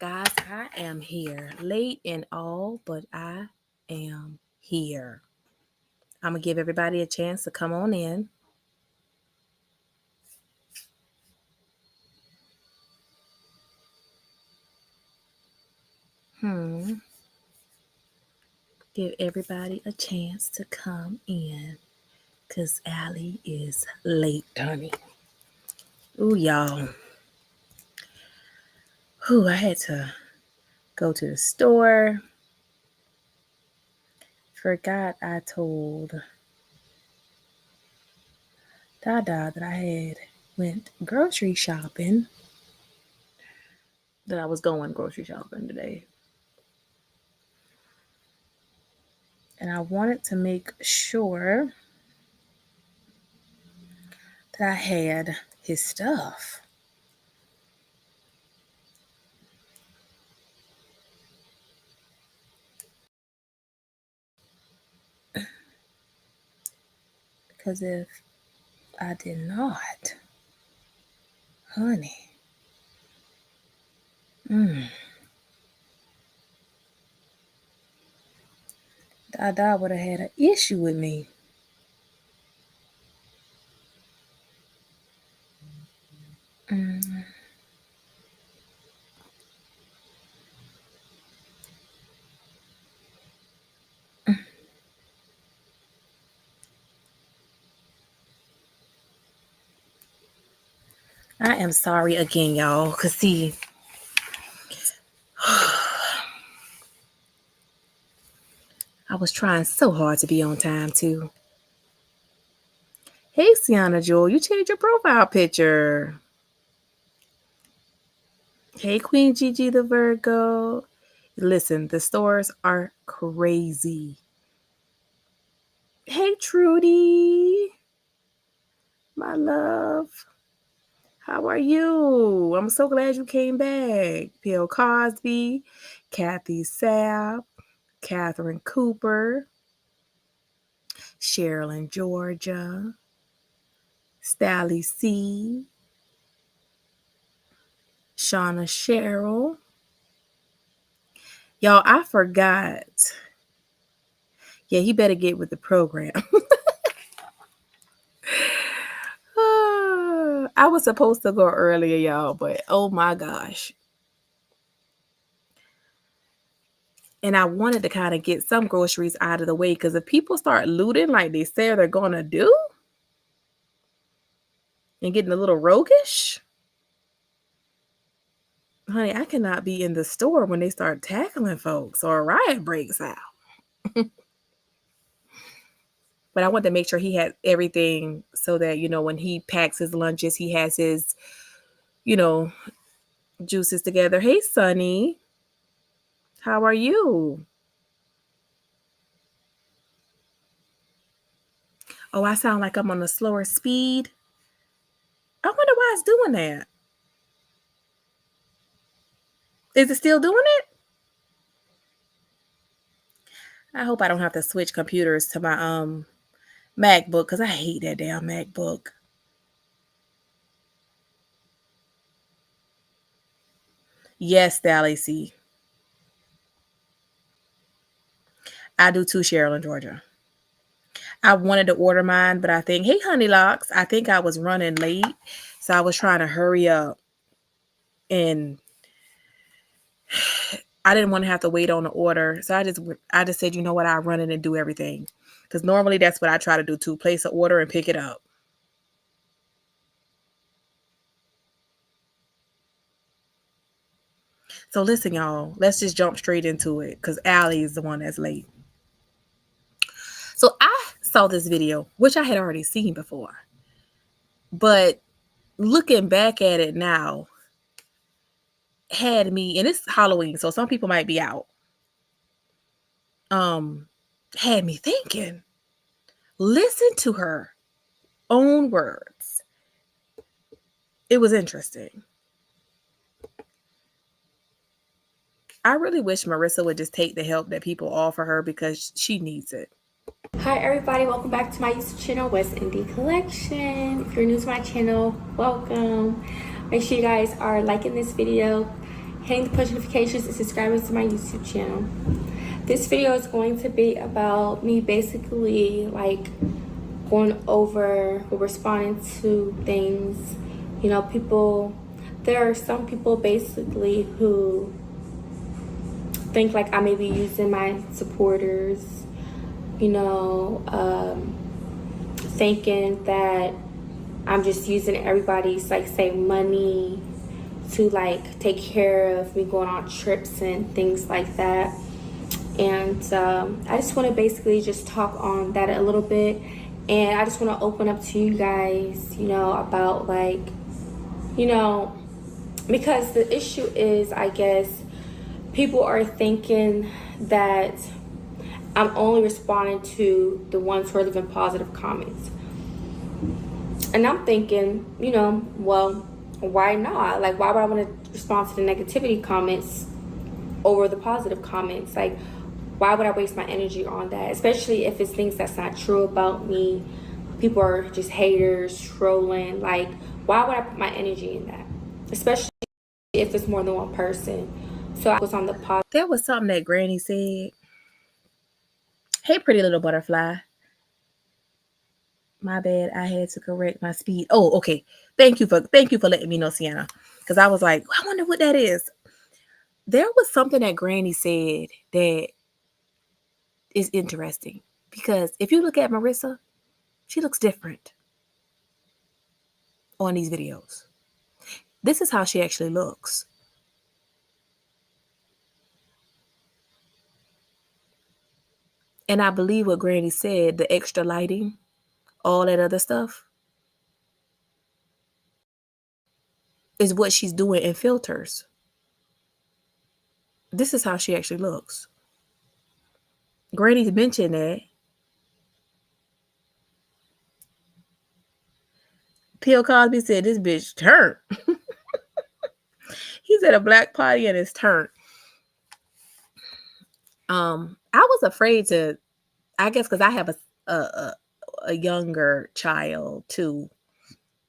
Guys, I am here. Late and all, but I am here. I'm going to give everybody a chance to come on in. Give everybody a chance to come in because Allie is late, honey. Ooh, y'all. Ooh, I had to go to the store. Forgot I told Dada that I had went grocery shopping. That I was going grocery shopping today. And I wanted to make sure that I had his stuff. Because if I did not, honey, Dada would have had an issue with me. I am sorry again, y'all. Because see, I was trying so hard to be on time, too. Hey, Sienna Jewel, you changed your profile picture. Hey, Queen Gigi the Virgo. Listen, the stores are crazy. Hey, Trudy. My love. How are you? I'm so glad you came back. Bill Cosby, Kathy Sapp, Catherine Cooper, Sherilyn Georgia, Stally C, Shauna Cheryl. Y'all, I forgot. Yeah, he better get with the program. I was supposed to go earlier, y'all, but oh my gosh. And I wanted to kind of get some groceries out of the way because if people start looting like they say they're going to do and getting a little roguish, honey, I cannot be in the store when they start tackling folks or a riot breaks out. But I wanted to make sure he had everything so that, you know, when he packs his lunches, he has his, you know, juices together. Hey, Sonny. How are you? Oh, I sound like I'm on a slower speed. I wonder why it's doing that. Is it still doing it? I hope I don't have to switch computers to my MacBook because I hate that damn MacBook. Yes, Sally C. I do too, Sherilyn, Georgia. I wanted to order mine, but I think, hey, Honey Locks, I think I was running late. So I was trying to hurry up. And I didn't want to have to wait on the order. So I just said, you know what, I'll run in and do everything. Because normally that's what I try to do too. Place an order and pick it up. So listen, y'all, let's just jump straight into it. Because Allie is the one that's late. So I saw this video, which I had already seen before. But looking back at it now, had me, and it's Halloween, so some people might be out. Had me thinking. Listen to her own words. It was interesting. I really wish Marissa would just take the help that people offer her because she needs it. Hi everybody, welcome back to my YouTube channel, WestIndee Collection. If you're new to my channel, welcome. Make sure you guys are liking this video hitting the push notifications, and subscribing to my YouTube channel. This video is going to be about me basically like going over or responding to things. You know, there are some people basically who think like I may be using my supporters, you know, thinking that I'm just using everybody's, like, say, money to like take care of me going on trips and things like that. And I just want to basically just talk on that a little bit, and I just want to open up to you guys, you know, about like, you know, because the issue is, I guess, people are thinking that I'm only responding to the ones who are leaving positive comments. And I'm thinking, you know, well, why not? Like, why would I want to respond to the negativity comments over the positive comments? Like, why would I waste my energy on that? Especially if it's things that's not true about me. People are just haters, trolling. Like, why would I put my energy in that? Especially if it's more than one person. So I was on the positive. There was something that Granny said. Hey, pretty little butterfly. My bad. I had to correct my speed. Oh, okay. Thank you for letting me know, Sienna. Because I was like, I wonder what that is. There was something that Granny said that is interesting. Because if you look at Marissa, she looks different on these videos. This is how she actually looks. And I believe what Granny said, the extra lighting, all that other stuff, is what she's doing in filters. This is how she actually looks. Granny mentioned that. Bill Cosby said this bitch turned. He's at a black party and it's turned. I was afraid to, I guess, because I have a younger child too.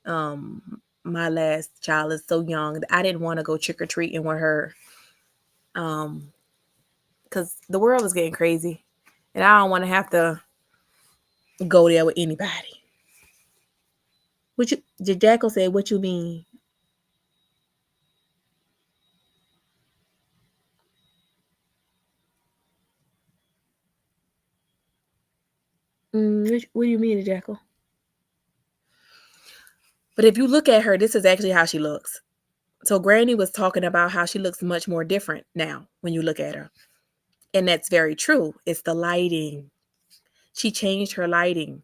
My last child is so young that I didn't want to go trick or treating with her. Because the world is getting crazy, and I don't want to have to go there with anybody. Did Jackal say, what you mean? What do you mean, Jackal? But if you look at her, this is actually how she looks. So Granny was talking about how she looks much more different now when you look at her. And that's very true. It's the lighting. She changed her lighting.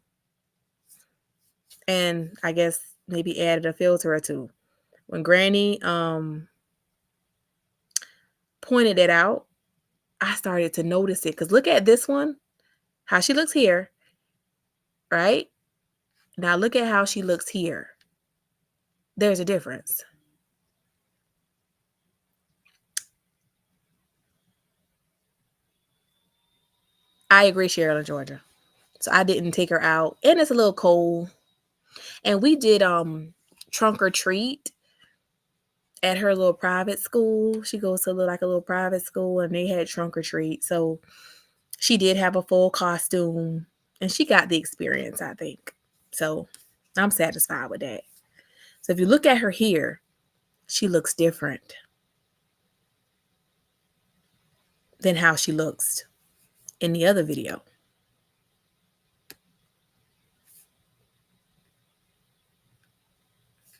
And I guess maybe added a filter or two. When Granny pointed it out, I started to notice it. Because look at this one, how she looks here, right? Now look at how she looks here. There's a difference. I agree, Cheryl in Georgia. So I didn't take her out. And it's a little cold. And we did trunk or treat at her little private school. She goes to like a little private school, and they had trunk or treat. So she did have a full costume, and she got the experience, I think. So I'm satisfied with that. So if you look at her here, she looks different than how she looks in the other video.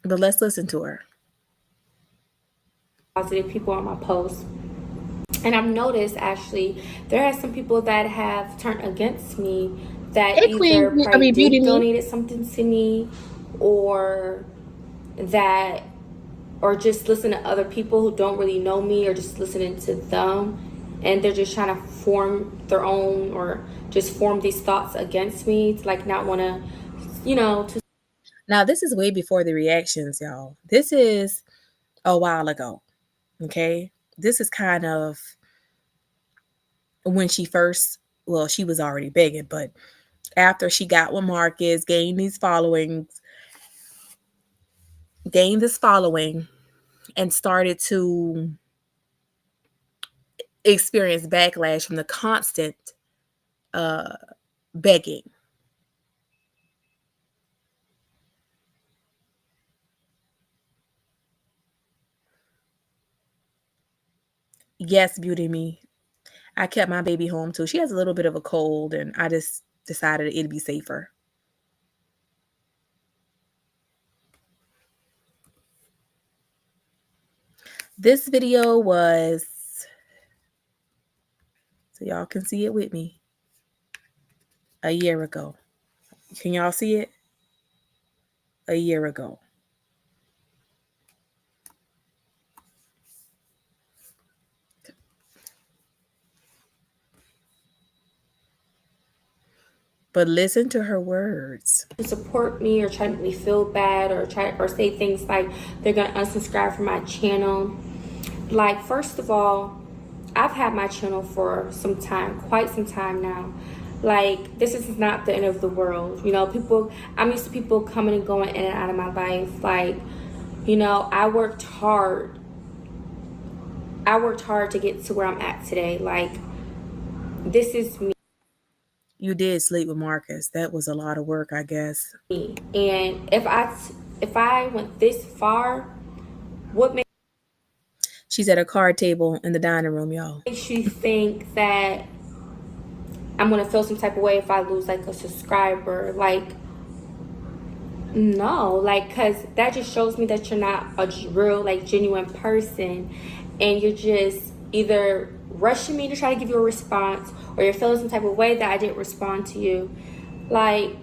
But let's listen to her. Positive people on my posts. And I've noticed, actually, there are some people that have turned against me that either probably did donated something to me, or that, or just listen to other people who don't really know me, or just listening to them, and they're just trying to form their own, or just form these thoughts against me, to like not want to, you know, to. Now, this is way before the reactions, y'all. This is a while ago, okay? This is kind of when she first, well, she was already begging, but after she got with Marcus, gained this following, and started to experience backlash from the constant begging. Yes, Beauty Me. I kept my baby home too. She has a little bit of a cold, and I just decided it'd be safer. This video was, so y'all can see it with me, a year ago. Can y'all see it? A year ago. But listen to her words. To support me or try to make me feel bad or say things like they're gonna unsubscribe from my channel. Like, first of all, I've had my channel for some time, quite some time now. Like, this is not the end of the world. You know, I'm used to people coming and going in and out of my life. Like, you know, I worked hard to get to where I'm at today. Like, this is me. You did sleep with Marcus. That was a lot of work, I guess. And if I went this far, what makes She's at a card table in the dining room, y'all. you think that I'm gonna feel some type of way if I lose like a subscriber? Like, no, like, cause that just shows me that you're not a real, like, genuine person, and you're just either rushing me to try to give you a response, or you're feeling some type of way that I didn't respond to you. Like,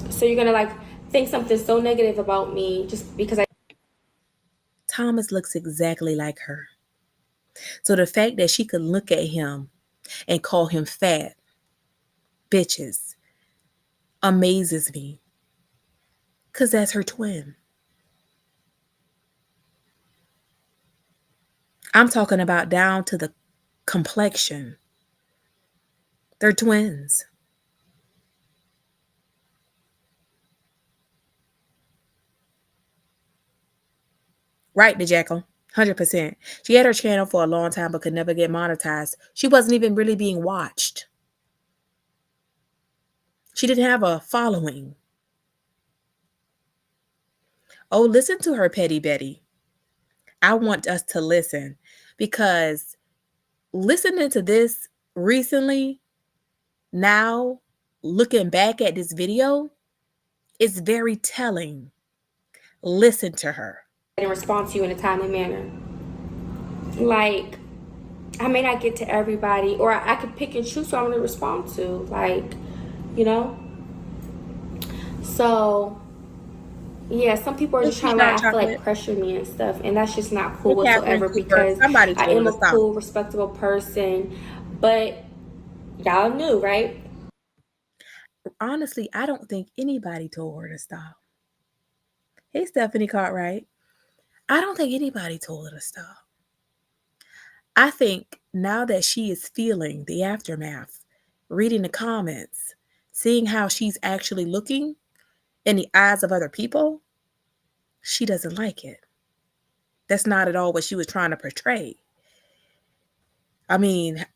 so you're gonna like think something so negative about me just because Thomas looks exactly like her. So the fact that she could look at him and call him fat, bitches, amazes me. Because that's her twin. I'm talking about down to the complexion. They're twins. Right, DeJackal. 100%. She had her channel for a long time but could never get monetized. She wasn't even really being watched. She didn't have a following. Oh, listen to her, Petty Betty. I want us to listen, because listening to this recently, now looking back at this video, is very telling. Listen to her. I didn't respond to you in a timely manner. Like, I may not get to everybody, or I could pick and choose who I'm gonna respond to. Like, you know. So yeah, some people are just trying to, like, I feel like, pressure me and stuff, and that's just not cool whatsoever, because I am a cool, respectable person. But y'all knew, right? Honestly, I don't think anybody told her to stop. Hey, Stephanie Cartwright. I don't think anybody told her to stop. I think now that she is feeling the aftermath, reading the comments, seeing how she's actually looking in the eyes of other people, she doesn't like it. That's not at all what she was trying to portray. I mean,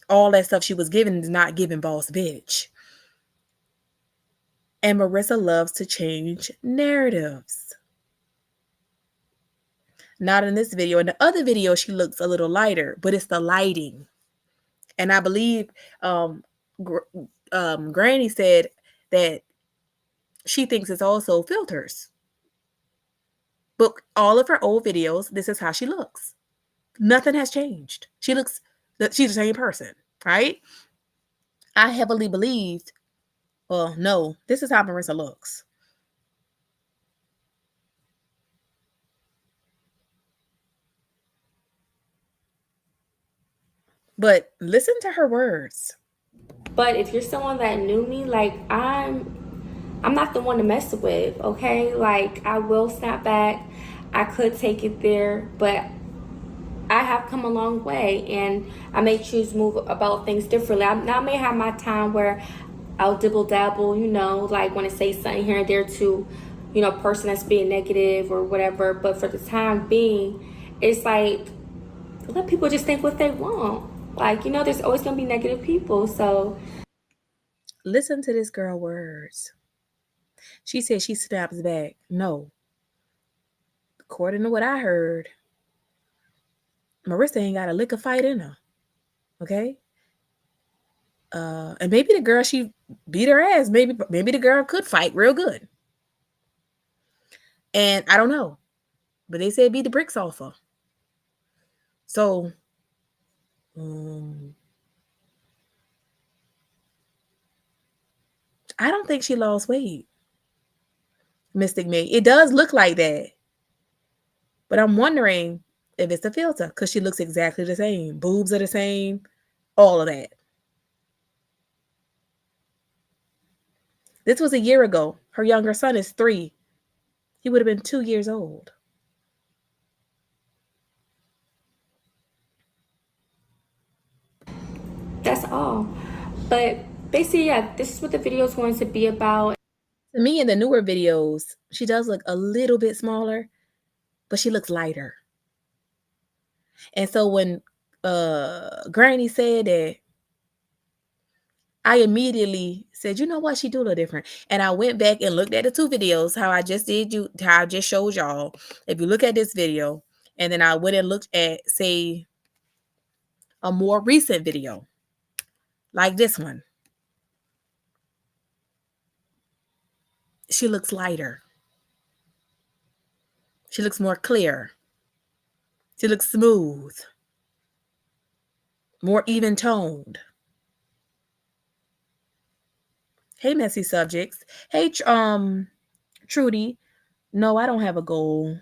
all that stuff she was giving is not giving boss bitch. And Marissa loves to change narratives. Not in this video. In the other video, she looks a little lighter, but it's the lighting. And I believe Granny said that she thinks it's also filters. But all of her old videos, this is how she looks. Nothing has changed. She's the same person, right? I heavily believed, well, no, this is how Marissa looks. But listen to her words. But if you're someone that knew me, like, I'm not the one to mess with, okay? Like, I will snap back. I could take it there, but I have come a long way, and I may choose to move about things differently. I may have my time where I'll dibble dabble, you know, like want to say something here and there to, you know, person that's being negative or whatever. But for the time being, it's like let people just think what they want. Like, you know, there's always gonna be negative people. So Listen to this girl words. She said she snaps back. No. According to what I heard, Marissa ain't got a lick of fight in her. Okay? And maybe the girl, she beat her ass. Maybe the girl could fight real good. And I don't know. But they said beat the bricks off her. So I don't think she lost weight. Mystic May. It does look like that. But I'm wondering if it's a filter, because she looks exactly the same. Boobs are the same. All of that. This was a year ago. Her younger son is 3. He would have been 2 years old. that's all. But basically, yeah, this is what the video is going to be about. To me, in the newer videos, she does look a little bit smaller, but she looks lighter. And so when Granny said that, I immediately said, you know what, she do look different. And I went back and looked at the 2 videos, how I just showed y'all. If you look at this video, and then I went and looked at, say, a more recent video, like this one. She looks lighter. She looks more clear. She looks smooth. More even toned. Hey, messy subjects. Hey, Trudy. No, I don't have a goal.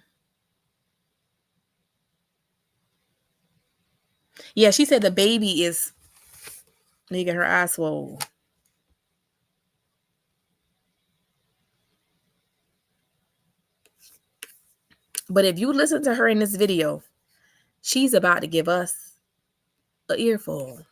Yeah, she said the baby is making her eyes swole. But if you listen to her in this video, she's about to give us an earful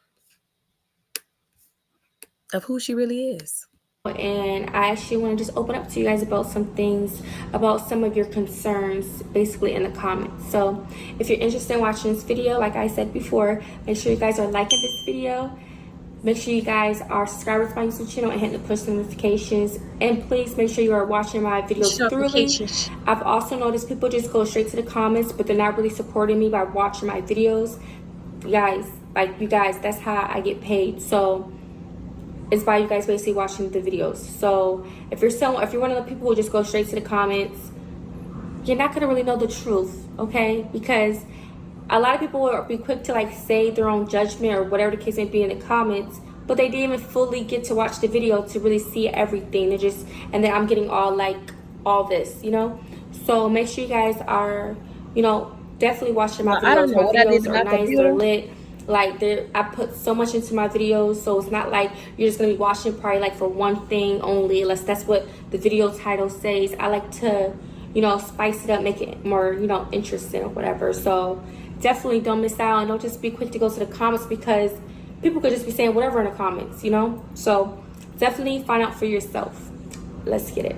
of who she really is. And I actually want to just open up to you guys about some things, about some of your concerns, basically in the comments. So if you're interested in watching this video, like I said before, make sure you guys are liking this video. Make sure you guys are subscribed to my YouTube channel and hitting the push notifications. And please make sure you are watching my videos thoroughly. I've also noticed people just go straight to the comments, but they're not really supporting me by watching my videos. You guys, that's how I get paid. So it's by you guys basically watching the videos. So if you're one of the people who just go straight to the comments, you're not gonna really know the truth, okay? Because a lot of people will be quick to like say their own judgment or whatever the case may be in the comments, but they didn't even fully get to watch the video to really see everything. And then I'm getting all this, you know? So make sure you guys are, definitely watching my videos. I don't know my what videos I did are nice, they're lit. Like, I put so much into my videos, so it's not like you're just gonna be watching probably like for one thing only, unless that's what the video title says. I like to, spice it up, make it more, interesting or whatever. So definitely don't miss out, and don't just be quick to go to the comments, because people could just be saying whatever in the comments, So definitely find out for yourself. Let's get it.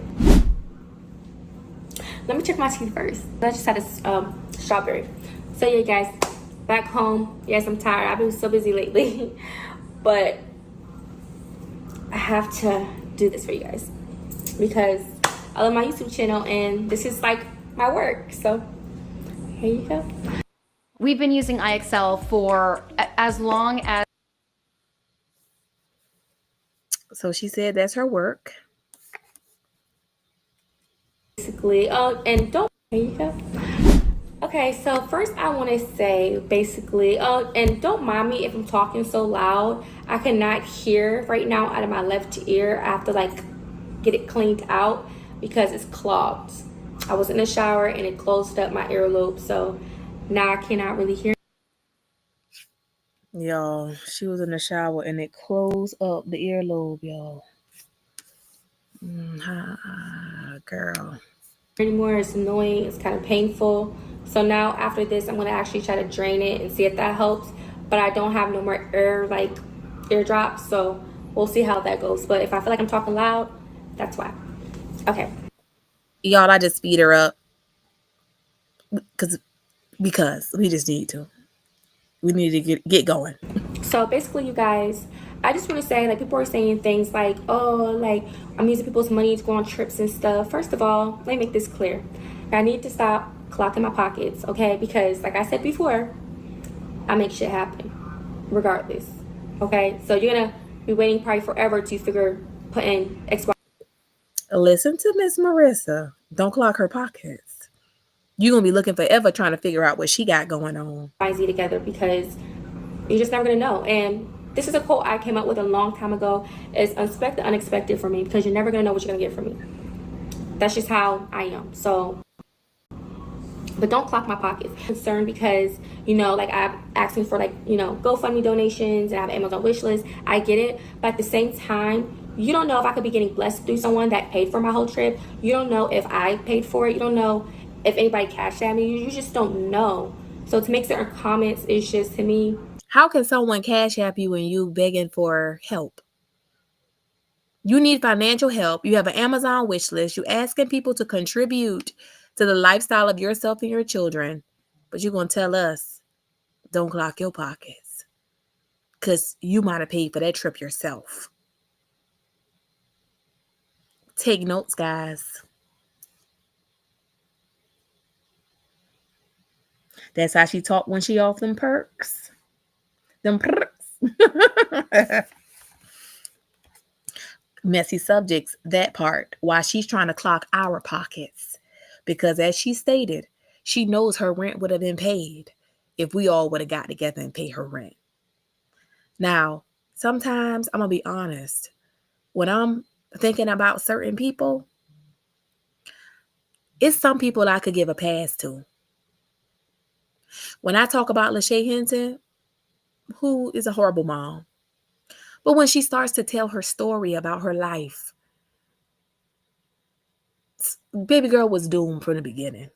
Let me check my teeth first. I just had a strawberry. So yeah, guys, back home. Yes, I'm tired. I've been so busy lately, but I have to do this for you guys because I love my YouTube channel and this is like my work. So here you go. We've been using IXL for as long as. So she said that's her work. Basically, and don't, here you go. Okay, so first I want to say basically, and don't mind me if I'm talking so loud. I cannot hear right now out of my left ear. I have to like get it cleaned out because it's clogged. I was in the shower and it closed up my earlobe, so now I cannot really hear. Y'all, she was in the shower and it closed up the earlobe, y'all. Girl. Anymore, it's annoying, it's kind of painful. So now after this, I'm gonna actually try to drain it and see if that helps. But I don't have no more eardrops, so we'll see how that goes. But if I feel like I'm talking loud, that's why. Okay. Y'all, I just speed her up because we just need to. We need to get going. So basically, you guys, I just want to say, like, people are saying things like, oh, like, I'm using people's money to go on trips and stuff. First of all, let me make this clear. I need to stop clocking my pockets, okay? Because, like I said before, I make shit happen, regardless, okay? So you're going to be waiting probably forever to put in Listen to Miss Marissa. Don't clog her pockets. You're going to be looking forever trying to figure out what she got going on. XYZ together, because you're just never going to know. And this is a quote I came up with a long time ago. It's expect the unexpected for me, because you're never going to know what you're going to get from me. That's just how I am. So, but don't clock my pockets. I'm concerned because, you know, like, I'm asking for, like, you know, GoFundMe donations, and I have an Amazon wish list. I get it. But at the same time, you don't know if I could be getting blessed through someone that paid for my whole trip. You don't know if I paid for it. You don't know if anybody cashed at me. You just don't know. So to make certain comments is just, to me, how can someone cash app you when you begging for help? You need financial help. You have an Amazon wish list. You asking people to contribute to the lifestyle of yourself and your children. But you're going to tell us, don't clock your pockets. Because you might have paid for that trip yourself. Take notes, guys. That's how she talk when she off them perks. Them perks. Messy subjects, that part. Why she's trying to clock our pockets. Because as she stated, she knows her rent would have been paid if we all would have got together and paid her rent. Now, sometimes I'm going to be honest. When I'm thinking about certain people, it's some people I could give a pass to. When I talk about Lachey Hinton, who is a horrible mom, but when she starts to tell her story about her life, baby girl was doomed from the beginning.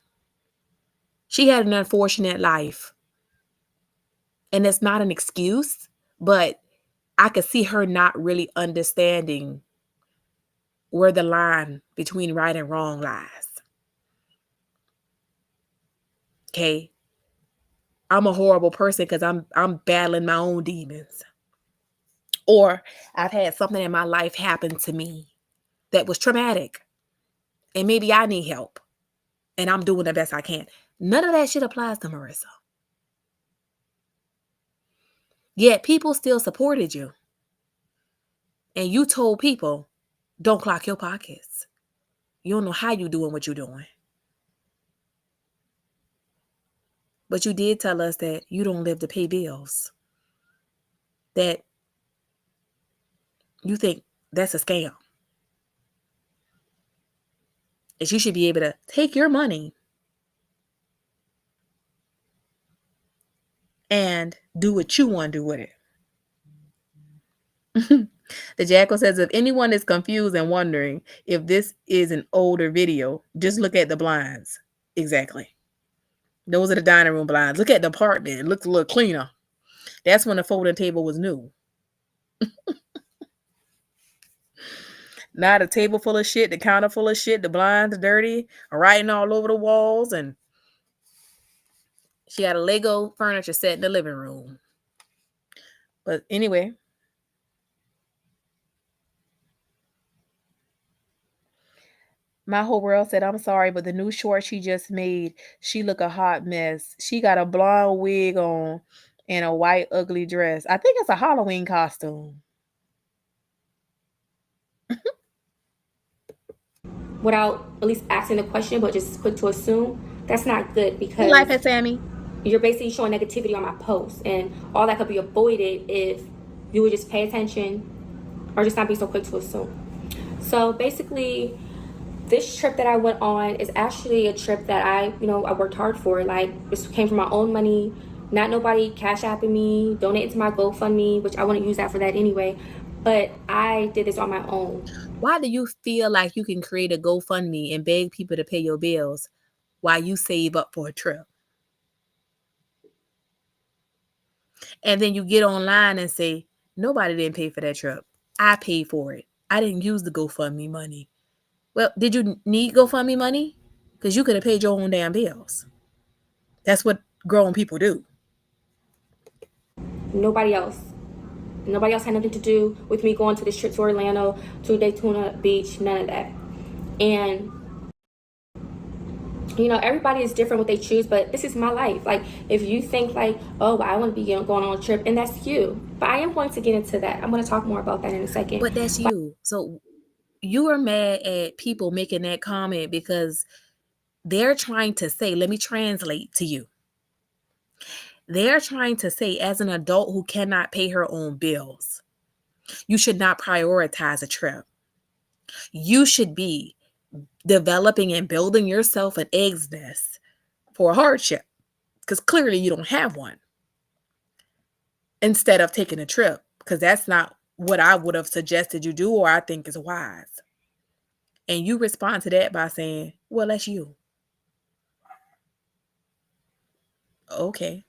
She had an unfortunate life. And it's not an excuse, but I could see her not really understanding where the line between right and wrong lies. Okay? I'm a horrible person because I'm battling my own demons. Or I've had something in my life happen to me that was traumatic. And maybe I need help. And I'm doing the best I can. None of that shit applies to Marissa. Yet people still supported you. And you told people, don't clock your pockets. You don't know how you doing what you're doing. But you did tell us that you don't live to pay bills. That you think that's a scam. That you should be able to take your money and do what you want to do with it. The Jackal says, if anyone is confused and wondering if this is an older video, just look at the blinds. Exactly. Those are the dining room blinds. Look at the apartment. It looks a little cleaner. That's when the folding table was new. Not a table full of shit, the counter full of shit, the blinds dirty, writing all over the walls, and she had a Lego furniture set in the living room. But anyway, my whole world said, I'm sorry, but the new short she just made, she look a hot mess. She got a blonde wig on and a white ugly dress. I think it's a Halloween costume. without at least asking the question, but just quick to assume, that's not good, because Life at Sammy. You're basically showing negativity on my posts, and all that could be avoided if you would just pay attention or just not be so quick to assume. So basically, this trip that I went on is actually a trip that I worked hard for. Like, this came from my own money, not nobody cash apping me, donating to my GoFundMe, which I wouldn't use that for that anyway. But I did this on my own. Why do you feel like you can create a GoFundMe and beg people to pay your bills while you save up for a trip? And then you get online and say, nobody didn't pay for that trip. I paid for it. I didn't use the GoFundMe money. Well, did you need GoFundMe money? Because you could have paid your own damn bills. That's what grown people do. Nobody else. Nobody else had nothing to do with me going to this trip to Orlando, to Daytona Beach, none of that. And you know, everybody is different what they choose, but this is my life. Like, if you think like, oh, I want to be going on a trip, and that's you. But I am going to get into that. I'm going to talk more about that in a second. But that's you. So you are mad at people making that comment because they're trying to say, let me translate to you. They're trying to say, as an adult who cannot pay her own bills, you should not prioritize a trip. You should be developing and building yourself an eggs nest for a hardship, because clearly you don't have one, instead of taking a trip, because that's not what I would have suggested you do or I think is wise. And you respond to that by saying, well, that's you. Okay.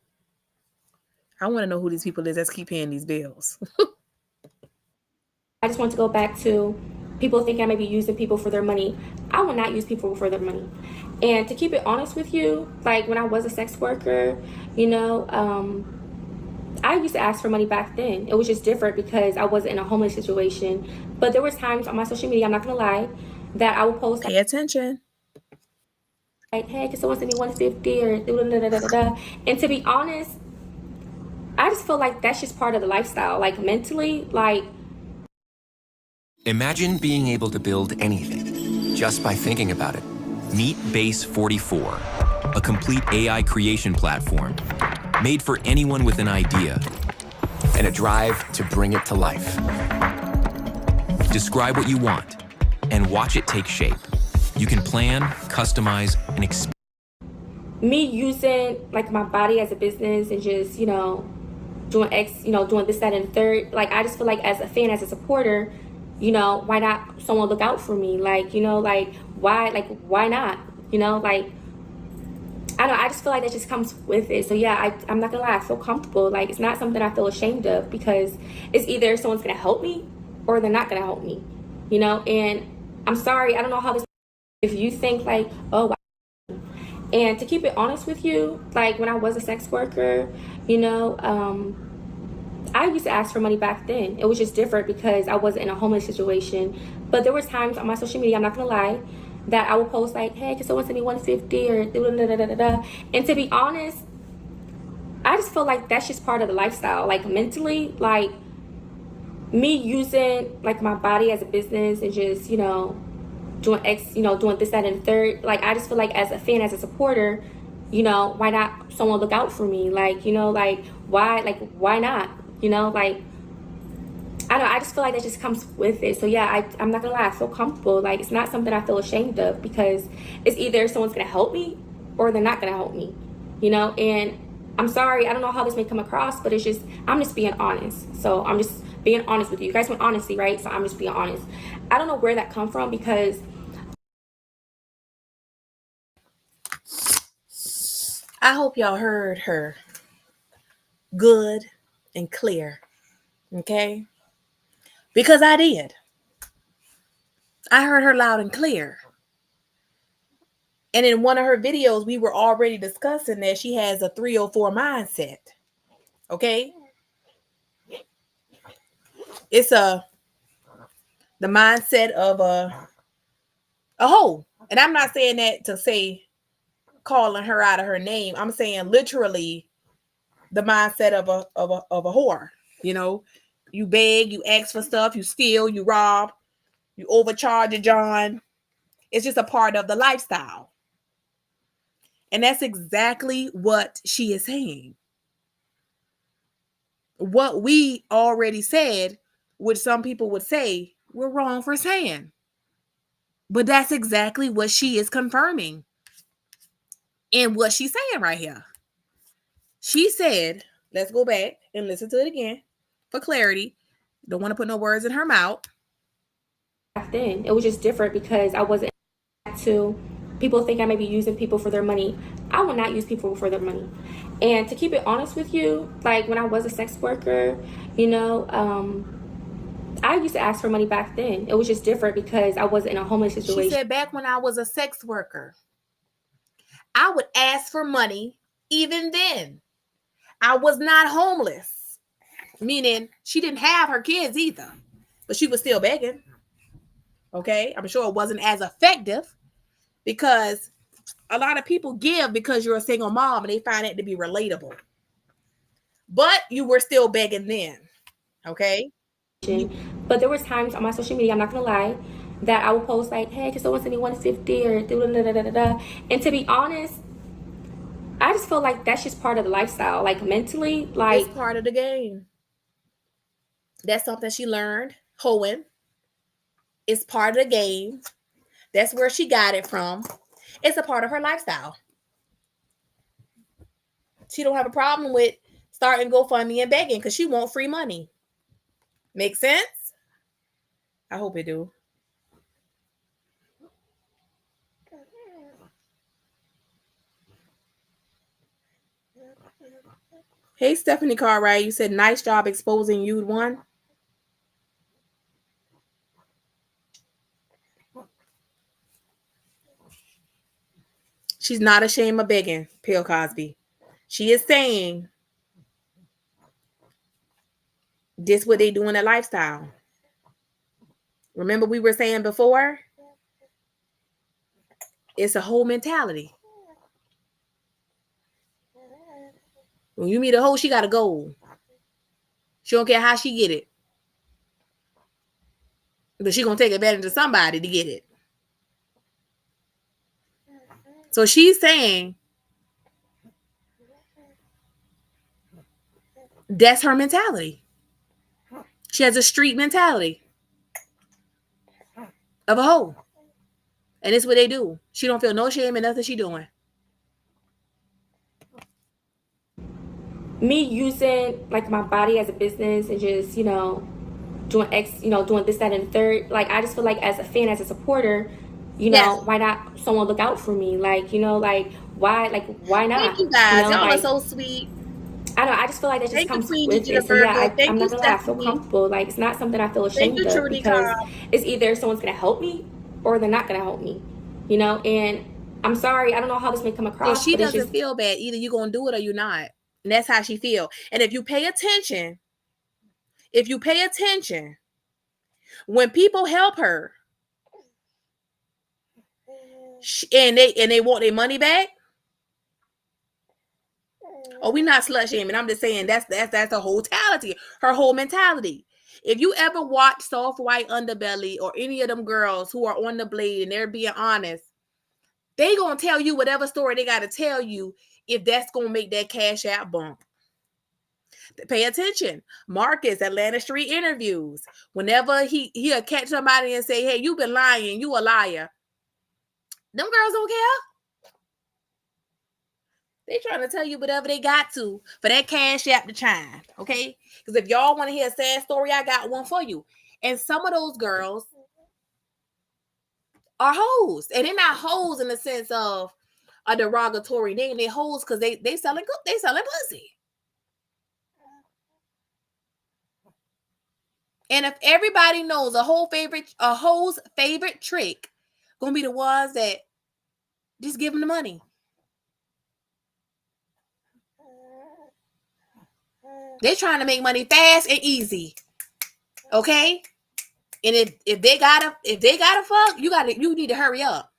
I want to know who these people is that's keep paying these bills. I just want to go back to people think I may be using people for their money. I will not use people for their money. And to keep it honest with you, like when I was a sex worker, you know, I used to ask for money back then. It was just different because I wasn't in a homeless situation. But there was times on my social media, I'm not gonna lie, that I would post Pay attention. like, hey, can someone send me 150 or da-da-da-da-da-da. And to be honest, I just feel like that's just part of the lifestyle. Like mentally, like Imagine being able to build anything just by thinking about it. Meet Base 44, a complete AI creation platform made for anyone with an idea and a drive to bring it to life. Describe what you want and watch it take shape. You can plan, customize, and expand. me using like my body as a business and just, you know, doing doing this, that, and the third. Like, I just feel like as a fan, as a supporter, you know, why not someone look out for me? Like, you know, like why not? You know, like, I don't know, I just feel like that just comes with it. So yeah, I'm not gonna lie, I feel comfortable. Like, it's not something I feel ashamed of, because it's either someone's gonna help me or they're not gonna help me, you know. And I'm sorry, I don't know how this, if you think like, oh, and to keep it honest with you, like when I was a sex worker, you know, I used to ask for money back then. It was just different because I wasn't in a homeless situation. But there was times on my social media, I'm not gonna lie, that I would post like, hey, can someone send me 150 or da-da-da-da-da-da. And to be honest, I just feel like that's just part of the lifestyle. Like mentally, like me using like my body as a business and just, you know, doing doing this, that, and the third. Like, I just feel like as a fan, as a supporter, you know, why not someone look out for me? Like, you know, like why not? You know, like, I don't know, I just feel like that just comes with it. So yeah, I'm not gonna lie, I feel comfortable. Like, it's not something I feel ashamed of, because it's either someone's gonna help me or they're not gonna help me, you know. And I'm sorry, I don't know how this may come across, but it's just, I'm just being honest. So I'm just being honest with you. You guys want honesty, right? So I'm just being honest. I don't know where that come from, because I hope y'all heard her good and clear. Okay? Because I did. I heard her loud and clear. And in one of her videos, we were already discussing that she has a 304 mindset. Okay? It's the mindset of a hoe. And I'm not saying that to say calling her out of her name. I'm saying literally the mindset of a whore. You know, you beg, you ask for stuff, you steal, you rob, you overcharge a John. It's just a part of the lifestyle. And that's exactly what she is saying. What we already said, which some people would say we're wrong for saying. But that's exactly what she is confirming in what she's saying right here. She said, let's go back and listen to it again for clarity. Don't want to put no words in her mouth. back then, it was just different because I wasn't to people think I may be using people for their money. I will not use people for their money. And to keep it honest with you, like when I was a sex worker, you know, I used to ask for money back then. It was just different because I wasn't in a homeless situation. She said, back when I was a sex worker, I would ask for money even then. I was not homeless Meaning she didn't have her kids either, but she was still begging. Okay, I'm sure it wasn't as effective because a lot of people give because you're a single mom and they find it to be relatable. But you were still begging then. Okay. But there was times on my social media, I'm not gonna lie, that I would post like, "Hey, can someone send me 150 or da da da da da." And to be honest, I just feel like that's just part of the lifestyle. Like mentally, like It's part of the game. That's something she learned hoeing. It's part of the game. That's where she got it from. It's a part of her lifestyle. She don't have a problem with starting GoFundMe and begging because she want free money. Make sense? I hope it do. Hey, Stephanie Cartwright, you said nice job exposing you one. She's not ashamed of begging, Bill Cosby. She is saying this what they do in their lifestyle. Remember we were saying before? It's a whole mentality. When you meet a hoe, she got a goal. She don't care how she get it. But she gonna take advantage of somebody to get it. So she's saying that's her mentality. She has a street mentality of a hoe. And it's what they do. She don't feel no shame in nothing she doing. me using like my body as a business and just doing this, that, and the third. Like I just feel like as a fan, as a supporter, Yes. why not someone look out for me? Like why not? Thank you guys. Y'all like are so sweet. I don't know. I just feel like that just Thank you, comes Queen with Gigi the it. So yeah, Virgo. I'm Thank you, not gonna lie. I feel Stephanie. comfortable. Like it's not something I feel Thank ashamed you, of Trudy because Cobb. it's either someone's gonna help me or they're not gonna help me. And I'm sorry. I don't know how this may come So across, she but it's doesn't just feel bad. Either you're gonna do it or you're not. And that's how she feel. And if you pay attention, when people help her and they want their money back, oh, we not slut shaming. I'm just saying that's the whole mentality, her whole mentality. If you ever watch Soft White Underbelly or any of them girls who are on the blade and they're being honest, they gonna tell you whatever story they gotta tell you if that's gonna make that cash out bump. Pay attention. Marcus, Atlanta Street Interviews. Whenever he'll catch somebody and say, "Hey, you been lying, you a liar," them girls don't care. They trying to tell you whatever they got to for that cash app to chime, okay? Because if y'all want to hear a sad story, I got one for you. And some of those girls are hoes, and they're not hoes in the sense of a derogatory name. They hoes because they selling pussy. And if everybody knows a hoe's favorite trick, gonna be the ones that just give them the money. They're trying to make money fast and easy. Okay? And if they gotta fuck, you need to hurry up.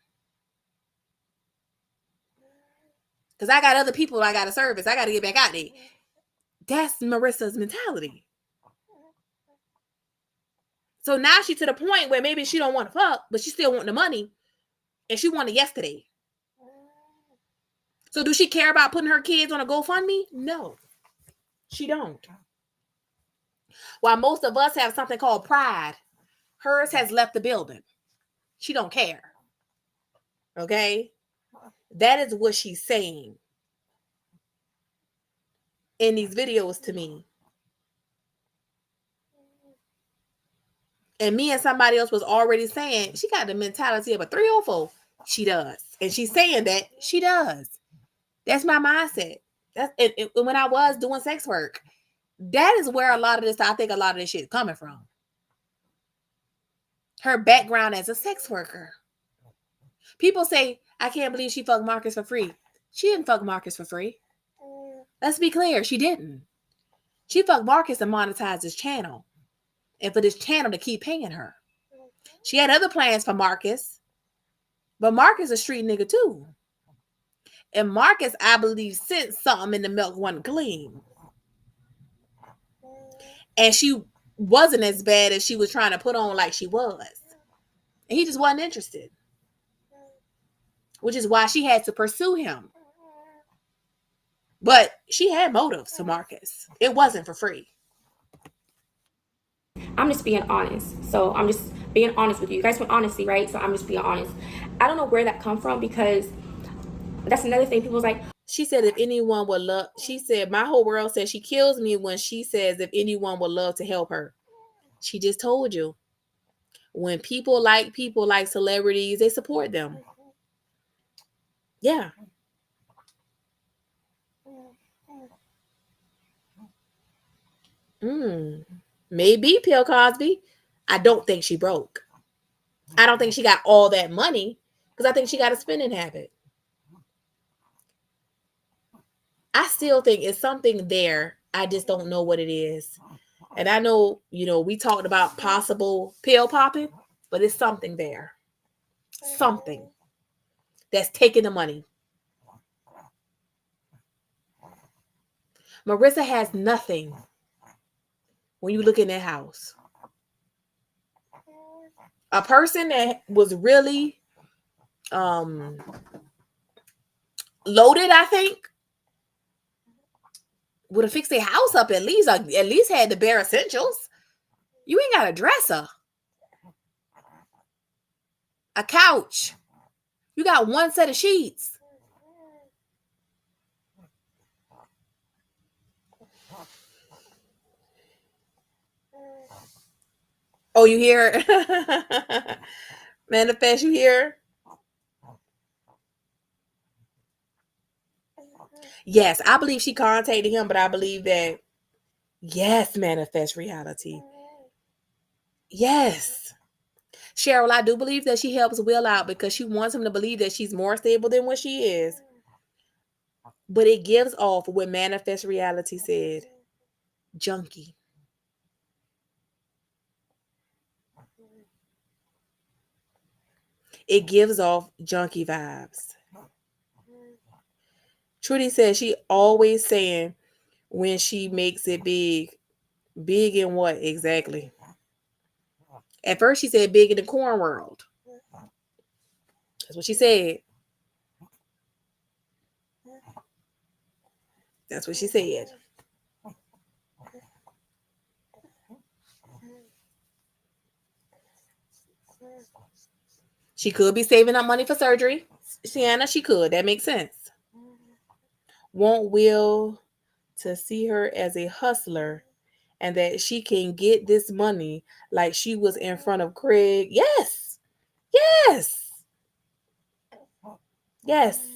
Because I got other people I gotta service. I gotta get back out there. That's Marissa's mentality. So now she's to the point where maybe she don't want to fuck, but she still want the money. And she wanted yesterday. So do she care about putting her kids on a GoFundMe? No, she don't. While most of us have something called pride, hers has left the building. She don't care. Okay? That is what she's saying in these videos to me. And me and somebody else was already saying she got the mentality of a 304. She does. And she's saying that she does. That's my mindset. When I was doing sex work, that is where I think a lot of this shit is coming from. Her background as a sex worker. People say, I can't believe she fucked Marcus for free. She didn't fuck Marcus for free. Let's be clear, she didn't. She fucked Marcus to monetize his channel and for this channel to keep paying her. She had other plans for Marcus, but Marcus a street nigga too. And Marcus, I believe, sent something in the milk wasn't clean. And she wasn't as bad as she was trying to put on like she was. And he just wasn't interested. Which is why she had to pursue him. But she had motives to Marcus. It wasn't for free. I'm just being honest. So I'm just being honest with you. You guys want honesty, right? So I'm just being honest. I don't know where that come from, because that's another thing. People's like, she said, if anyone would love, she said, my whole world says she kills me when she says if anyone would love to help her. She just told you. When people like celebrities, they support them. Yeah. Maybe Bill Cosby. I don't think she broke. I don't think she got all that money, because I think she got a spending habit. I still think it's something there. I just don't know what it is. And I know, we talked about possible pill popping, but it's something there. Something that's taking the money. Marissa has nothing when you look in that house. A person that was really loaded, I think, would have fixed their house up at least had the bare essentials. You ain't got a dresser, a couch. You got one set of sheets. Oh, you hear? Manifest, you hear? Yes, I believe she contacted him, but I believe that, yes, manifest reality. Yes. Cheryl, I do believe that she helps Will out because she wants him to believe that she's more stable than what she is. But it gives off what manifest reality said. Junkie. It gives off junkie vibes. Trudy says she always saying when she makes it big. Big in what exactly? At first she said big in the corn world. That's what she said. That's what she said. She could be saving up money for surgery. Sienna, she could. That makes sense. Want Will to see her as a hustler and that she can get this money like she was in front of Craig. Yes. Yes. Yes.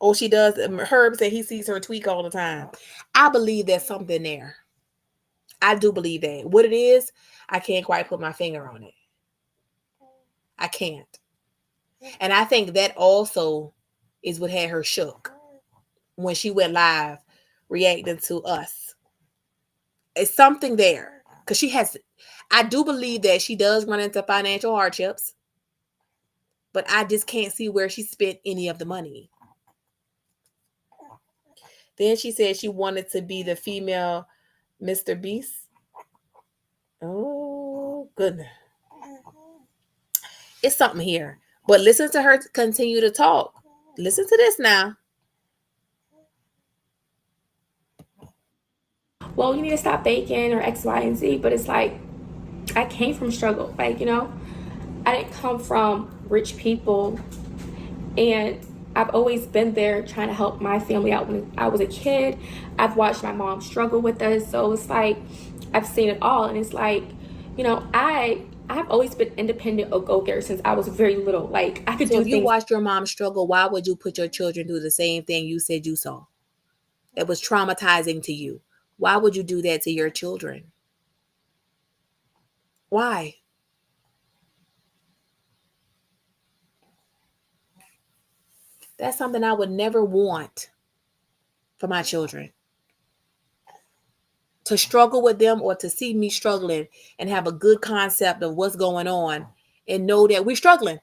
Oh, she does. Herb said he sees her tweak all the time. I believe there's something there. I do believe that. What it is, I can't quite put my finger on it. I can't. And I think that also is what had her shook when she went live reacting to us. It's something there. Because I do believe that she does run into financial hardships. But I just can't see where she spent any of the money. Then she said she wanted to be the female Mr. Beast. Oh, goodness. It's something here. But listen to her continue to talk. Listen to this now. well, you need to stop baking or X, Y, and Z. But it's like, I came from struggle. Like, I didn't come from rich people. And I've always been there trying to help my family out when I was a kid. I've watched my mom struggle with us. So it's like, I've seen it all. And it's like, I've always been independent or go-getter since I was very little. Like, I could do So if you things. watched your mom struggle, why would you put your children through the same thing you said you saw? That was traumatizing to you. Why would you do that to your children? Why? That's something I would never want for my children. To struggle with them or to see me struggling and have a good concept of what's going on and know that we're struggling.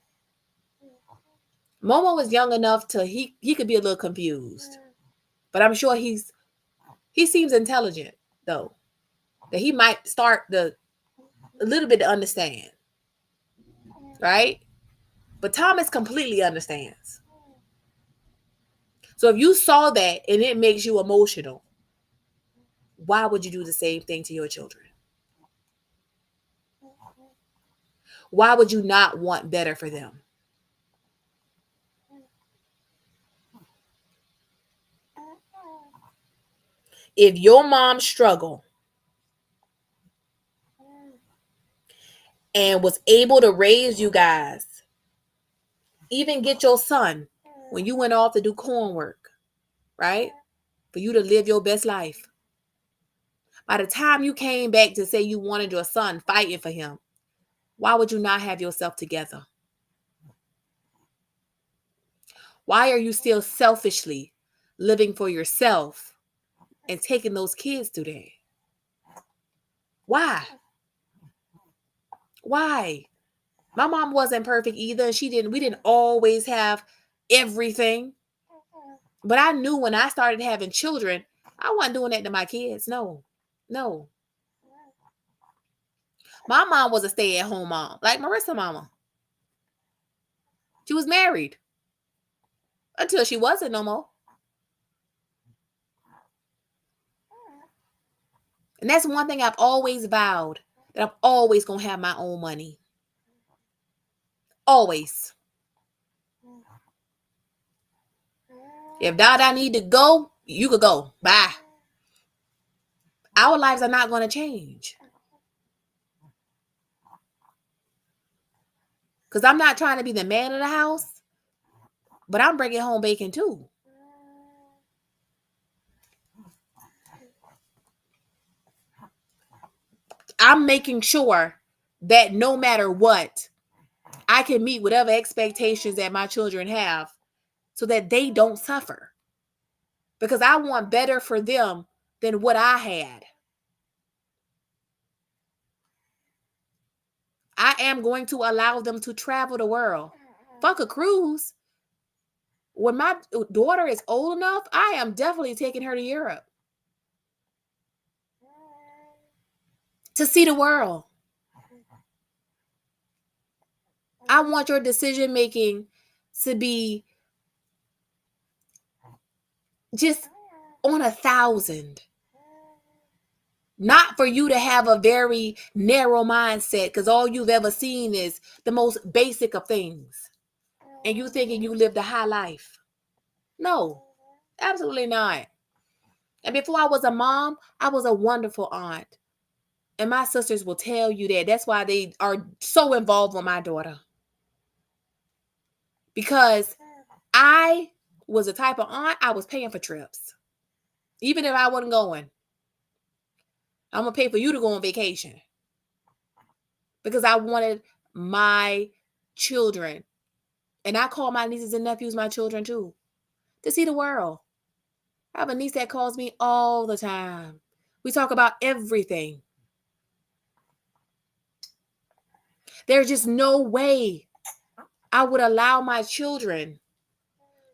Momo was young enough to he could be a little confused. But I'm sure he seems intelligent though. That he might start a little bit to understand. Right? But Thomas completely understands. So if you saw that and it makes you emotional, why would you do the same thing to your children? Why would you not want better for them? If your mom struggled and was able to raise you guys, even get your son when you went off to do corn work, right? For you to live your best life. By the time you came back to say you wanted your son fighting for him, why would you not have yourself together? Why are you still selfishly living for yourself and taking those kids through that? Why? Why? My mom wasn't perfect either. We didn't always have everything. But I knew when I started having children, I wasn't doing that to my kids. No. My mom was a stay-at-home mom, like Marissa's mama. She was married until she wasn't no more. And that's one thing I've always vowed, that I'm always going to have my own money. Always. If Dada need to go, you could go. Bye. Our lives are not going to change. Because I'm not trying to be the man of the house, but I'm bringing home bacon too. I'm making sure that no matter what, I can meet whatever expectations that my children have so that they don't suffer. Because I want better for them than what I had. I am going to allow them to travel the world. Fuck a cruise. When my daughter is old enough, I am definitely taking her to Europe. To see the world. I want your decision making to be just on 1,000. Not for you to have a very narrow mindset because all you've ever seen is the most basic of things. And you thinking you lived a high life. No, absolutely not. And before I was a mom, I was a wonderful aunt. And my sisters will tell you that. That's why they are so involved with my daughter. Because I was the type of aunt, I was paying for trips. Even if I wasn't going. I'm going to pay for you to go on vacation. Because I wanted my children, and I call my nieces and nephews my children too, to see the world. I have a niece that calls me all the time. We talk about everything. There's just no way I would allow my children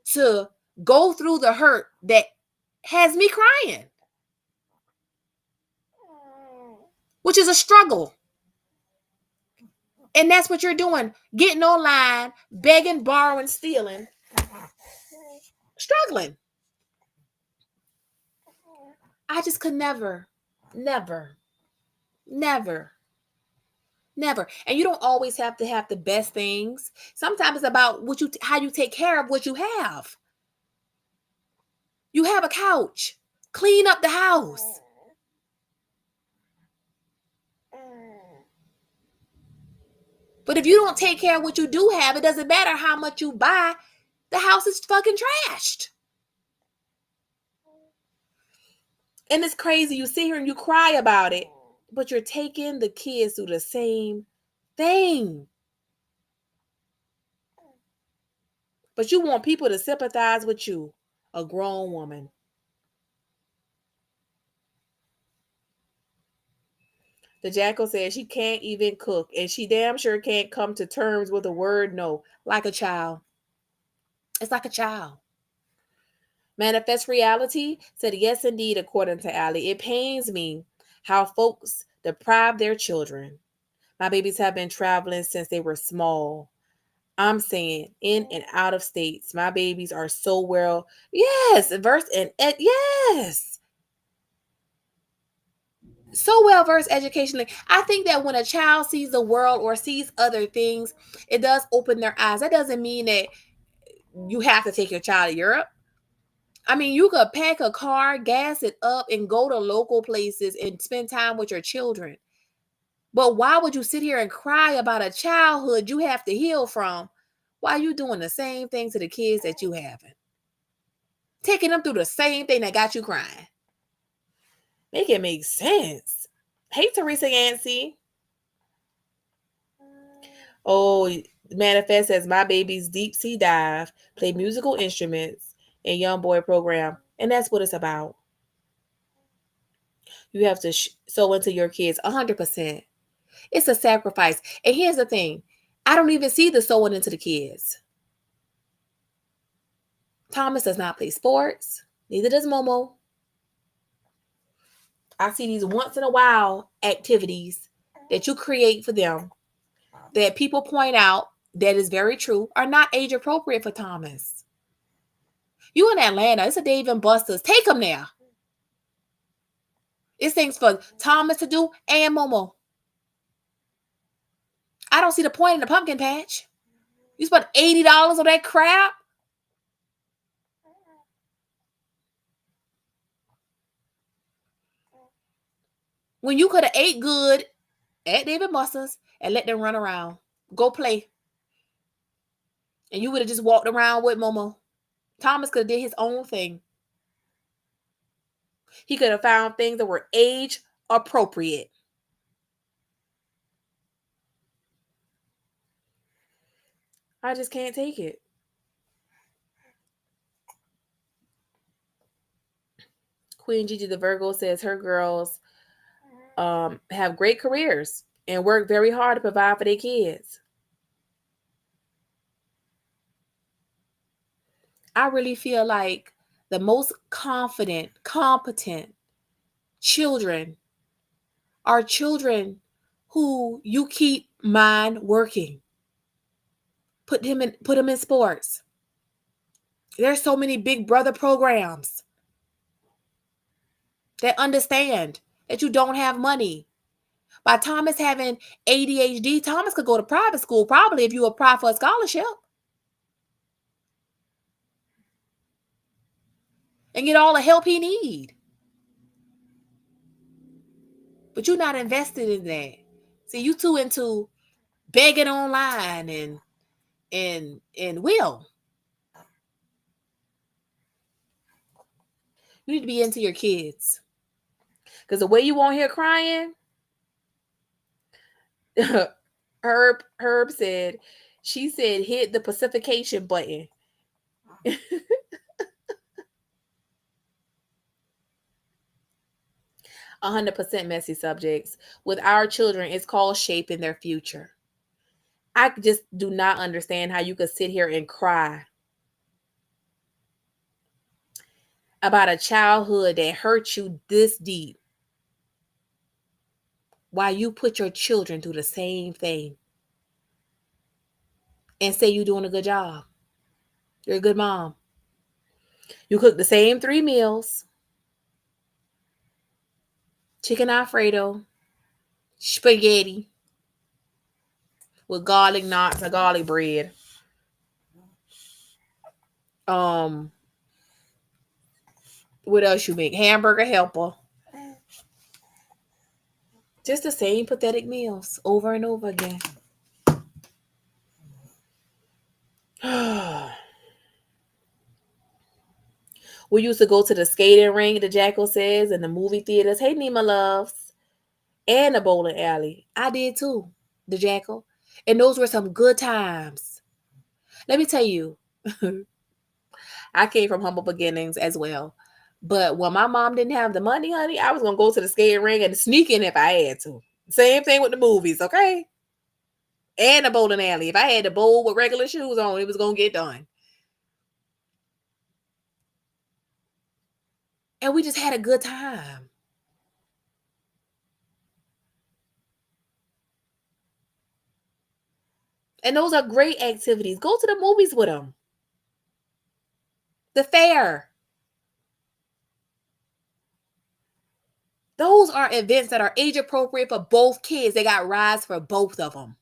to go through the hurt that has me crying, which is a struggle. And that's what you're doing. Getting online, begging, borrowing, stealing, struggling. I just could never. And you don't always have to have the best things. Sometimes it's about how you take care of what you have. You have a couch. Clean up the house. But if you don't take care of what you do have, it doesn't matter how much you buy. The house is fucking trashed. And it's crazy. You sit here and you cry about it, but you're taking the kids through the same thing. But you want people to sympathize with you, a grown woman. The Jackal says she can't even cook, and she damn sure can't come to terms with the word no, like a child. It's like a child. Manifest Reality said, yes, indeed, according to Allie. It pains me how folks deprive their children. My babies have been traveling since they were small. I'm saying in and out of states. My babies are so well. Yes, versed in it. Yes. So well versed educationally. I think that when a child sees the world or sees other things, it does open their eyes. That doesn't mean that you have to take your child to Europe. I mean, you could pack a car, gas it up, and go to local places and spend time with your children. But why would you sit here and cry about a childhood you have to heal from while you doing the same thing to the kids that you haven't? Taking them through the same thing that got you crying. Make it make sense. Hey, Teresa Yancey. Oh, Manifest says, my baby's deep sea dive, play musical instruments, and young boy program. And that's what it's about. You have to sow into your kids 100%. It's a sacrifice. And here's the thing. I don't even see the sowing into the kids. Thomas does not play sports. Neither does Momo. I see these once in a while activities that you create for them that people point out that is very true are not age appropriate for Thomas. You in Atlanta, it's a Dave and Buster's. Take them there. It's things for Thomas to do and Momo. I don't see the point in the pumpkin patch. You spent $80 on that crap. When you could have ate good at David Buster's and let them run around. Go play. And you would have just walked around with Momo. Thomas could have did his own thing. He could have found things that were age appropriate. I just can't take it. Queen Gigi the Virgo says her girls have great careers and work very hard to provide for their kids. I really feel like the most confident, competent children are children who you keep mind working. Put them in sports. There's so many Big Brother programs that understand that you don't have money. By Thomas having ADHD, Thomas could go to private school probably if you apply for a scholarship and get all the help he need. But you're not invested in that. See, you too into begging online and will. You need to be into your kids. Because the way you won't hear crying, Herb said, she said, hit the pacification button. 100% messy subjects. With our children, it's called shaping their future. I just do not understand how you could sit here and cry about a childhood that hurt you this deep while you put your children through the same thing and say you're doing a good job. You're a good mom. You cook the same 3 meals: chicken Alfredo, spaghetti with garlic knots or garlic bread. What else you make? Hamburger helper. Just the same pathetic meals over and over again. We used to go to the skating rink, the Jackal says, and the movie theaters. Hey, Nima loves. And the bowling alley. I did too, the Jackal. And those were some good times. Let me tell you, I came from humble beginnings as well. But when my mom didn't have the money, honey, I was going to go to the skating rink and sneak in if I had to. Same thing with the movies, okay? And the bowling alley. If I had to bowl with regular shoes on, it was going to get done. And we just had a good time. And those are great activities. Go to the movies with them. The fair. Those are events that are age appropriate for both kids. They got rides for both of them.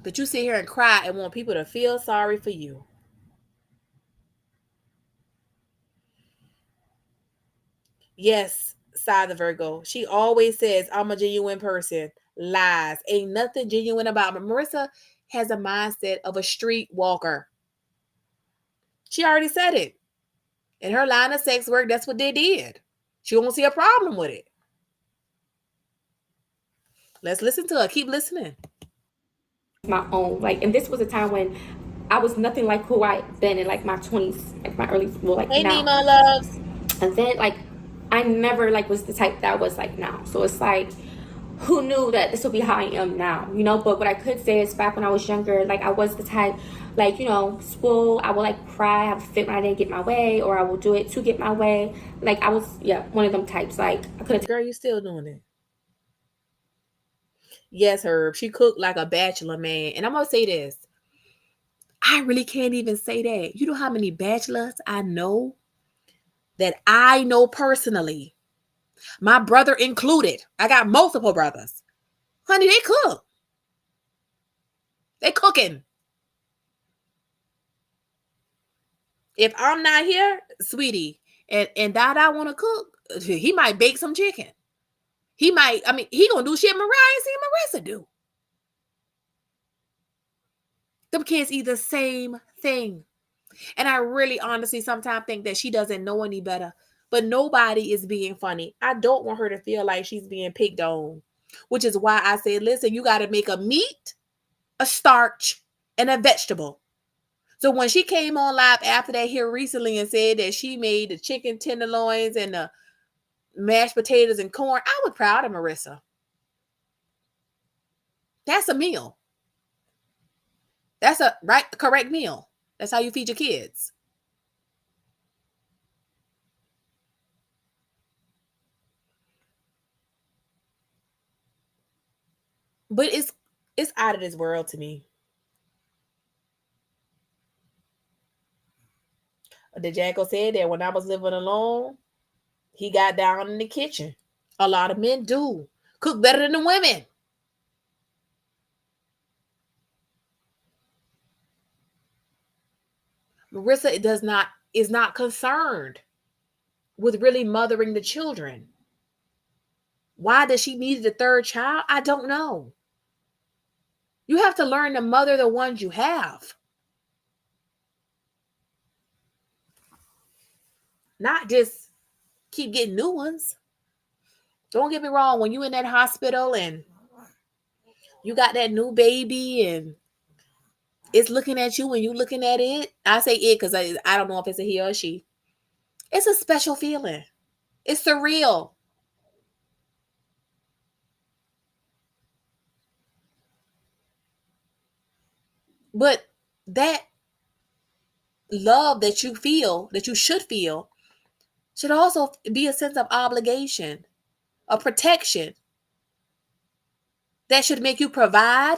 But you sit here and cry and want people to feel sorry for you. Yes, sighed the Virgo. She always says, I'm a genuine person. Lies. Ain't nothing genuine about me. Marissa has a mindset of a street walker. She already said it. In her line of sex work, that's what they did. She won't see a problem with it. Let's listen to her. Keep listening. My own, like, and this was a time when I was nothing like who I've been in like my 20s, like my early, well, like Hey, now. Nima loves. And then like I never like was the type that was like now. So it's like, who knew that this would be how I am now, you know? But what I could say is back when I was younger, like I was the type, like, you know, school, I would like cry, have a fit when I didn't get my way, or I will do it to get my way. Like I was, yeah, one of them types. Like I could have. Girl, you still doing it. Yes, Herb. She cooked like a bachelor, man. And I'm going to say this. I really can't even say that. You know how many bachelors I know that I know personally? My brother included. I got multiple brothers. Honey, they cook. They cooking. If I'm not here, sweetie, and Dada want to cook, he might bake some chicken. He might, I mean, he gonna do shit Mariah ain't seen Marissa do. Them kids eat the same thing. And I really honestly sometimes think that she doesn't know any better. But nobody is being funny. I don't want her to feel like she's being picked on. Which is why I said, listen, you got to make a meat, a starch, and a vegetable. So when she came on live after that here recently and said that she made the chicken tenderloins and the mashed potatoes and corn, I was proud of Marissa. That's a meal. That's a correct meal. That's how you feed your kids. But it's out of this world to me. The Jacko said that when I was living alone, he got down in the kitchen. A lot of men do. Cook better than the women. Marissa is not concerned with really mothering the children. Why does she need a third child? I don't know. You have to learn to mother the ones you have. Not just keep getting new ones. Don't get me wrong, when you in that hospital and you got that new baby and it's looking at you and you looking at it, I say it because I don't know if it's a he or a she. It's a special feeling. It's surreal. But that love that you feel, that you should also be a sense of obligation, a protection. That should make you provide.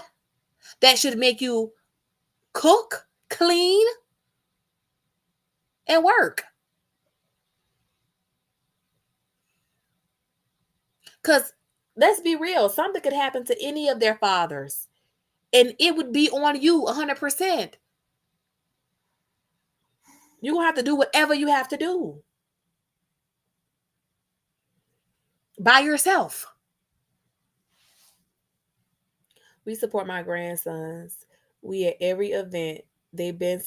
That should make you cook, clean, and work. Because let's be real, something could happen to any of their fathers, and it would be on you 100%. You're going to have to do whatever you have to do by yourself. We support my grandsons. We at every event. They've been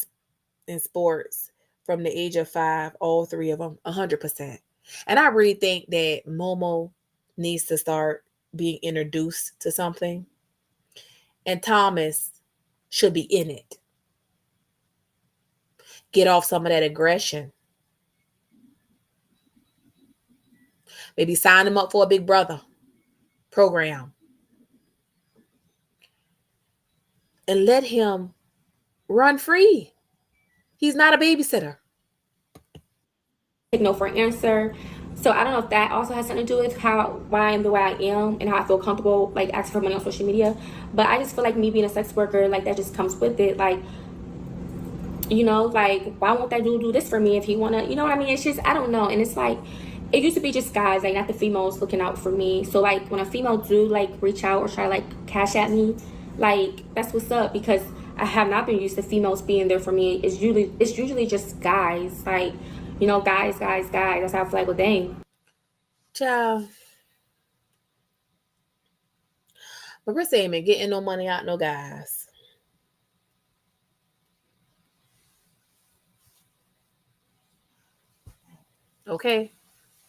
in sports from the age of 5, all three of them, 100%. And I really think that Momo needs to start being introduced to something. And Thomas should be in it. Get off some of that aggression. Maybe sign him up for a Big Brother program and let him run free. He's not a babysitter. Take no for an answer. So I don't know if that also has something to do with why I'm the way I am and how I feel comfortable like asking for money on social media. But I just feel like me being a sex worker, like that just comes with it. Like, you know, like why won't that dude do this for me if he wanna, you know what I mean? It's just I don't know. And it's like it used to be just guys, like not the females looking out for me. So like when a female do like reach out or try to like cash at me, like that's what's up, because I have not been used to females being there for me. It's usually just guys, like, you know, guys. That's how I feel like, well, dang. Child. Marissa ain't been getting no money out no guys. Okay?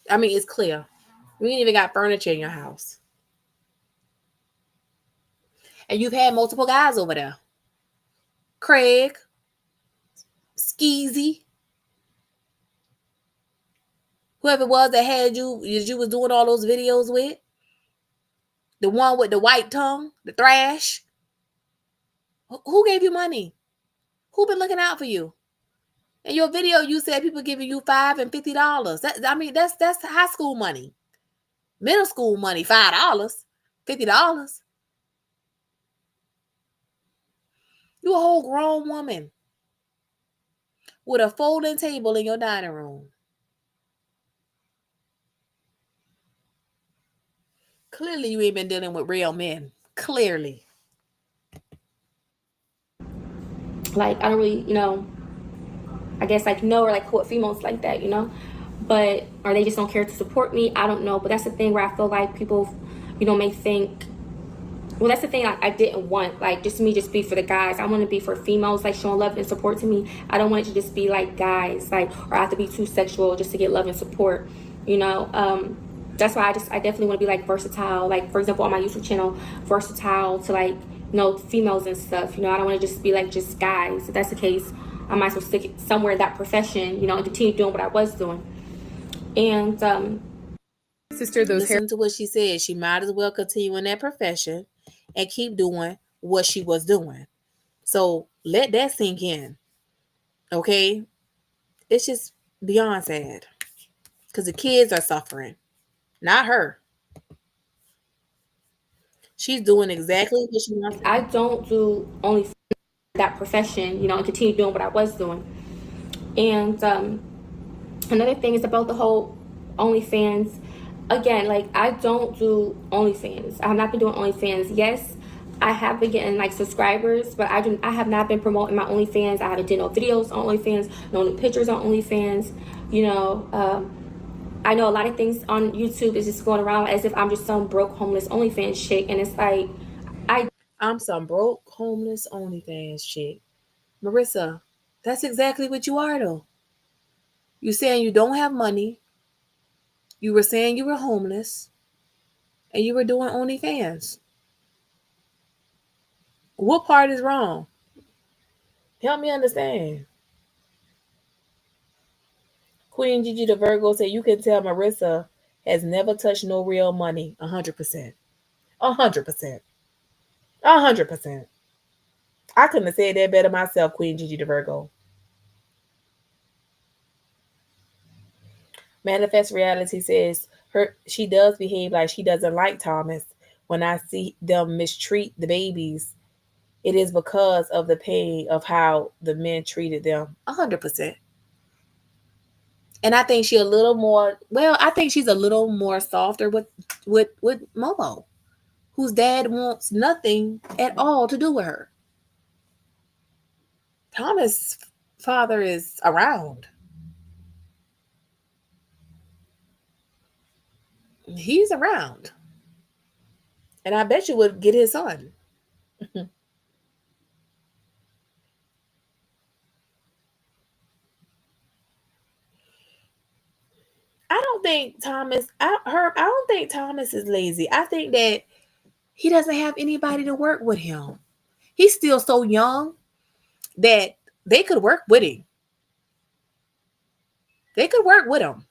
I mean, it's clear. You ain't even got furniture in your house. And you've had multiple guys over there. Craig, Skeezy, whoever it was that had you was doing all those videos with. The one with the white tongue, the thrash. Who gave you money? Who been looking out for you? In your video, you said people giving you $5 and $50. That's high school money. Middle school money, $5, $50. You a whole grown woman with a folding table in your dining room. Clearly, you ain't been dealing with real men. Clearly. Like, I don't really, you know, I guess like know or like court females like that, you know, but or they just don't care to support me. I don't know, but that's the thing where I feel like people, you know, may think. Well, that's the thing I didn't want, like, just me just be for the guys. I want to be for females, like, showing love and support to me. I don't want it to just be, like, guys, like, or I have to be too sexual just to get love and support, you know? That's why I definitely want to be, like, versatile. Like, for example, on my YouTube channel, versatile to, like, you know, females and stuff, you know? I don't want to just be, like, just guys. If that's the case, I might as well stick somewhere in that profession, you know, and continue doing what I was doing. And, sister, listen to what she said. She might as well continue in that profession and keep doing what she was doing. So let that sink in. Okay? It's just beyond sad. Because the kids are suffering. Not her. She's doing exactly what she wants to do. I don't do only that profession, you know, and continue doing what I was doing. And another thing is about the whole OnlyFans. Again, like, I don't do OnlyFans. I have not been doing OnlyFans. Yes, I have been getting like subscribers, but I have not been promoting my OnlyFans. I haven't done no videos on OnlyFans, no new pictures on OnlyFans. You know, I know a lot of things on YouTube is just going around as if I'm just some broke homeless OnlyFans chick, and it's like I'm some broke homeless OnlyFans chick. Marissa, that's exactly what you are though. You saying you don't have money. You were saying you were homeless. And you were doing OnlyFans. What part is wrong? Help me understand. Queen Gigi the Virgo said you can tell Marissa has never touched no real money. 100%. 100%. 100%. I couldn't have said that better myself, Queen Gigi the Virgo. Manifest Reality says she does behave like she doesn't like Thomas. When I see them mistreat the babies, it is because of the pain of how the men treated them. 100%. And I think she's a little more. Well, I think she's a little more softer with Momo, whose dad wants nothing at all to do with her. Thomas' father is around. He's around. And I bet you would get his son. I don't think Thomas is lazy. I think that he doesn't have anybody to work with him. He's still so young that they could work with him. They could work with him.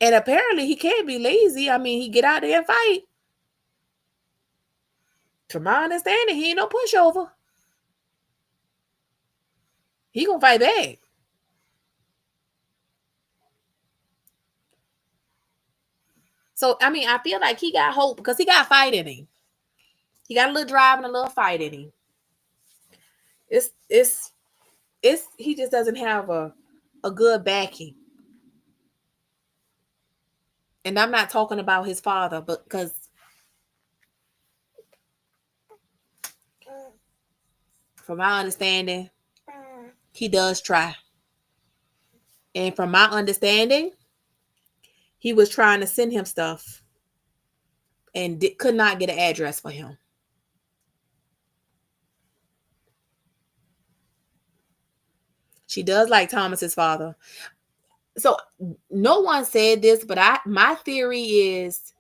And apparently he can't be lazy. I mean, he get out there and fight. From my understanding, he ain't no pushover. He gonna fight back. So, I mean, I feel like he got hope because he got fight in him. He got a little drive and a little fight in him. It's he just doesn't have a good backing. And I'm not talking about his father, but because from my understanding, he does try. And from my understanding, he was trying to send him stuff and could not get an address for him. She does like Thomas's father. So no one said this, but my theory is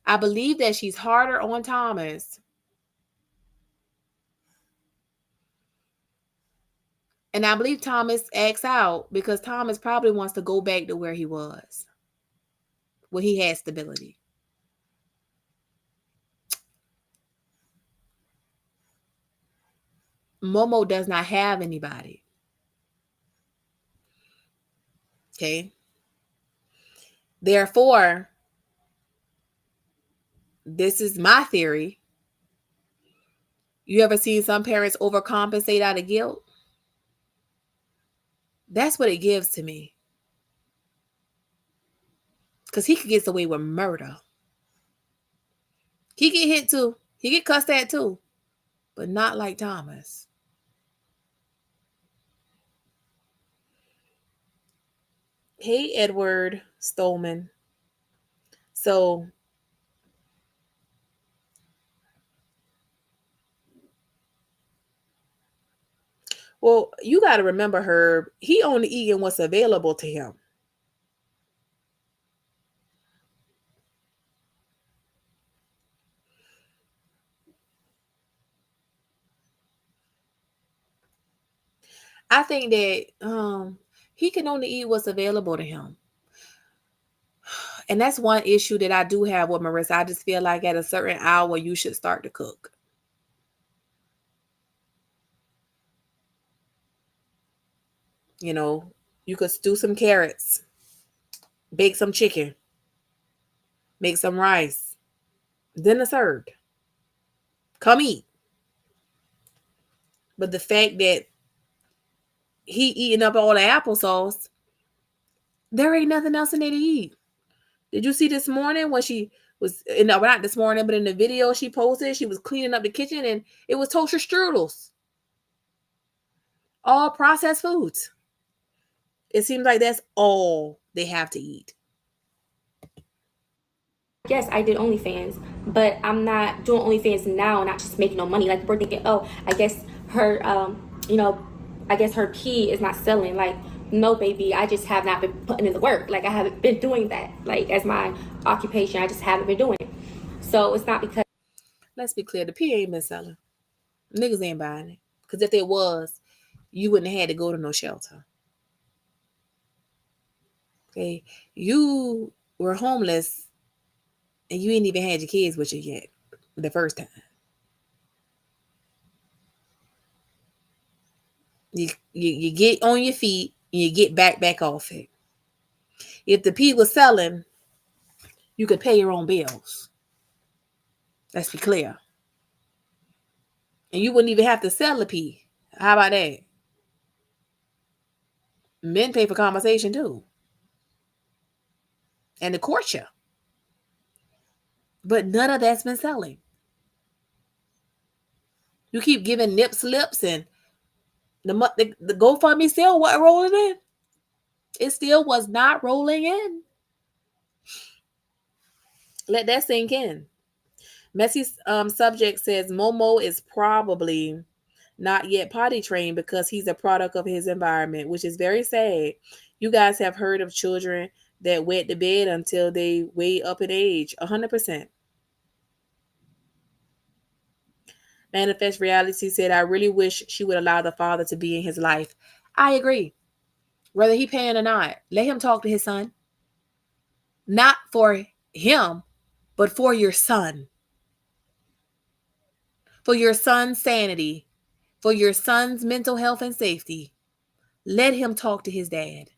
I believe that she's harder on Thomas. And I believe Thomas acts out because Thomas probably wants to go back to where he was, where he had stability. Momo does not have anybody. Okay. Therefore, this is my theory. You ever seen some parents overcompensate out of guilt? That's what it gives to me. Because he could get away with murder. He get hit too. He get cussed at too. But not like Thomas. Hey, Edward Stolman. So, well, you got to remember, Herb, he only eating what's available to him. I think that he can only eat what's available to him. And that's one issue that I do have with Marissa. I just feel like at a certain hour, you should start to cook. You know, you could stew some carrots, bake some chicken, make some rice, dinner served. Come eat. But the fact that he eating up all the applesauce, there ain't nothing else in there to eat. Did you see this morning when she was, no, not this morning, but in the video she posted, she was cleaning up the kitchen and it was toaster strudels. All processed foods. It seems like that's all they have to eat. Yes, I did OnlyFans, but I'm not doing OnlyFans now, not just making no money. Like, we're thinking, oh, I guess her, I guess her key is not selling. Like, no, baby, I just have not been putting in the work. Like, I haven't been doing that. Like, as my occupation, I just haven't been doing it. So it's not because. Let's be clear, the P ain't been selling. Niggas ain't buying it. Because if it was, you wouldn't have had to go to no shelter. Okay? You were homeless and you ain't even had your kids with you yet the first time. You get on your feet and you get back off it. If the P was selling, you could pay your own bills. Let's be clear. And you wouldn't even have to sell the P. How about that? Men pay for conversation too. And the courtship. But none of that's been selling. You keep giving nip slips and the GoFundMe still wasn't rolling in. It still was not rolling in. Let that sink in. Messy subject says Momo is probably not yet potty trained because he's a product of his environment, which is very sad. You guys have heard of children that wet the bed until they way up in age. 100%. Manifest Reality said, I really wish she would allow the father to be in his life. I agree. Whether he paying or not, let him talk to his son. not for him, but for your son, for your son's sanity, for your son's mental health and safety. Let him talk to his dad.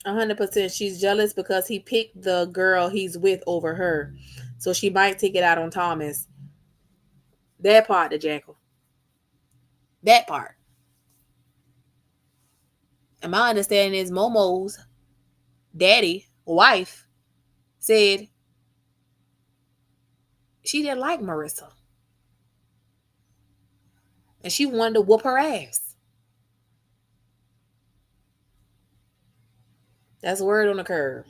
%. She's jealous because he picked the girl he's with over her. So she might take it out on Thomas. That part, the jackal. That part. And my understanding is Momo's daddy, wife, said she didn't like Marissa. And she wanted to whoop her ass. That's the word on the curb.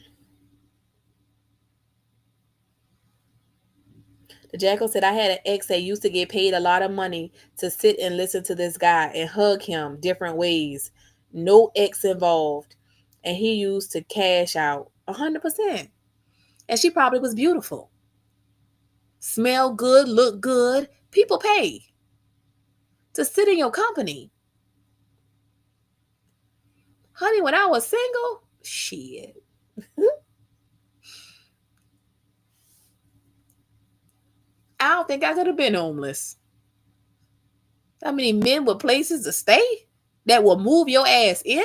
The jackal said, I had an ex that used to get paid a lot of money to sit and listen to this guy and hug him different ways. No ex involved. And he used to cash out 100%. And she probably was beautiful. Smell good, look good. People pay to sit in your company. Honey, when I was single, shit. I don't think I could have been homeless. How many men with places to stay that will move your ass in?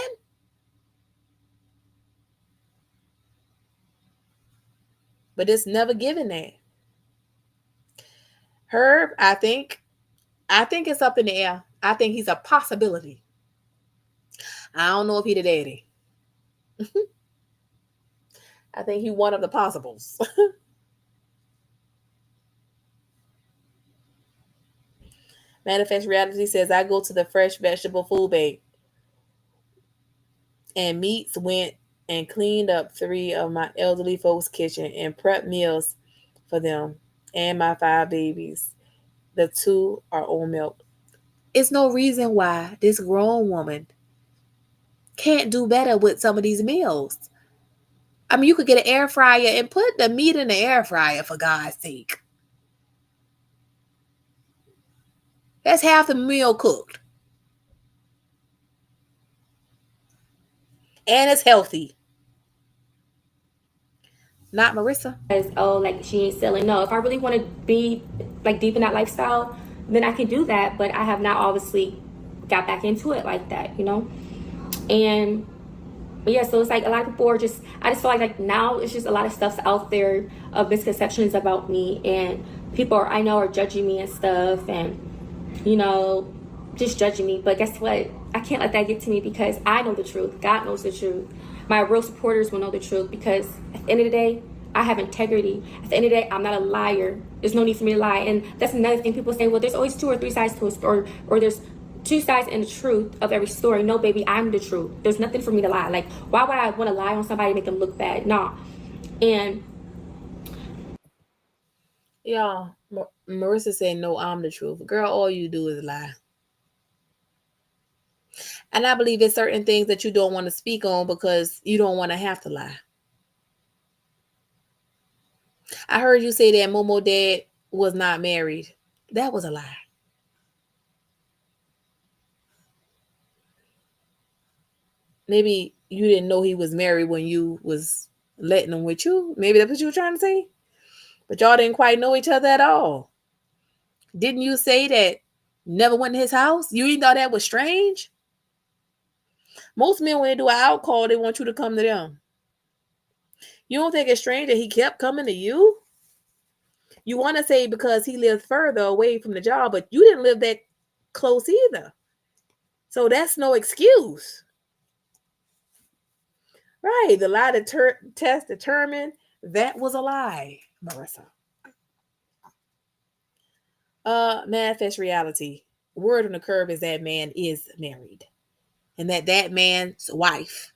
But it's never given that. Herb, I think it's up in the air. I think he's a possibility. I don't know if he the daddy. I think he one of the possibles. Manifest Reality says, I go to the fresh vegetable food bank and meats went and cleaned up 3 of my elderly folks' kitchen and prepped meals for them and my 5 babies. The 2 are on milk. It's no reason why this grown woman can't do better with some of these meals. I mean, you could get an air fryer and put the meat in the air fryer, for God's sake. That's half the meal cooked. And it's healthy. Not Marissa. As, oh, like she ain't selling. No, if I really want to be like deep in that lifestyle, then I can do that. But I have not obviously got back into it like that, you know? And but yeah, so it's like a lot of people are just, I just feel like now it's just a lot of stuff's out there of misconceptions about me, and people are, I know, are judging me and stuff, and you know, just judging me. But guess what? I can't let that get to me because I know the truth. God knows the truth. My real supporters will know the truth because at the end of the day, I have integrity. At the end of the day, I'm not a liar. There's no need for me to lie. And that's another thing. People say, well, there's always 2 or 3 sides to a story, or there's 2 sides in the truth of every story. No, baby, I'm the truth. There's nothing for me to lie. Like, why would I want to lie on somebody and make them look bad? Nah. And y'all, Marissa said, no, I'm the truth. Girl, all you do is lie. And I believe it's certain things that you don't want to speak on because you don't want to have to lie. I heard you say that Momo dad was not married. That was a lie. Maybe you didn't know he was married when you was letting him with you. Maybe that's what you were trying to say. But y'all didn't quite know each other at all. Didn't you say that never went to his house? You even thought that was strange? Most men, when they do an out call, they want you to come to them. You don't think it's strange that he kept coming to you? You want to say because he lived further away from the job, but you didn't live that close either. So that's no excuse. Right. The lie test determined that was a lie, Marissa. Manifest reality. Word on the curb is that man is married. And that man's wife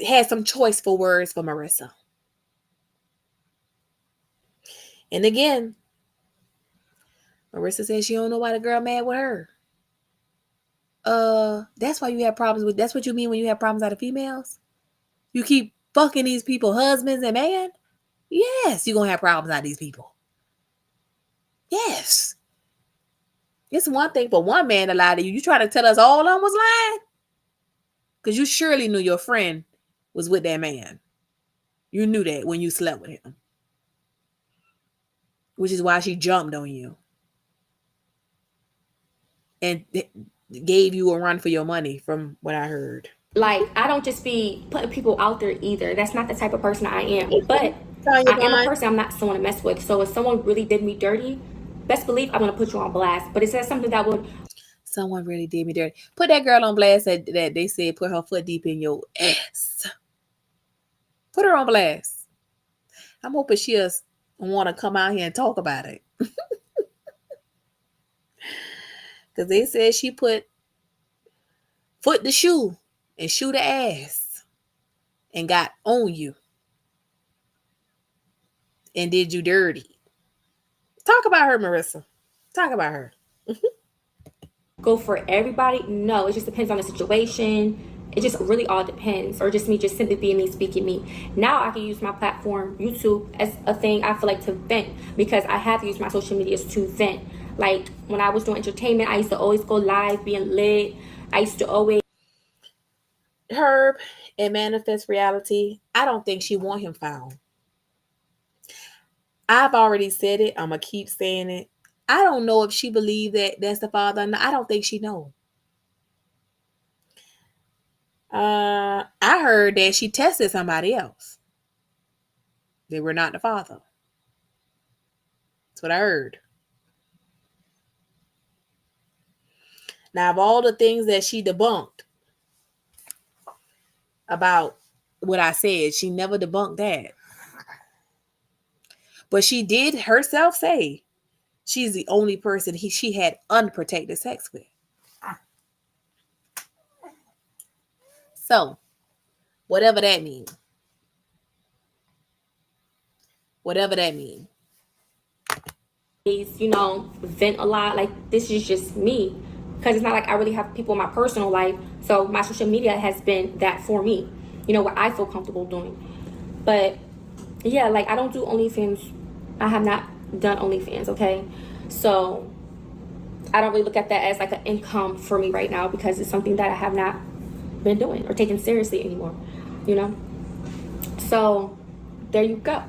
had some choiceful words for Marissa. And again, Marissa says she don't know why the girl mad with her. That's why you have problems with, that's what you mean when you have problems out of females? You keep fucking these people, husbands and man? Yes, you're going to have problems out of these people. Yes. It's one thing for one man to lie to you. You trying to tell us all of them was lying? Because you surely knew your friend was with that man. You knew that when you slept with him. Which is why she jumped on you. And gave you a run for your money, from what I heard. Like, I don't just be putting people out there either. That's not the type of person I am. But I am a person, I'm not someone to mess with. So if someone really did me dirty, best believe I'm going to put you on blast. But is that something that would... Someone really did me dirty. Put that girl on blast that they said put her foot deep in your ass. Put her on blast. I'm hoping she'll want to come out here and talk about it. Because they said she put foot to shoe and shoe to ass and got on you and did you dirty. Talk about her, Marissa. Talk about her. Go for everybody? No, it just depends on the situation. It just really all depends. Or just me just simply being me, speaking me. Now I can use my platform, YouTube, as a thing I feel like to vent, because I have used my social medias to vent. Like when I was doing entertainment, I used to always go live being lit. I used to always... Herb and Manifest Reality, I don't think she want him found. I've already said it. I'm going to keep saying it. I don't know if she believed that that's the father or not. I don't think she know. I heard that she tested somebody else. They were not the father. That's what I heard. Now, of all the things that she debunked about what I said, she never debunked that. But she did herself say she's the only person she had unprotected sex with. So, whatever that means. Whatever that means. You know, vent a lot. Like, this is just me. Because it's not like I really have people in my personal life. So my social media has been that for me. You know, what I feel comfortable doing. But, yeah, like, I don't do OnlyFans. I have not done OnlyFans, okay? So I don't really look at that as like an income for me right now, because it's something that I have not been doing or taken seriously anymore, you know? So there you go.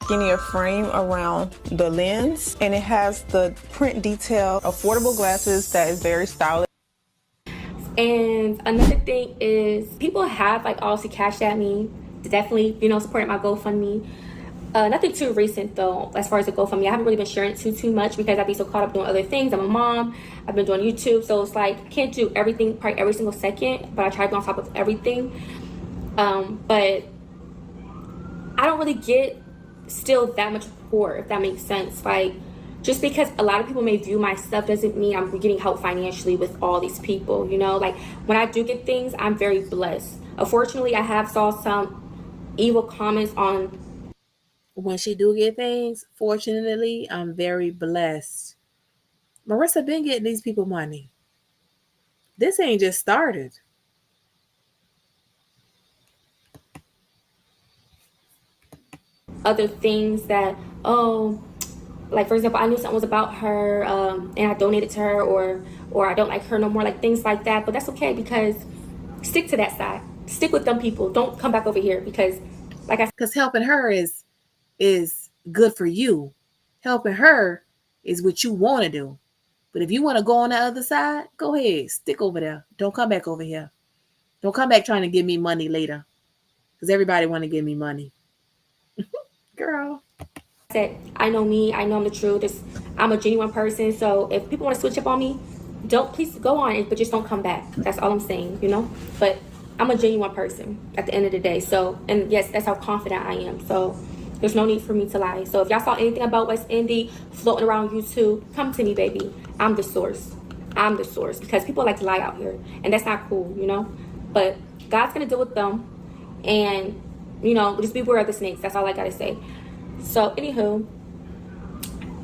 Skinnier frame around the lens, and it has the print detail, affordable glasses that is very stylish. And another thing is, people have like obviously cashed at me, definitely, you know, supported my GoFundMe. Nothing too recent though, as far as the GoFundMe. I haven't really been sharing it too much because I've been so caught up doing other things. I'm a mom. I've been doing YouTube, so it's like I can't do everything probably every single second, but I try to be on top of everything. But I don't really get still that much support, if that makes sense. Like, just because a lot of people may view my stuff doesn't mean I'm getting help financially with all these people, you know? Like, when I do get things, I'm very blessed. Unfortunately, I have saw some evil comments on... When she do get things, fortunately, I'm very blessed. Marissa been getting these people money. This ain't just started. Other things that, oh, like for example, I knew something was about her, and I donated to her, or I don't like her no more, like things like that. But that's okay, because stick to that side. Stick with them people. Don't come back over here, because like I said, because helping her is good for you. Helping her is what you want to do. But if you want to go on the other side, go ahead. Stick over there. Don't come back over here. Don't come back trying to give me money later. Because everybody want to give me money. Girl. I know me. I know I'm the truth. I'm a genuine person. So if people want to switch up on me, please go on it, but just don't come back. That's all I'm saying, you know? But I'm a genuine person at the end of the day. So, and yes, that's how confident I am. So there's no need for me to lie. So if y'all saw anything about WestIndee floating around YouTube, come to me, baby. I'm the source. I'm the source, because people like to lie out here, and that's not cool, you know? But God's going to deal with them, and, you know, just beware of the snakes. That's all I got to say. So, anywho,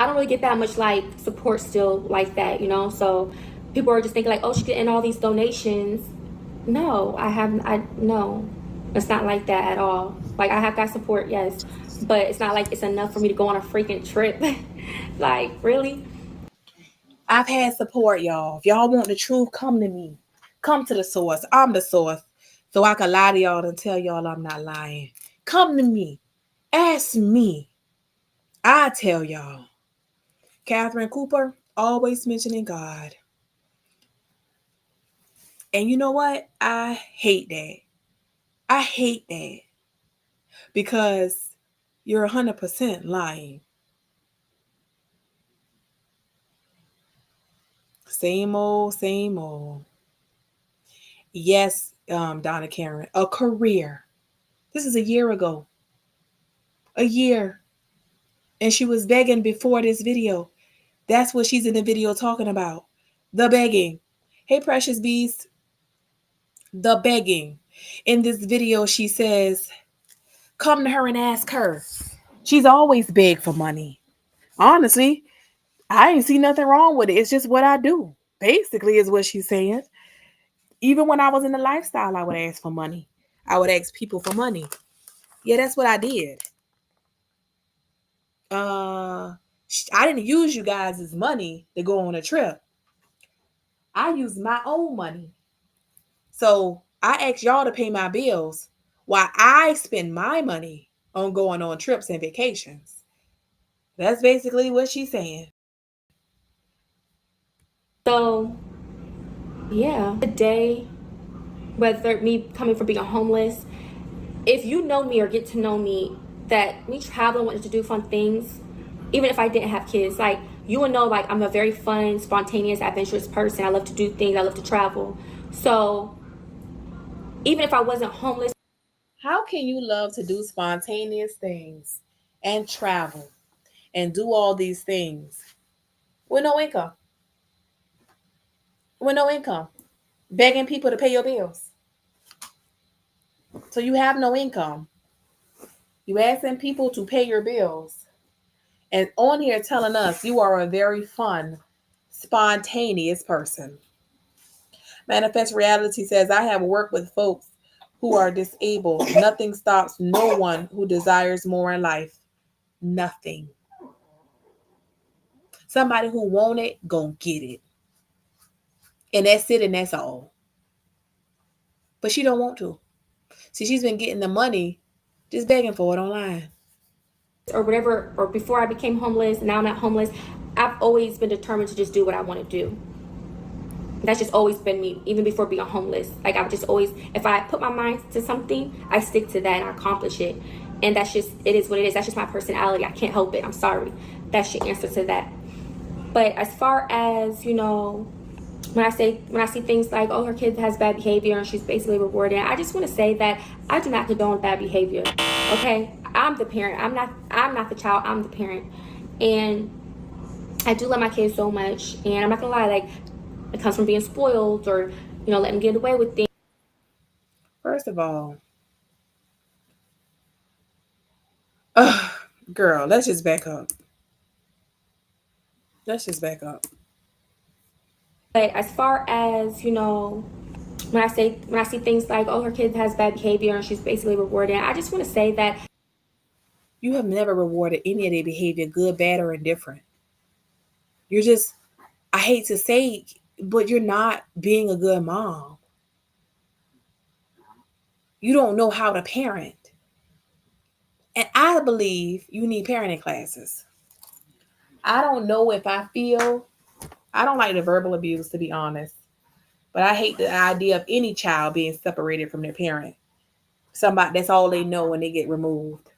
I don't really get that much, like, support still like that, you know? So people are just thinking, like, oh, she's getting all these donations. No, no. It's not like that at all. Like, I have got support, yes. but it's not like it's enough for me to go on a freaking trip. Like, really? I've had support, y'all. If y'all want the truth, come to me. Come to the source. I'm the source. So I can lie to y'all and tell y'all I'm not lying. Come to me. Ask me. I tell y'all. Catherine Cooper, always mentioning God. And you know what? I hate that. I hate that. Because you're 100% lying. Same old, same old. Yes, Donna Karen, a career. This is a year ago. A year. And she was begging before this video. That's what she's in the video talking about. The begging. Hey, precious beast. The begging. In this video, she says, come to her and ask her. She's always begged for money. Honestly, I ain't see nothing wrong with it. It's just what I do. Basically, is what she's saying. Even when I was in the lifestyle, I would ask for money. I would ask people for money. Yeah, that's what I did. I didn't use you guys' money to go on a trip. I used my own money. So I asked y'all to pay my bills while I spend my money on going on trips and vacations. That's basically what she's saying. So, yeah. Today, whether me coming from being homeless, if you know me or get to know me, that me traveling, wanting to do fun things, even if I didn't have kids, like, you would know, like, I'm a very fun, spontaneous, adventurous person. I love to do things. I love to travel. So, even if I wasn't homeless. How can you love to do spontaneous things and travel and do all these things with no income? With no income. Begging people to pay your bills. So you have no income. You asking people to pay your bills. And on here telling us you are a very fun, spontaneous person. Manifest Reality says, I have worked with folks who are disabled. Nothing stops no one who desires more in life. Nothing. Somebody who want it, gon' get it. And that's it and that's all. But she don't want to. See, she's been getting the money just begging for it online. Or whatever, or before I became homeless, now I'm not homeless, I've always been determined to just do what I want to do. That's just always been me, even before being homeless. Like, I've just always, if I put my mind to something, I stick to that and I accomplish it. And that's just, it is what it is. That's just my personality. I can't help it. I'm sorry. That's your answer to that. But as far as, you know, when I see things like, oh, her kid has bad behavior and she's basically rewarded, I just want to say that I do not condone bad behavior. Okay? I'm the parent. I'm not the child. I'm the parent. And I do love my kids so much. And I'm not gonna lie, like, it comes from being spoiled or, you know, letting them get away with things. First of all, girl, let's just back up. Let's just back up. But as far as, you know, when I see things like, oh, her kid has bad behavior and she's basically rewarded, I just want to say that You have never rewarded any of their behavior, good, bad, or indifferent. You're just, I hate to say, but you're not being a good mom. You don't know how to parent. And I believe you need parenting classes. I don't know if I don't like the verbal abuse, to be honest. But I hate the idea of any child being separated from their parent. Somebody, that's all they know when they get removed.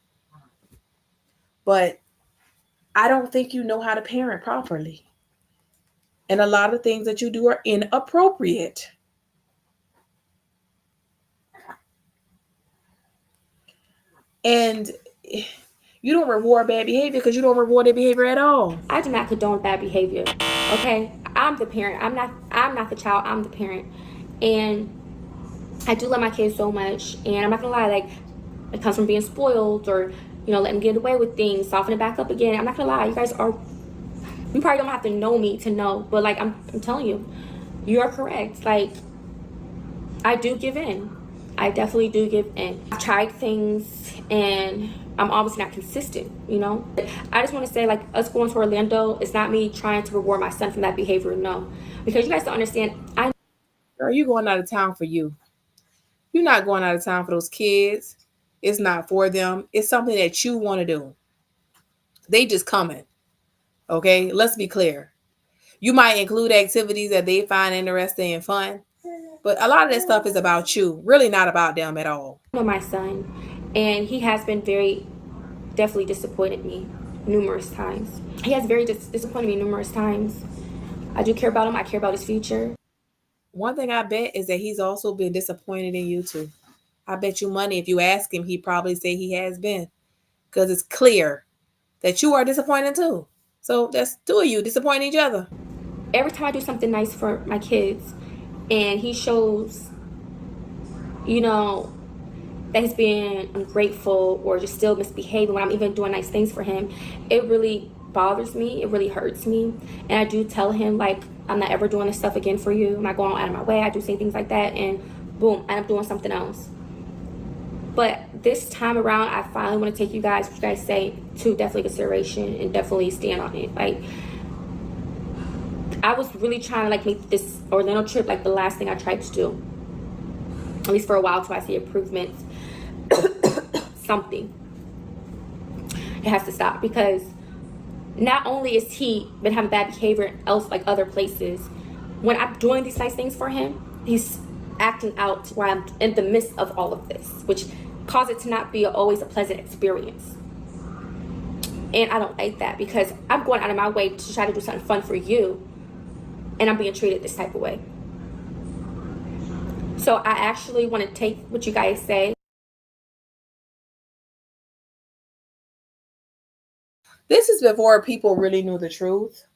But I don't think you know how to parent properly. And a lot of things that you do are inappropriate. And you don't reward bad behavior because you don't reward their behavior at all. I do not condone bad behavior. Okay? I'm the parent. I'm not the child. I'm the parent. And I do love my kids so much. And I'm not gonna lie, like, it comes from being spoiled or, you know, letting them get away with things, soften it back up again. I'm not gonna lie, you probably don't have to know me to know, but, like, I'm telling you, you are correct. Like, I do give in. I definitely do give in. I've tried things and I'm obviously not consistent, you know? I just want to say, like, us going to Orlando, it's not me trying to reward my son from that behavior, no. Because you guys don't understand, Girl, you going out of town for you. You're not going out of town for those kids. It's not for them. It's something that you want to do. They just coming. Okay? Let's be clear. You might include activities that they find interesting and fun, but a lot of this stuff is about you, really not about them at all. I know my son, and he has been definitely disappointed me numerous times. He has very disappointed me numerous times. I do care about him. I care about his future. One thing I bet is that he's also been disappointed in you too. I bet you money if you ask him, he'd probably say he has been, because it's clear that you are disappointed too. So that's two of you disappointing each other. Every time I do something nice for my kids and he shows, you know, that he's being ungrateful or just still misbehaving when I'm even doing nice things for him, it really bothers me. It really hurts me. And I do tell him, like, I'm not ever doing this stuff again for you. I'm not going out of my way. I do say things like that, and boom, I end up doing something else. But this time around, I finally want to take you guys, what you guys say, to definitely consideration and definitely stand on it. Like, I was really trying to, like, make this Orlando trip like the last thing I tried to do. At least for a while, till I see improvements. Something. It has to stop, because not only is he been having bad behavior else, like other places, when I'm doing these nice things for him, he's acting out while I'm in the midst of all of this, which causes it to not be always a pleasant experience. And I don't like that, because I'm going out of my way to try to do something fun for you, and I'm being treated this type of way. So I actually want to take what you guys say. This is before people really knew the truth.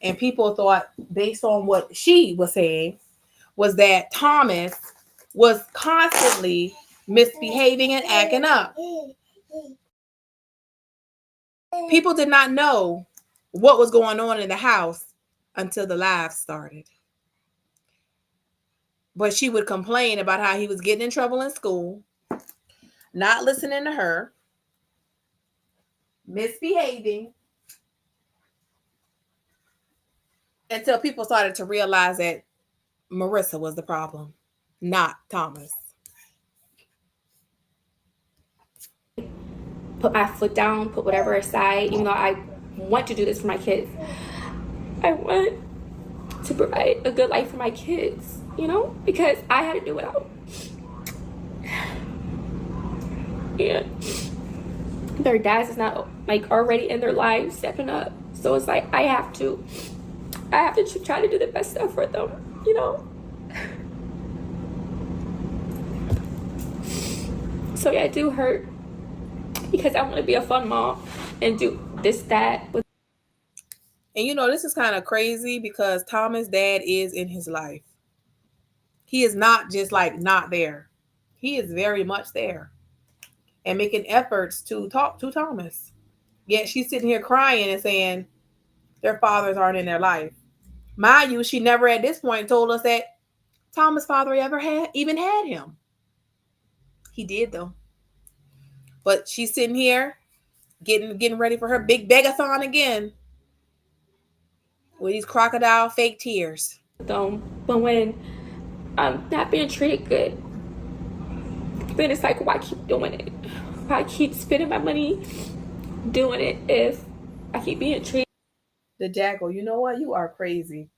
And people thought, based on what she was saying, was that Thomas was constantly misbehaving and acting up. People did not know what was going on in the house until the live started. But she would complain about how he was getting in trouble in school, not listening to her, misbehaving, until people started to realize that Marissa was the problem, not Thomas. Put my foot down, put whatever aside, even though I want to do this for my kids. I want to provide a good life for my kids, you know, because I had to do it out. And their dads is not, like, already in their lives stepping up. So it's like I have to try to do the best stuff for them, you know. So yeah, it do hurt, because I want to be a fun mom and do this, that. And you know, this is kind of crazy, because Thomas' dad is in his life. He is not just like not there. He is very much there and making efforts to talk to Thomas. Yet she's sitting here crying and saying their fathers aren't in their life. Mind you, she never at this point told us that Thomas' father even had him. He did though. But she's sitting here getting ready for her big begathon again with these crocodile fake tears. But when I'm not being treated good, then it's like, why keep doing it? Why keep spending my money doing it if I keep being treated? The jackal, you know what? You are crazy.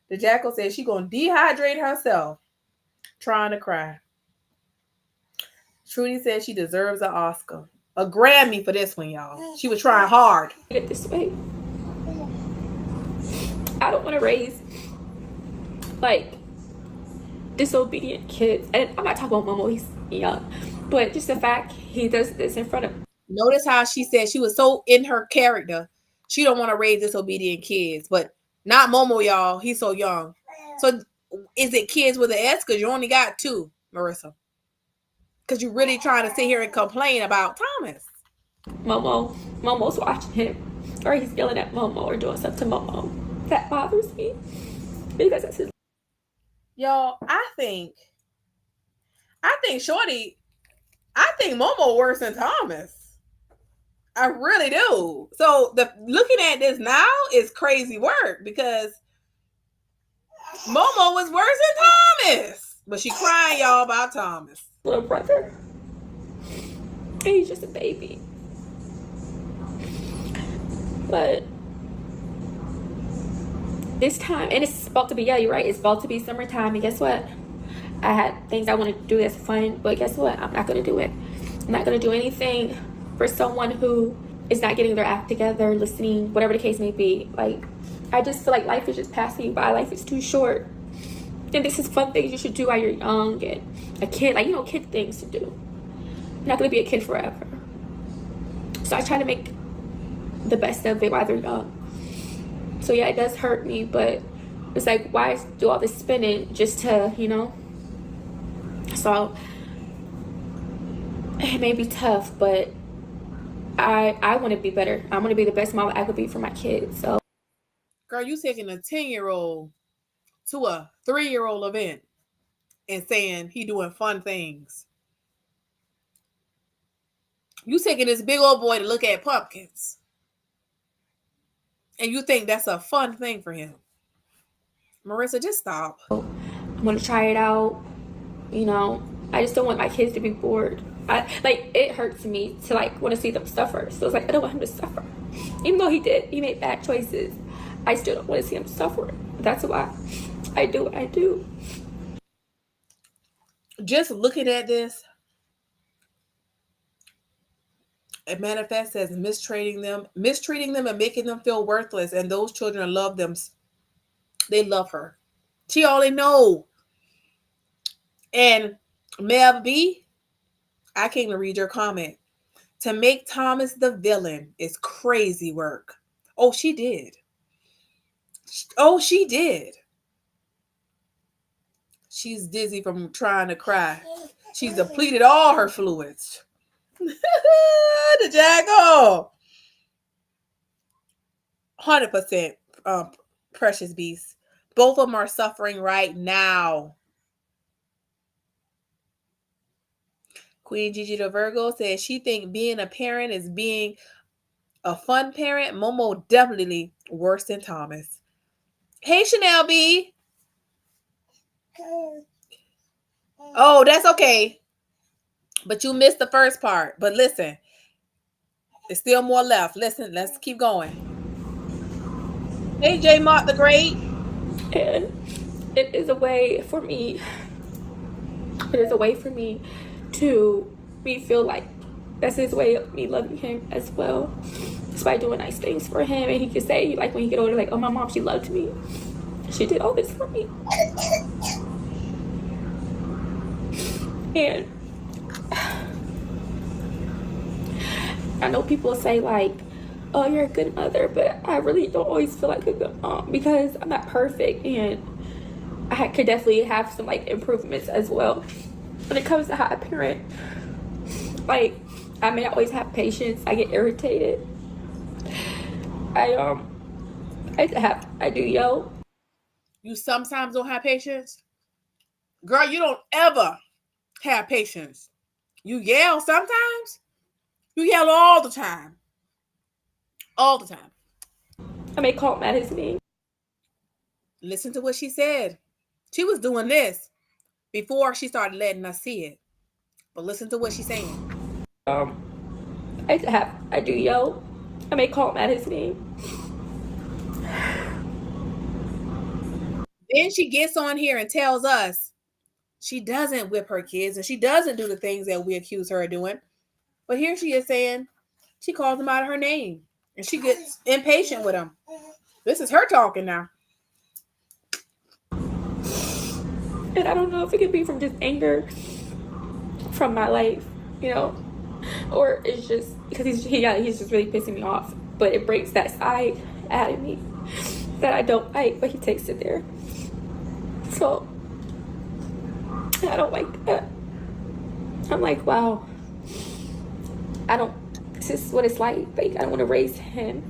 The jackal said she's going to dehydrate herself trying to cry. Trudy said she deserves an Oscar. A Grammy for this one, y'all. She was trying hard. It this way. I don't want to raise, like, disobedient kids. And I'm not talking about Momo, he's young. But just the fact he does this in front of. Notice how she said she was so in her character. She don't want to raise disobedient kids. But not Momo, y'all. He's so young. So is it kids with an S? Because you only got two, Marissa. Because you're really trying to sit here and complain about Thomas. Momo's watching him. Or he's yelling at Momo or doing stuff to Momo. That bothers me. Because that's his. Y'all, I think Shorty, I think Momo worse than Thomas. I really do. So looking at this now is crazy work because Momo was worse than Thomas. But she crying, y'all, about Thomas. Little brother. And he's just a baby. But this time, and it's about to be, yeah, you're right, it's about to be summertime, and guess what? I had things I want to do that's fun, but guess what? I'm not going to do it. I'm not going to do anything for someone who is not getting their act together, listening, whatever the case may be. Like, I just feel like life is just passing you by. Life is too short. And this is fun things you should do while you're young and a kid, like, you know, kid things to do. You're not going to be a kid forever. So I try to make the best of it while they're young. So yeah, it does hurt me, but it's like, why do all this spinning just to, you know? So it may be tough, but I want to be better. I want to be the best mom I could be for my kids. So, girl, you taking a 10-year-old to a 3-year-old event and saying he doing fun things. You taking this big old boy to look at pumpkins, and you think that's a fun thing for him. Marissa, just stop. I'm gonna try it out. You know, I just don't want my kids to be bored. It hurts me to like want to see them suffer. So it's like, I don't want him to suffer. Even though he made bad choices, I still don't want to see him suffer. That's why I do what I do. Just looking at this, it manifests as mistreating them and making them feel worthless. And those children love them. They love her. She all they know. And Mel B, I can't even read your comment. To make Thomas the villain is crazy work. Oh, she did. Oh, she did. She's dizzy from trying to cry. She's depleted all her fluids. The jackal. 100% precious beast. Both of them are suffering right now. Queen Gigi the Virgo says she thinks being a parent is being a fun parent. Momo definitely worse than Thomas. Hey, Chanel B. Oh, that's okay. But you missed the first part. But listen, there's still more left. Listen, let's keep going. Hey, J Mott the Great. And it is a way for me. It is a way for me to feel like that's his way of me loving him as well. Just by doing nice things for him, and he can say, like, when he get older, like, oh, my mom, she loved me. She did all this for me. And I know people say, like, oh, you're a good mother, but I really don't always feel like a good mom because I'm not perfect, and I could definitely have some, like, improvements as well when it comes to how I parent. Like, I may always have patience. I get irritated. I do yell. You sometimes don't have patience? Girl, you don't ever have patience. You yell sometimes? You yell all the time. All the time. I may call him at his name. Listen to what she said. She was doing this before she started letting us see it. But listen to what she's saying. I do yell. I may call him at his name. Then she gets on here and tells us she doesn't whip her kids and she doesn't do the things that we accuse her of doing. But here she is saying she calls them out of her name and she gets impatient with them. This is her talking now. And I don't know if it could be from just anger from my life, you know, or it's just because he's just really pissing me off. But it breaks that side out of me that I don't like, but he takes it there. So I don't like that. I'm like, wow, this is what it's like. Like, I don't want to raise him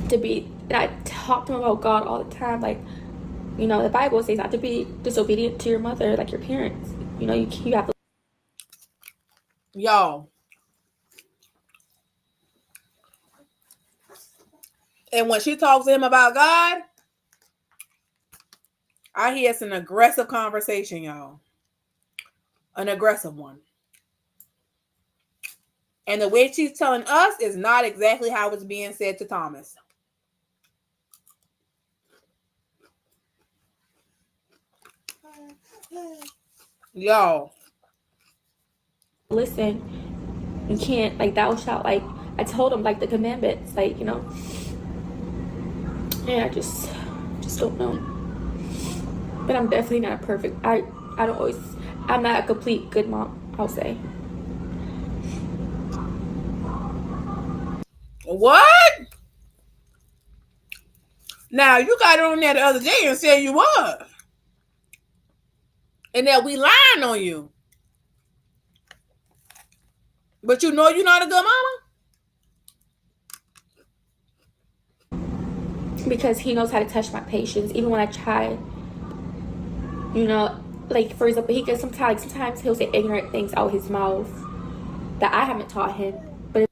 to be, and I talk to him about God all the time. Like, you know, the Bible says not to be disobedient to your mother, like your parents. You know, you have to. Y'all, And when she talks to him about God, I hear it's an aggressive conversation, y'all. An aggressive one. And the way she's telling us is not exactly how it's being said to Thomas. Y'all. Listen, you can't, like, thou shalt, like, I told him, like, the commandments, like, you know. And I just don't know. But I'm definitely not perfect. I'm not a complete good mom, I'll say. What? Now, you got on there the other day and said you was. And that we lying on you. But you know you're not a good mama? Because he knows how to touch my patience, even when I try. You know, like, for example, he gets sometimes he'll say ignorant things out his mouth that I haven't taught him. But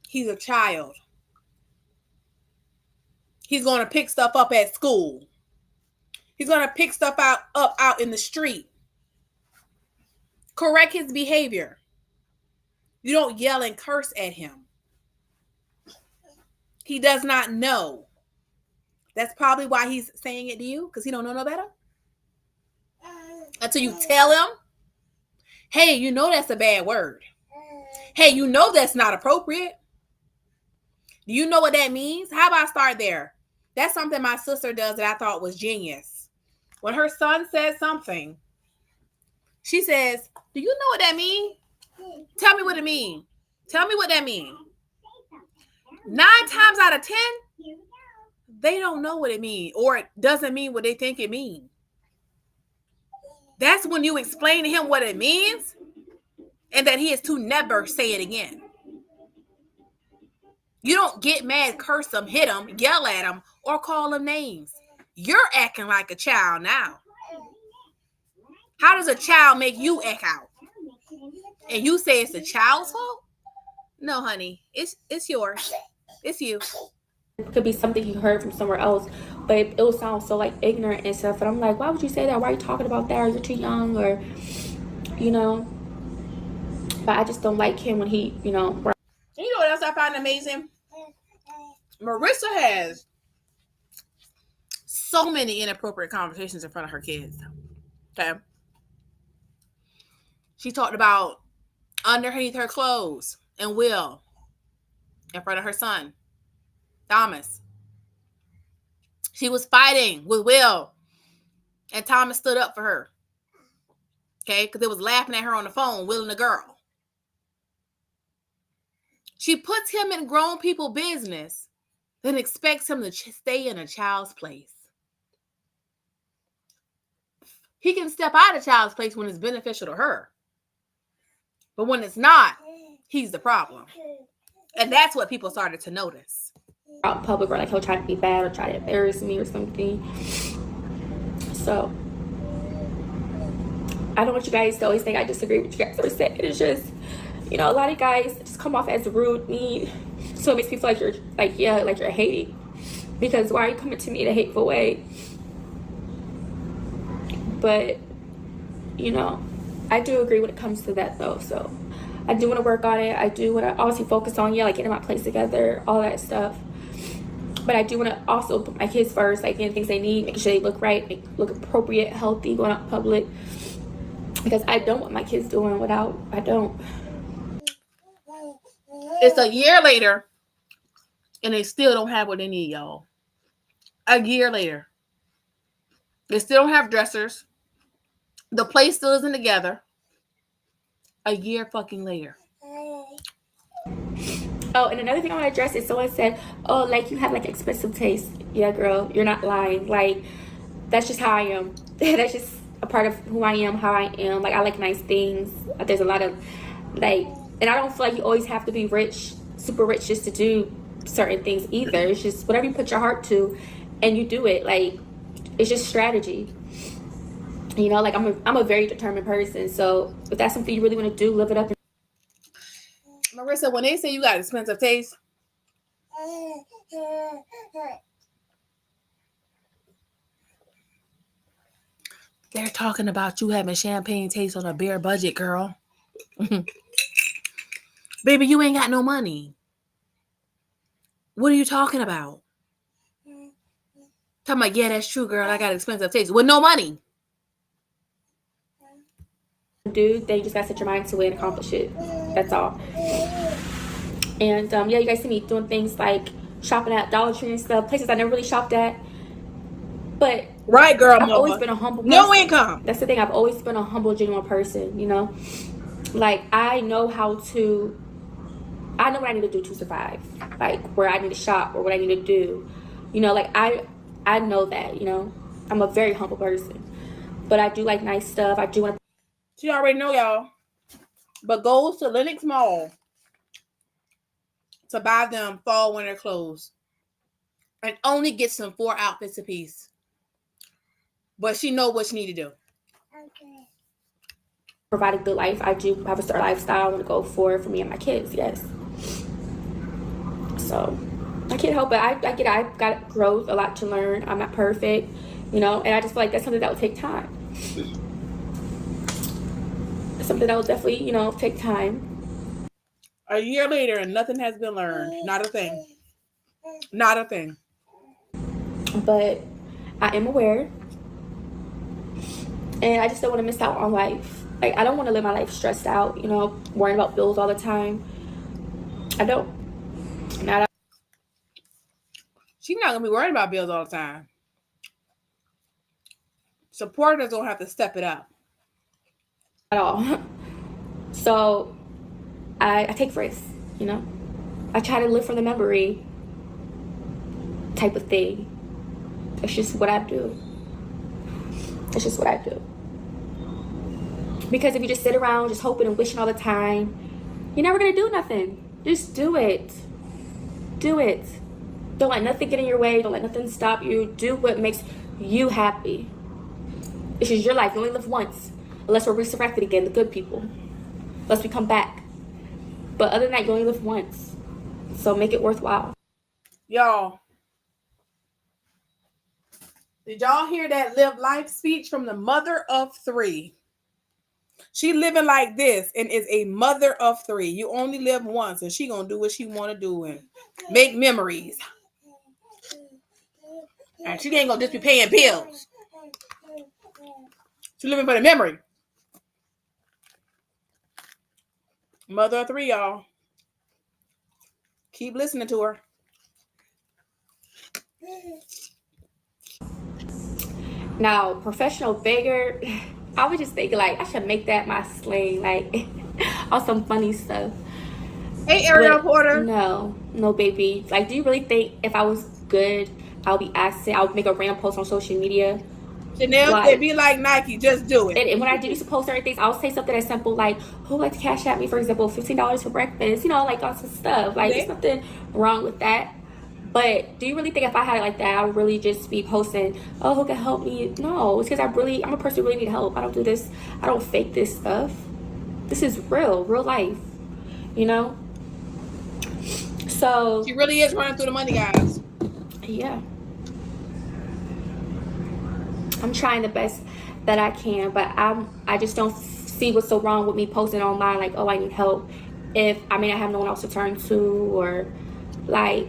he's a child. He's going to pick stuff up at school. He's going to pick stuff up out in the street. Correct his behavior. You don't yell and curse at him. He does not know. That's probably why he's saying it to you, because he don't know no better. Until you tell him, hey, you know that's a bad word. Hey, you know that's not appropriate. Do you know what that means? How about I start there? That's something my sister does that I thought was genius. When her son says something, she says, do you know what that means? Tell me what it means. Tell me what that means. 9 times out of 10, they don't know what it means, or it doesn't mean what they think it means. That's when you explain to him what it means and that he is to never say it again. You don't get mad, curse him, hit him, yell at him, or call him names. You're acting like a child now. How does a child make you act out? And you say it's the child's fault? No, honey, it's yours. It's you. it could be something you heard from somewhere else, but it will sound so, like, ignorant and stuff. And I'm like, why would you say that? Why are you talking about that? Are you too young? Or, you know. But I just don't like him when he, you know. You know what else I find amazing? Marissa has so many inappropriate conversations in front of her kids. Okay. She talked about underneath her clothes and Will in front of her son, Thomas. She was fighting with Will, and Thomas stood up for her. Okay, because they was laughing at her on the phone, Will and the girl. She puts him in grown people business, then expects him to stay in a child's place. He can step out of child's place when it's beneficial to her. But when it's not, he's the problem. And that's what people started to notice. Out in public, or like he'll try to be bad or try to embarrass me or something. So I don't want you guys to always think I disagree with you guys are saying. It's just, you know, a lot of guys just come off as rude, mean. So it makes me feel like you're hating. Because why are you coming to me in a hateful way? But, you know, I do agree when it comes to that, though. So I do want to work on it. I do want to obviously focus on, like, getting my place together, all that stuff. But I do want to also put my kids first, like, getting things they need, making sure they look right, look appropriate, healthy, going out in public. Because I don't want my kids doing without, I don't. It's a year later, and they still don't have what they need, y'all. A year later. They still don't have dressers. The place still isn't together. A year fucking later. Oh, and another thing I want to address is someone said, oh, like, you have, like, expensive taste. Yeah, girl, you're not lying. Like, that's just how I am. That's just a part of who I am, how I am. Like, I like nice things. There's a lot of, like, and I don't feel like you always have to be rich, super rich, just to do certain things either. It's just whatever you put your heart to and you do it. Like, it's just strategy. You know, like, I'm a very determined person. So if that's something you really want to do, live it up. Marissa, when they say you got expensive taste, They're talking about you having champagne taste on a bare budget, girl. Baby, you ain't got no money. What are you talking about? Talking about, yeah, that's true, girl. I got expensive taste with no money. Do, then you just gotta set your mind to it and accomplish it. That's all. And yeah, you guys see me doing things like shopping at Dollar Tree and stuff, places I never really shopped at. But Right, girl. I've always been a humble person. No income. That's the thing. I've always been a humble, genuine person, you know? Like, I know what I need to do to survive. Like, where I need to shop or what I need to do. You know, like, I know that, you know? I'm a very humble person. But I do like nice stuff. I do want to... She already know, y'all. But goes to Lenox Mall to buy them fall winter clothes. And only gets them 4 outfits a piece. But she know what she need to do. Okay. Provide a good life. I do have a certain lifestyle I want to go for me and my kids, yes. So, I can't help it. I get it. I've got growth, a lot to learn. I'm not perfect, you know, and I just feel like that's something that will take time. Something that will definitely, you know, take time. A year later and nothing has been learned. Not a thing. Not a thing. But I am aware. And I just don't want to miss out on life. Like, I don't want to live my life stressed out, you know, worrying about bills all the time. I don't. She's not going to be worried about bills all the time. Supporters don't have to step it up. At all. So, I take risks, you know. I try to live for the memory type of thing. It's just what I do. It's just what I do. Because if you just sit around just hoping and wishing all the time, you're never going to do nothing. Just do it. Do it. Don't let nothing get in your way. Don't let nothing stop you. Do what makes you happy. This is your life. You only live once. Unless we're resurrected again, the good people. Unless we come back. But other than that, you only live once. So make it worthwhile. Y'all. Did y'all hear that live life speech from the mother of 3? She living like this and is a mother of 3. You only live once and she gonna do what she want to do and make memories. And she ain't gonna just be paying bills. She living for the memory. Mother of 3, y'all. Keep listening to her. Now, professional beggar, I was just thinking, like, I should make that my slang, like, on some funny stuff. Hey, Ariel Porter. No, baby. Like, do you really think if I was good, I'll make a random post on social media? Chanel said, be like Nike, just do it. And when I do used to post certain things, I'll say something as simple like, who would like to cash at me, for example, $15 for breakfast, you know, like all some stuff. Like, there's nothing wrong with that. But do you really think if I had it like that, I would really just be posting, oh, who can help me? No, it's because I'm a person who really need help. I don't do this. I don't fake this stuff. This is real life, you know? So she really is running through the money, guys. Yeah. I'm trying the best that I can, but I just don't see what's so wrong with me posting online like, oh, I need help, if I have no one else to turn to, or like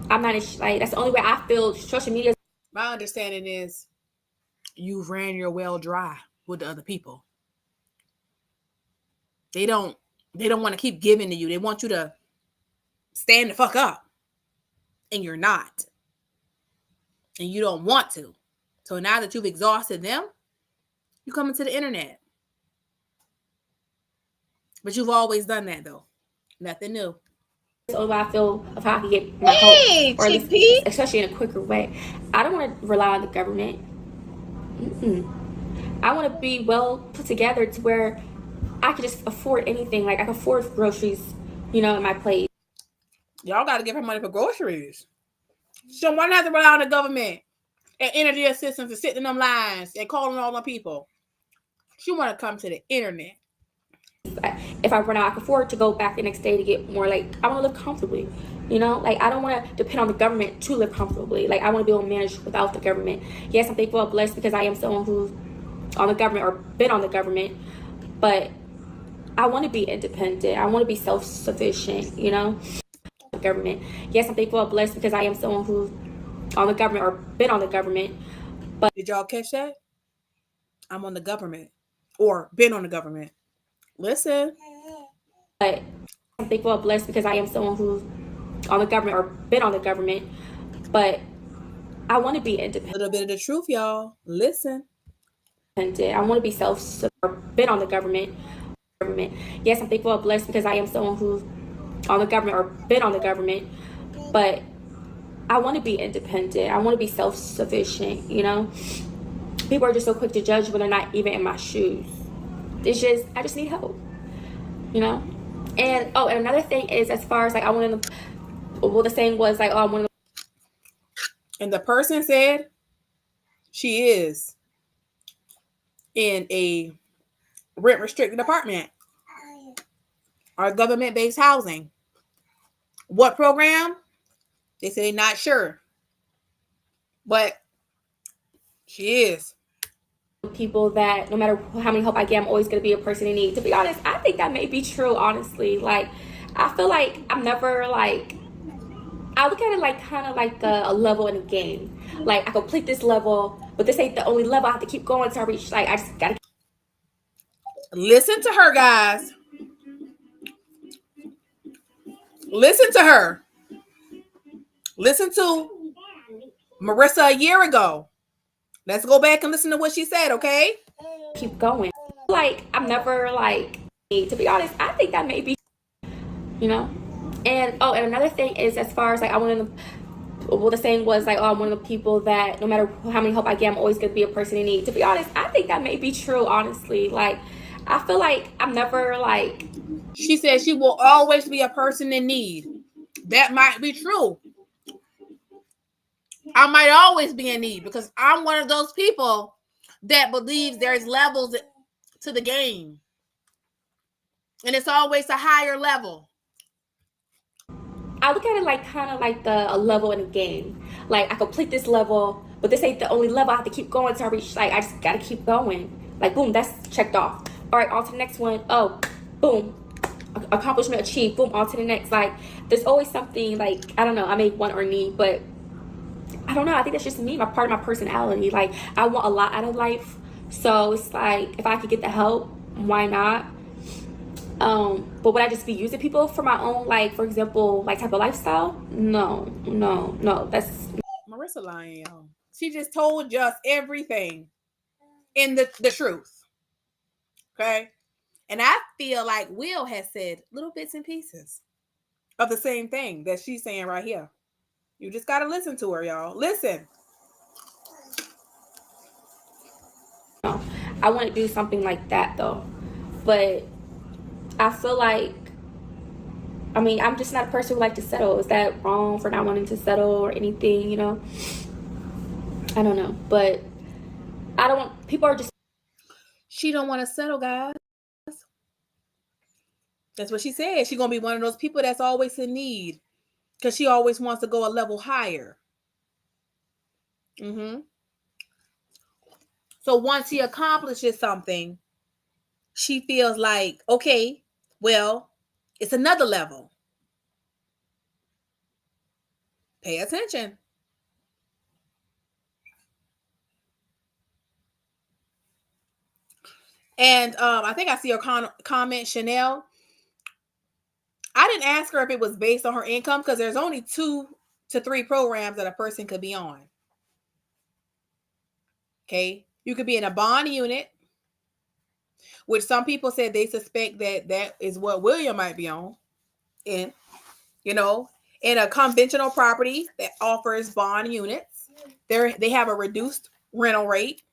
I'm not like, that's the only way I feel social media. My understanding is you ran your well dry with the other people. They don't want to keep giving to you. They want you to stand the fuck up, and you're not, and you don't want to. So now that you've exhausted them, you come into the internet. But you've always done that, though. Nothing new. That's the only way I feel of how I can get my help, or especially in a quicker way. I don't want to rely on the government. I want to be well put together to where I could just afford anything. Like, I can afford groceries, you know, in my plate. Y'all got to give her money for groceries. So why not have to rely on the government and energy assistance and sitting in them lines and calling all the people? She want to come to the internet. if I run out, I can afford to go back the next day to get more. Like, I want to live comfortably, you know? Like, I don't want to depend on the government to live comfortably. Like, I want to be able to manage without the government. Yes, I'm thankful and blessed because I am someone who's on the government or been on the government, but I want to be independent. I want to be self-sufficient, you know? Government. Yes, I'm thankful and blessed because I am someone who's on the government or been on the government. But did y'all catch that? I'm on the government or been on the government. Listen. But I'm thankful and blessed because I am someone who's on the government or been on the government. But I want to be independent. A little bit of the truth, y'all. Listen. I want to be self-sufficient or been on the government. Yes, I'm thankful and blessed because I am someone who's on the government or been on the government. But I want to be independent. I want to be self-sufficient, you know? People are just so quick to judge when they're not even in my shoes. I just need help, you know? And, and another thing is, as far as, like, the saying was, like, I want to. And the person said she is in a rent-restricted apartment or government-based housing. What program? They say they're not sure. But she is. People that no matter how many help I get, I'm always going to be a person in need. To be honest, I think that may be true, honestly. Like, I feel like I'm never, like, I look at it like kind of like a level in a game. Like, I complete this level, but this ain't the only level. I have to keep going until I reach, like, I just got to. Listen to her, guys. Listen to her. Listen to Marissa a year ago. Let's go back and listen to what she said, okay? Keep going. Like, I'm never, like, to be honest, I think that may be, you know? And, and another thing is, as far as, like, the saying was, like, I'm one of the people that no matter how many help I get, I'm always going to be a person in need. To be honest, I think that may be true, honestly. Like, I feel like I'm never, like. She said she will always be a person in need. That might be true. I might always be in need because I'm one of those people that believes there's levels to the game. And it's always a higher level. I look at it like kind of like a level in a game. Like, I complete this level, but this ain't the only level. I have to keep going until I reach, like, I just got to keep going. Like, boom, that's checked off. All right, on to the next one. Oh, boom. Accomplishment achieved. Boom, on to the next. Like, there's always something, like, I don't know, I may want or need, but I don't know. I think that's just me, part of my personality. Like, I want a lot out of life. So it's like, if I could get the help, why not? But would I just be using people for my own, like, for example, like, type of lifestyle? No. That's Marissa lying, y'all. She just told us everything in the truth. Okay? And I feel like Will has said little bits and pieces of the same thing that she's saying right here. You just got to listen to her, y'all. Listen. I want to do something like that, though. But I feel like, I mean, I'm just not a person who like to settle. Is that wrong for not wanting to settle or anything, you know? I don't know. But I don't want, people are just. She don't want to settle, guys. That's what she said. She's going to be one of those people that's always in need because she always wants to go a level higher. So once she accomplishes something, she feels like, okay, well, it's another level. Pay attention. And I think I see her comment, Chanel. I didn't ask her if it was based on her income because there's only 2 to 3 programs that a person could be on. Okay. You could be in a bond unit, which some people said they suspect that is what William might be on. In, you know, in a conventional property that offers bond units. They have a reduced rental rate.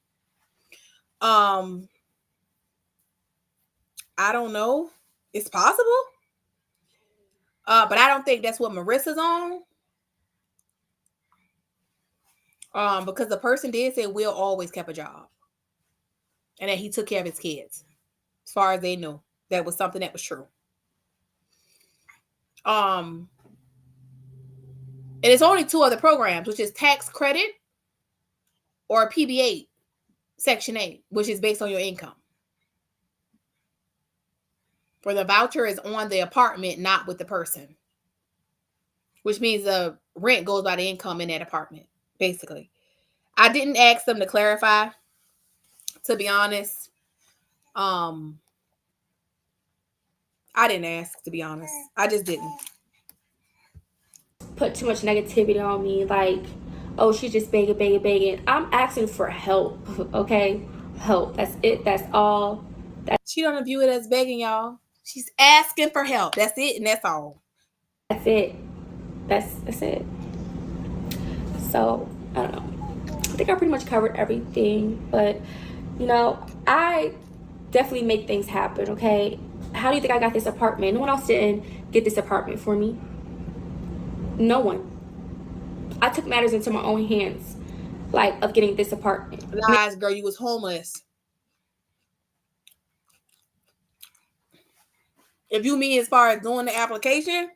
I don't know. It's possible. But I don't think that's what Marissa's on. Because the person did say Will always kept a job. And that he took care of his kids. As far as they know. that was something that was true. And it's only 2 other programs, which is tax credit or PB8, Section 8, which is based on your income. Where the voucher is on the apartment, not with the person. Which means the rent goes by the income in that apartment, basically. I didn't ask them to clarify, to be honest. I didn't ask, to be honest. I just didn't. Put too much negativity on me, like, oh, she's just begging. I'm asking for help, okay? Help. That's it. That's all. She don't view it as begging, y'all. She's asking for help. That's it, and that's all. That's it. That's it. So, I don't know. I think I pretty much covered everything, but, you know, I definitely make things happen, okay? How do you think I got this apartment? No one else didn't get this apartment for me. No one. I took matters into my own hands, like, of getting this apartment. Lies, girl, you was homeless. If you mean as far as doing the application,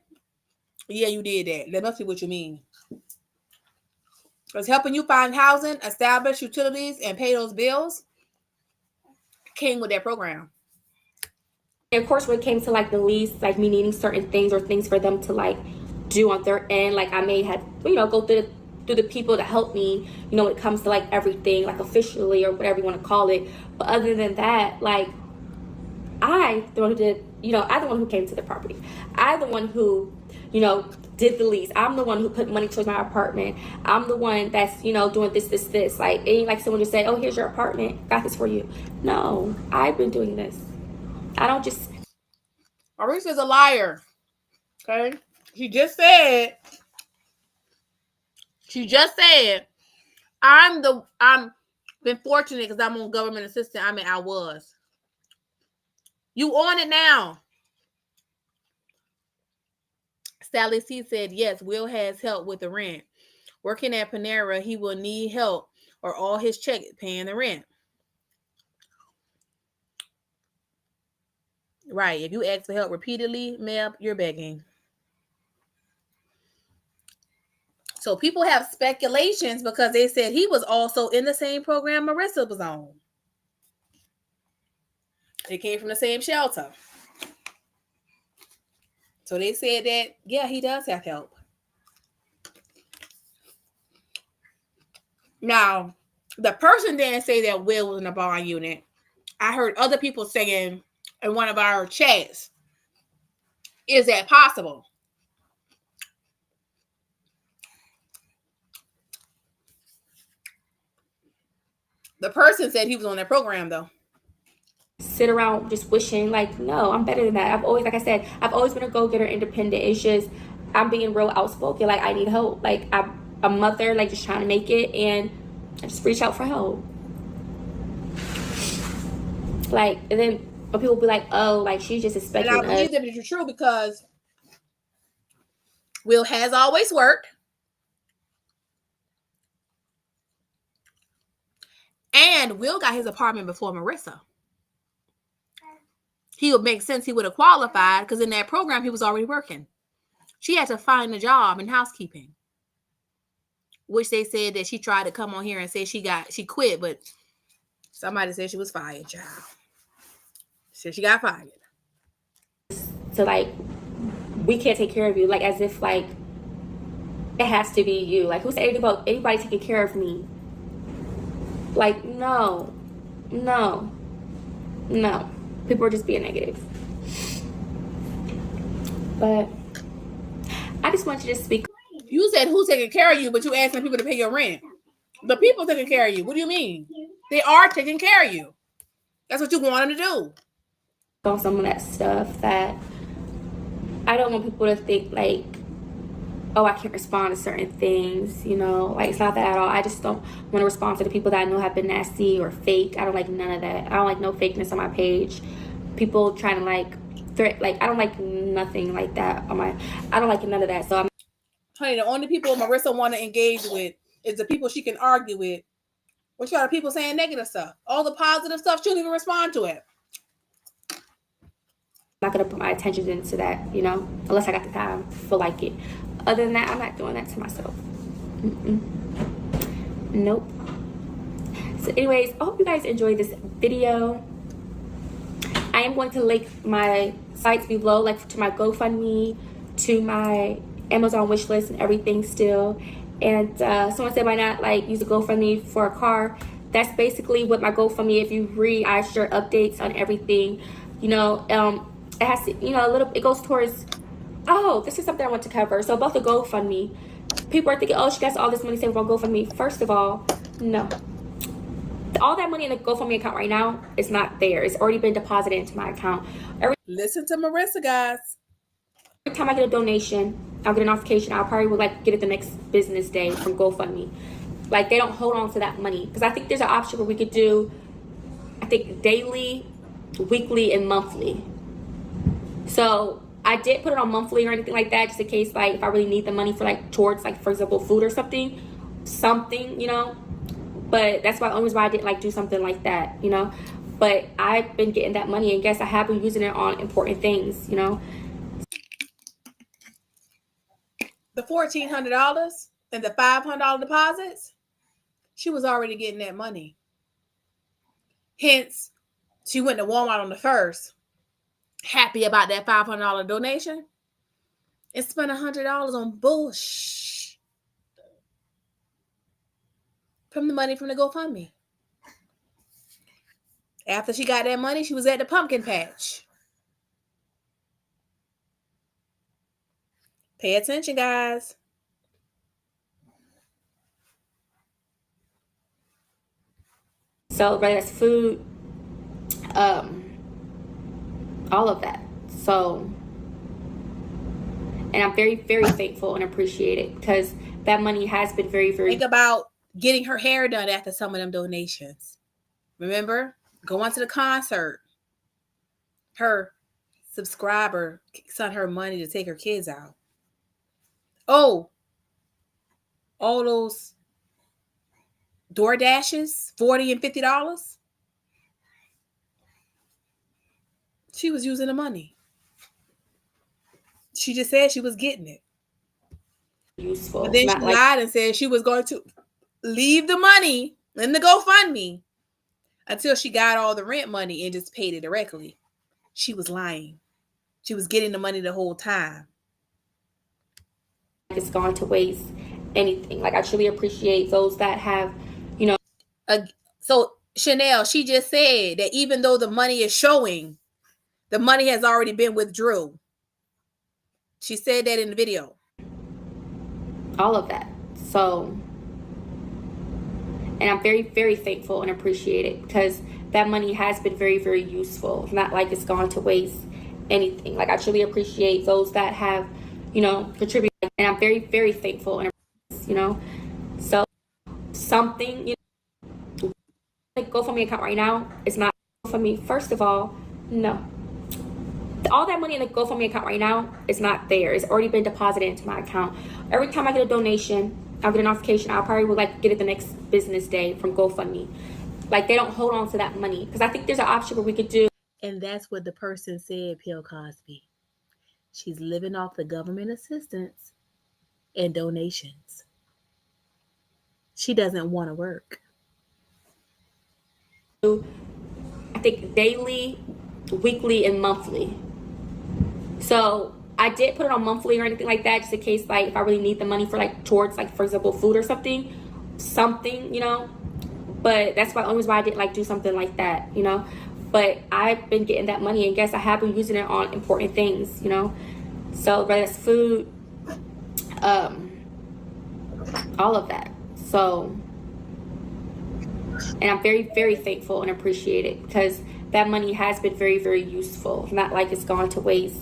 yeah, you did that. That must be what you mean. Because helping you find housing, establish utilities, and pay those bills came with that program. And of course, when it came to like the lease, like me needing certain things or things for them to like do on their end, like I may have, you know, go through the people to help me, you know, when it comes to like everything, like officially or whatever you want to call it. But other than that, like I the one who did, you know, I'm the one who came to the property. I'm the one who, you know, did the lease. I'm the one who put money towards my apartment. I'm the one that's, you know, doing this. Like, it ain't like someone just say, oh, here's your apartment, got this for you. No, I've been doing this. I don't just. Marissa's a liar. Okay? She just said, I'm been fortunate because I'm on government assistance. I mean, I was. You on it now. Sally C said, yes, Will has help with the rent. Working at Panera, he will need help or all his check paying the rent. Right. If you ask for help repeatedly, Meb, you're begging. So people have speculations because they said he was also in the same program Marissa was on. They came from the same shelter. So they said that, yeah, he does have help. Now, the person didn't say that Will was in a bond unit. I heard other people saying in one of our chats, is that possible? The person said he was on that program, though. Sit around just wishing, like, no, I'm better than that. I've always, like I said, I've always been a go-getter, independent. It's just, I'm being real outspoken. Like, I need help. Like, I'm a mother, like, just trying to make it, and I just reach out for help. Like, and then when people be like, oh, like, she's just expecting us. And I believe that it's true because Will has always worked. And Will got his apartment before Marissa. He would make sense he would have qualified because in that program he was already working. She had to find a job in housekeeping, which they said that she tried to come on here and say she quit, but somebody said she was fired, child. Said she got fired. So like, we can't take care of you, like as if like it has to be you. Like, who said anything about anybody taking care of me? Like, no. People are just being negative. But I just want you to speak. You said who's taking care of you, but you asking people to pay your rent. The people taking care of you. What do you mean? They are taking care of you. That's what you want them to do. On some of that stuff that I don't want people to think like, oh, I can't respond to certain things, you know, like it's not that at all. I just don't want to respond to the people that I know have been nasty or fake. I don't like none of that. I don't like no fakeness on my page. People trying to like threat, like I don't like nothing like that on my. I don't like none of that. So I'm. Honey, the only people Marissa want to engage with is the people she can argue with. Which are the people saying negative stuff. All the positive stuff, she don't even respond to it. not gonna put my attention into that, you know, unless I got the time, feel like it. Other than that, I'm not doing that to myself. Nope. So anyways, I hope you guys enjoyed this video. I am going to link my sites below, like to my GoFundMe, to my Amazon wish list and everything still. And someone said, why not like use a GoFundMe for a car? That's basically what my GoFundMe, if you read, I share updates on everything. You know, it has to, you know, it goes towards, oh, this is something I want to cover. So about the GoFundMe, people are thinking, oh, she got all this money saved on GoFundMe. First of all, no. All that money in the GoFundMe account right now is not there. It's already been deposited into my account. Listen to Marissa, guys. Every time I get a donation, I'll get a notification. I'll probably would like get it the next business day from GoFundMe. Like, they don't hold on to that money. Because I think there's an option where we could do, I think, daily, weekly, and monthly. So I did put it on monthly or anything like that, just in case, like, if I really need the money for, like, towards, like, for example, food or something, you know. But that's why, always why I didn't, like, do something like that, you know. But I've been getting that money, and guess I have been using it on important things, you know. The $1,400 and the $500 deposits, she was already getting that money. Hence, she went to Walmart on the 1st, happy about that $500 donation, and spent $100 on bullshit from the money from the GoFundMe. After she got that money, she was at the pumpkin patch. Pay attention, guys. So whether that's food, all of that. So, and I'm very, very thankful and appreciate it, because that money has been very, very. Think about getting her hair done after some of them donations. Remember, going to the concert. Her subscriber sent her money to take her kids out. Oh, all those DoorDashes, $40 and $50. She was using the money. She just said she was getting it. Useful. But then she lied and said she was going to leave the money in the GoFundMe until she got all the rent money and just paid it directly. She was lying. She was getting the money the whole time. It's gone to waste anything. Like, I truly appreciate those that have, you know. So Chanel, she just said that even though the money is showing, the money has already been withdrew. She said that in the video. All of that. So, and I'm very, very thankful and appreciate it, because that money has been very, very useful. It's not like it's gone to waste anything. Like, I truly appreciate those that have, you know, contributed. And I'm very, very thankful and, you know. So something, you know, like GoFundMe account right now is not for me. First of all, no. All that money in the GoFundMe account right now is not there. It's already been deposited into my account. Every time I get a donation, I'll get a notification. I'll probably would like get it the next business day from GoFundMe. Like, they don't hold on to that money, because I think there's an option where we could do. And that's what the person said, Bill Cosby. She's living off the government assistance and donations. She doesn't want to work. I think daily, weekly, and monthly. So I did put it on monthly or anything like that, just in case, like, if I really need the money for, like, towards, like, for example, food or something, you know. But that's why, always why I didn't, like, do something like that, you know. But I've been getting that money, and guess I have been using it on important things, you know. So whether it's food, all of that. So, and I'm very, very thankful and appreciate it, because that money has been very, very useful. It's not like it's gone to waste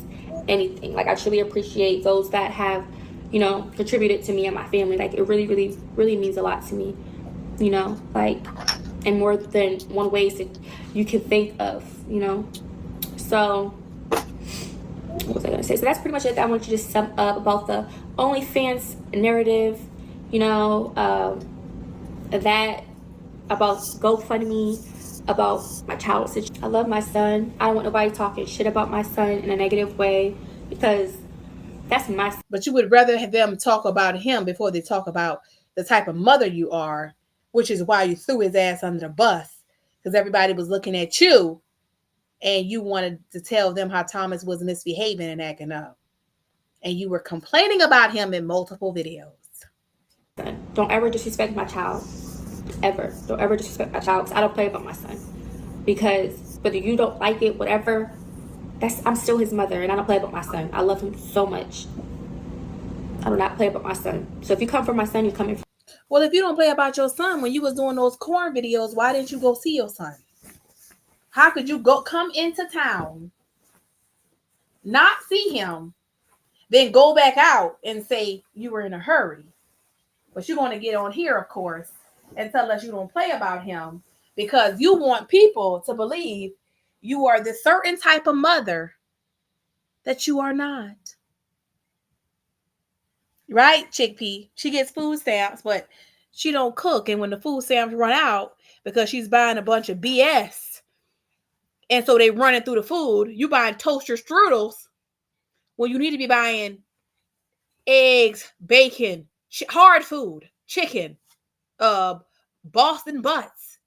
anything. Like, I truly appreciate those that have, you know, contributed to me and my family. Like, it really, really, really means a lot to me, you know, like, in more than one ways that you can think of, you know. So what was I gonna say? So that's pretty much it. I want you to sum up about the OnlyFans narrative, you know, that about GoFundMe, about my child's situation. I love my son. I don't want nobody talking shit about my son in a negative way, because that's my son. But you would rather have them talk about him before they talk about the type of mother you are, which is why you threw his ass under the bus, because everybody was looking at you and you wanted to tell them how Thomas was misbehaving and acting up. And you were complaining about him in multiple videos. Don't ever disrespect my child. Ever. Don't ever disrespect my child, because I don't play about my son. Because whether you don't like it, whatever, I'm still his mother, and I don't play about my son. I love him so much. I do not play about my son. So if you come for my son, you're coming for. Well, if you don't play about your son, when you was doing those corn videos, why didn't you go see your son? How could you come into town, not see him, then go back out and say you were in a hurry? But you're going to get on here, of course, and tell us you don't play about him because you want people to believe you are this certain type of mother that you are not. Right, Chickpea? She gets food stamps, but she don't cook. And when the food stamps run out because she's buying a bunch of BS, and so they running through the food, you buying toaster strudels when you need to be buying eggs, bacon, hard food, chicken, Boston butts,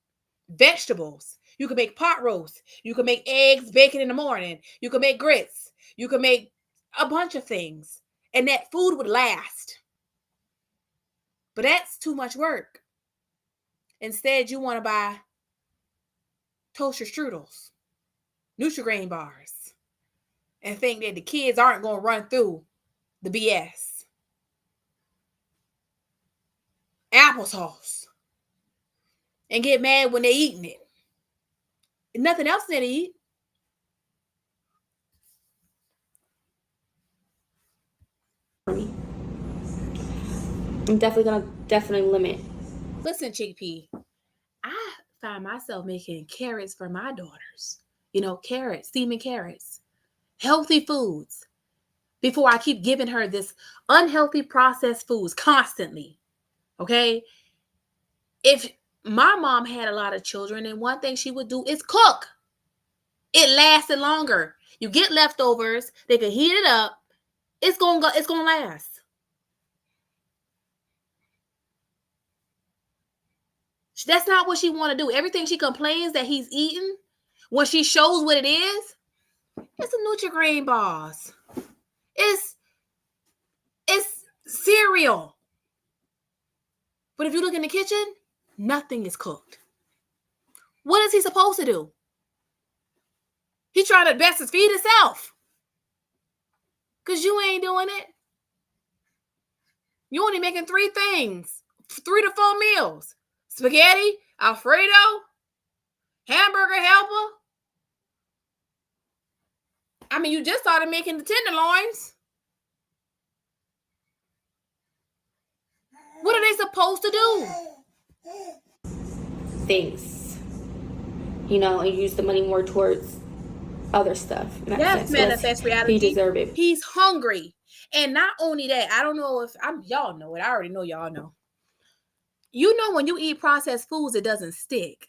vegetables. You can make pot roast. You can make eggs, bacon in the morning. You can make grits. You can make a bunch of things. And that food would last. But that's too much work. Instead, you want to buy toaster strudels, Nutri-Grain bars, and think that the kids aren't going to run through the BS. Applesauce. And get mad when they're eating it. Nothing else to eat. Me. I'm definitely gonna limit. Listen, Chickpea, I find myself making carrots for my daughters. Carrots, steaming carrots, healthy foods, before I keep giving her this unhealthy processed foods constantly. Okay? If my mom had a lot of children, and one thing she would do is cook. It lasted longer. You get leftovers, they can heat it up. It's gonna last. That's not what she want to do. Everything she complains that he's eating, when she shows what it is, it's a Nutri-Grain bars. It's cereal. But if you look in the kitchen, nothing is cooked. What is he supposed to do? He trying to best his feed himself. Because you ain't doing it. You only making 3 things. 3 to 4 meals. Spaghetti, Alfredo, hamburger helper. I mean, you just started making the tenderloins. What are they supposed to do? Things. And use the money more towards other stuff. Yes, manifest reality. He deserves it. He's hungry. And not only that, I don't know if y'all know it. I already know y'all know. When you eat processed foods, it doesn't stick.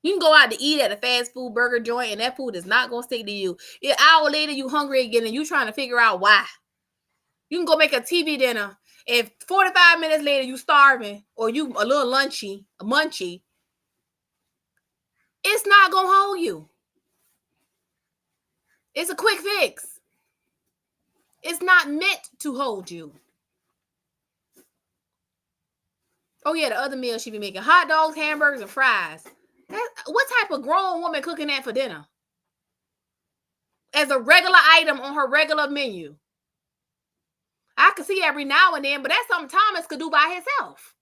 You can go out to eat at a fast food burger joint and that food is not going to stick to you. An hour later, you hungry again and you trying to figure out why. You can go make a TV dinner. If 45 minutes later you starving or you a little munchy, it's not going to hold you. It's a quick fix. It's not meant to hold you. Oh, yeah, the other meal she be making. Hot dogs, hamburgers, and fries. What type of grown woman cooking that for dinner? As a regular item on her regular menu. I can see every now and then, but that's something Thomas could do by himself.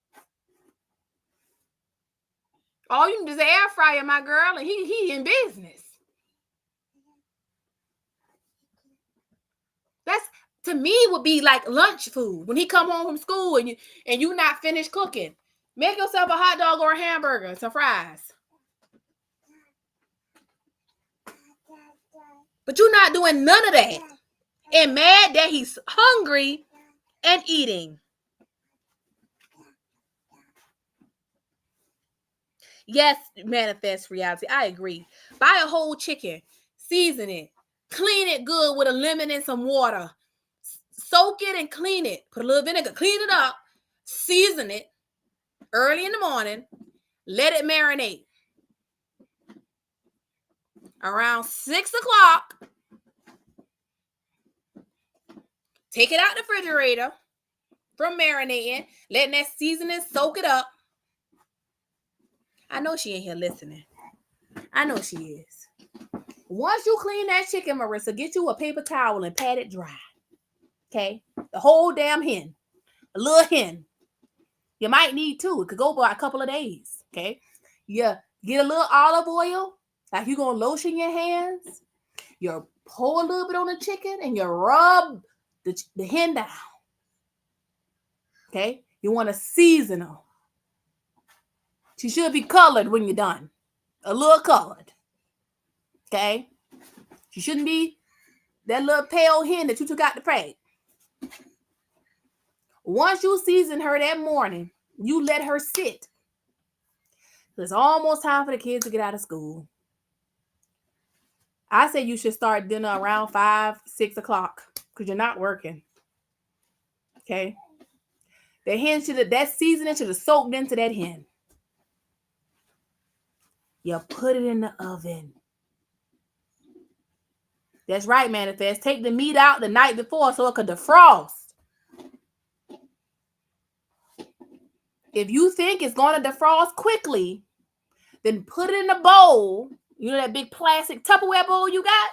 All you need is an air fryer, my girl, and he in business. That's, to me, would be like lunch food. When he come home from school and you not finished cooking, make yourself a hot dog or a hamburger and some fries. But you're not doing none of that. And mad that he's hungry and eating. Yes, manifest reality. I agree. Buy a whole chicken, season it, clean it good with a lemon and some water. Soak it and clean it. Put a little vinegar, clean it up, season it early in the morning. Let it marinate. Around 6 o'clock, take it out the refrigerator from marinating, letting that seasoning soak it up. I know she ain't here listening. I know she is. Once you clean that chicken, Marissa, get you a paper towel and pat it dry. Okay? The whole damn hen. A little hen. You might need two. It could go by a couple of days. Okay? You get a little olive oil. Like you're going to lotion your hands. You pour a little bit on the chicken and you rub the hen down. Okay? You want to season her. She should be colored when you're done. A little colored. Okay? She shouldn't be that little pale hen that you took out the plate. Once you season her that morning, you let her sit. It's almost time for the kids to get out of school. I say you should start dinner around 5, 6 o'clock because you're not working. Okay? The hen that seasoning should have soaked into that hen. You put it in the oven. That's right, Manifest. Take the meat out the night before so it could defrost. If you think it's going to defrost quickly, then put it in a bowl. You know that big plastic Tupperware bowl you got?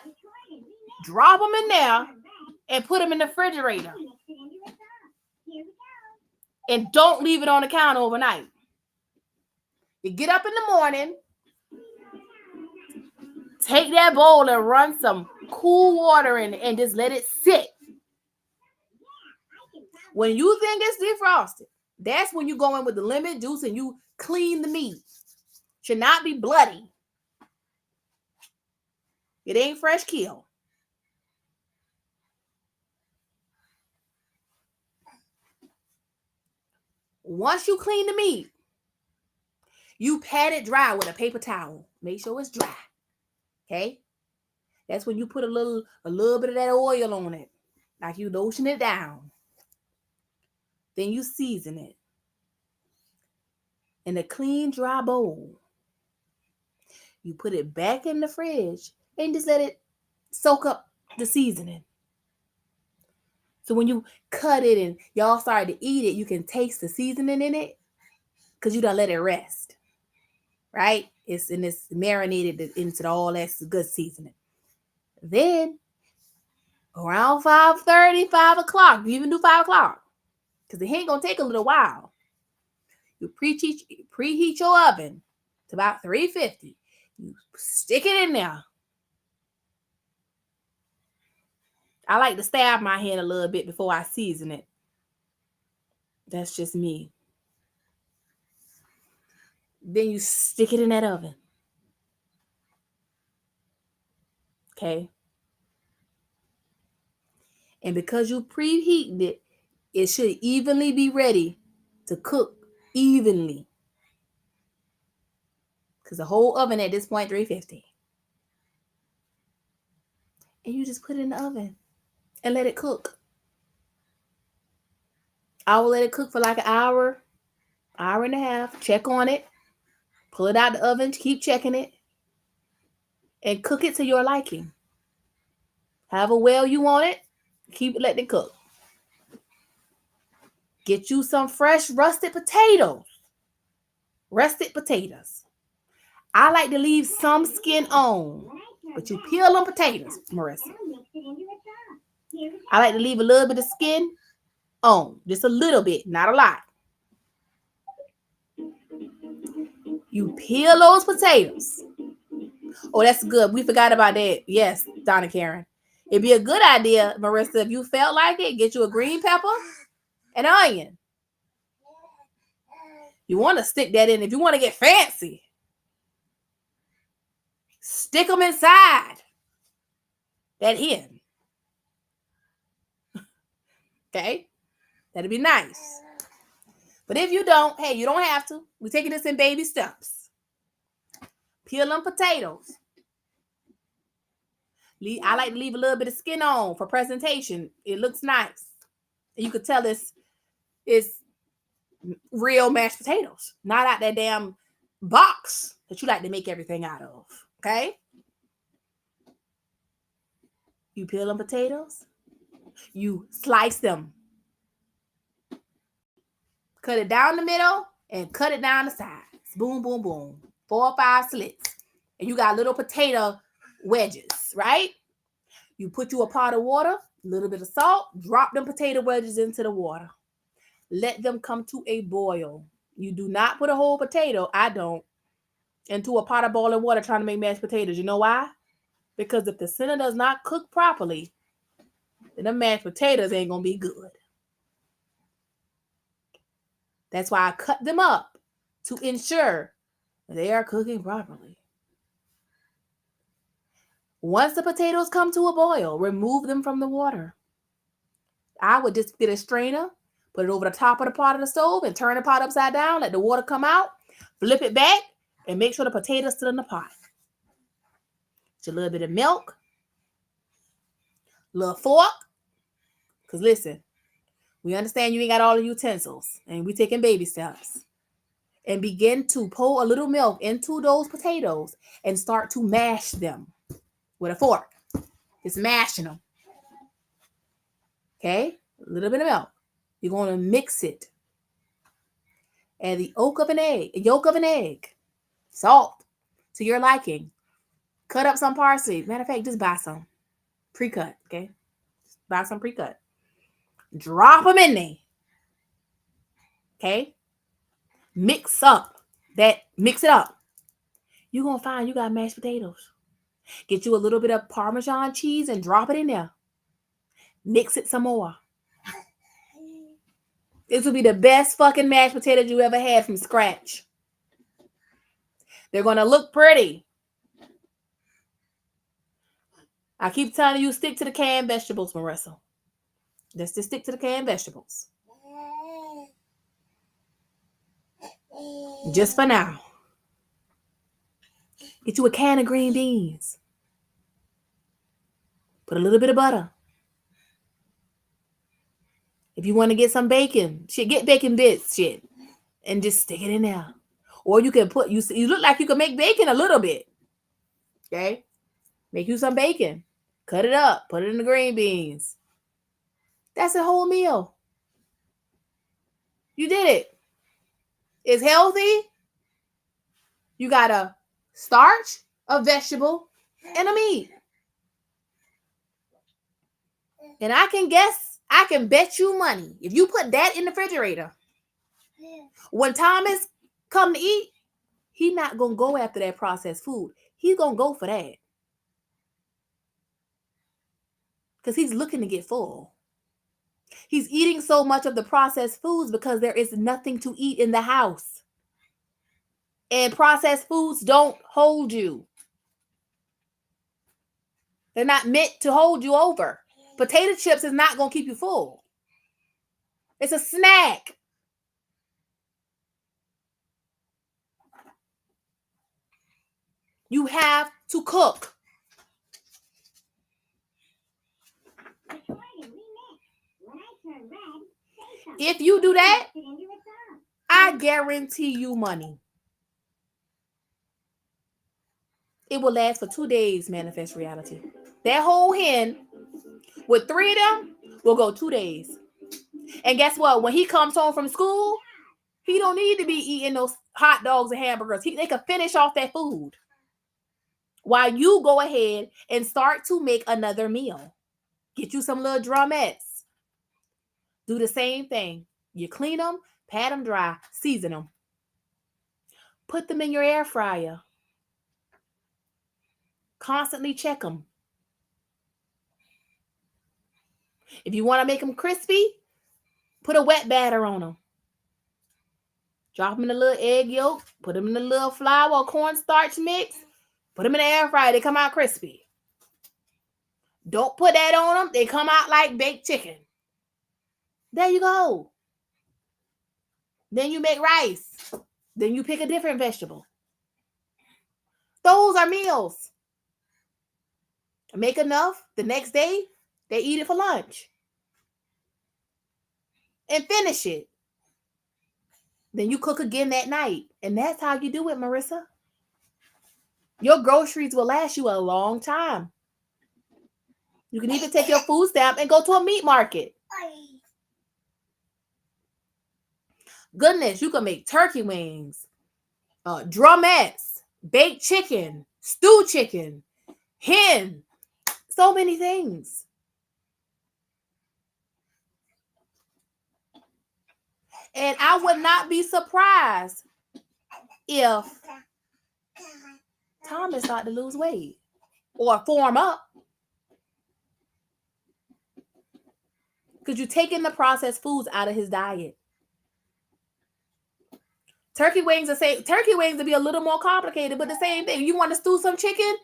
Drop them in there and put them in the refrigerator. And don't leave it on the counter overnight. You get up in the morning, take that bowl and run some cool water in it and just let it sit. When you think it's defrosted, that's when you go in with the lemon juice and you clean the meat. Should not be bloody. It ain't fresh kill. Once you clean the meat, you pat it dry with a paper towel. Make sure it's dry. Okay? That's when you put a little bit of that oil on it. Like you lotion it down. Then you season it. In a clean, dry bowl. You put it back in the fridge and just let it soak up the seasoning. So when you cut it and y'all start to eat it, you can taste the seasoning in it because you done let it rest. Right? It's marinated into all that good seasoning. Then around 5:30, 5 o'clock, you even do 5 o'clock because the hen gonna take a little while. You preheat your oven to about 350. You stick it in there. I like to stab my hen a little bit before I season it. That's just me. Then you stick it in that oven. Okay? And because you preheated it, it should evenly be ready to cook evenly. Because the whole oven at this point, 350. And you just put it in the oven and let it cook. I will let it cook for like an hour and a half. Check on it. Pull it out the oven. Keep checking it. And cook it to your liking. However well you want it, keep letting it cook. Get you some fresh rusted potatoes. Rusted potatoes. I like to leave some skin on. But you peel them potatoes, Marissa. I like to leave a little bit of skin on. Just a little bit, not a lot. You peel those potatoes. Oh, that's good. We forgot about that. Yes, Donna Karen. It'd be a good idea, Marissa, if you felt like it, get you a green pepper and onion. You want to stick that in. If you want to get fancy, stick them inside that hen. Okay? That'd be nice. But if you don't, hey, you don't have to. We're taking this in baby steps. Peel them potatoes. I like to leave a little bit of skin on for presentation. It looks nice. You could tell it's real mashed potatoes, not out that damn box that you like to make everything out of. Okay? You peel them potatoes. You slice them. Cut it down the middle and cut it down the sides. Boom, boom, boom. 4 or 5 slits. And you got little potato wedges, right? You put you a pot of water, a little bit of salt, drop them potato wedges into the water. Let them come to a boil. You do not put a whole potato, I don't, into a pot of boiling water trying to make mashed potatoes. You know why? Because if the center does not cook properly, then the mashed potatoes ain't going to be good. That's why I cut them up to ensure they are cooking properly. Once the potatoes come to a boil, remove them from the water. I would just get a strainer, put it over the top of the pot of the stove, and turn the pot upside down, let the water come out, flip it back, and make sure the potatoes still in the pot. Just a little bit of milk, a little fork, because listen, we understand you ain't got all the utensils, and we taking baby steps. And begin to pour a little milk into those potatoes and start to mash them with a fork. Just mashing them. Okay? A little bit of milk. You're going to mix it. Add the yolk of an egg. Salt to your liking. Cut up some parsley. Matter of fact, just buy some. Pre-cut, okay? Buy some pre-cut. Drop them in there. Okay? Mix it up. You're going to find you got mashed potatoes. Get you a little bit of Parmesan cheese and drop it in there. Mix it some more. This will be the best fucking mashed potatoes you ever had from scratch. They're going to look pretty. I keep telling you, stick to the canned vegetables, Marissa. Just stick to the canned vegetables. Just for now. Get you a can of green beans. Put a little bit of butter. If you want to get some bacon, get bacon bits, and just stick it in there. Or you can you look like you can make bacon a little bit. Okay? Make you some bacon. Cut it up. Put it in the green beans. That's a whole meal. You did it. It's healthy. You got a starch, a vegetable, and a meat. And I can bet you money. If you put that in the refrigerator, when Thomas come to eat, he's not going to go after that processed food. He's going to go for that. Because he's looking to get full. He's eating so much of the processed foods because there is nothing to eat in the house. And processed foods don't hold you. They're not meant to hold you over. Potato chips is not going to keep you full. It's a snack. You have to cook. If you do that, I guarantee you money. It will last for 2 days, manifest reality. That whole hen with 3 of them will go 2 days. And guess what? When he comes home from school, he don't need to be eating those hot dogs and hamburgers. They can finish off that food while you go ahead and start to make another meal. Get you some little drumettes. Do the same thing. You clean them, pat them dry, season them. Put them in your air fryer. Constantly check them. If you want to make them crispy, put a wet batter on them. Drop them in a little egg yolk. Put them in a little flour or cornstarch mix. Put them in the air fryer. They come out crispy. Don't put that on them. They come out like baked chicken. There you go. Then you make rice. Then you pick a different vegetable. Those are meals. Make enough. The next day, they eat it for lunch. And finish it. Then you cook again that night. And that's how you do it, Marissa. Your groceries will last you a long time. You can even take your food stamp and go to a meat market. Goodness, you can make turkey wings, drumettes, baked chicken, stewed chicken, hen, so many things. And I would not be surprised if Thomas started to lose weight or form up. Because you're taking the processed foods out of his diet. Turkey wings would be a little more complicated, but the same thing. You want to stew some chicken?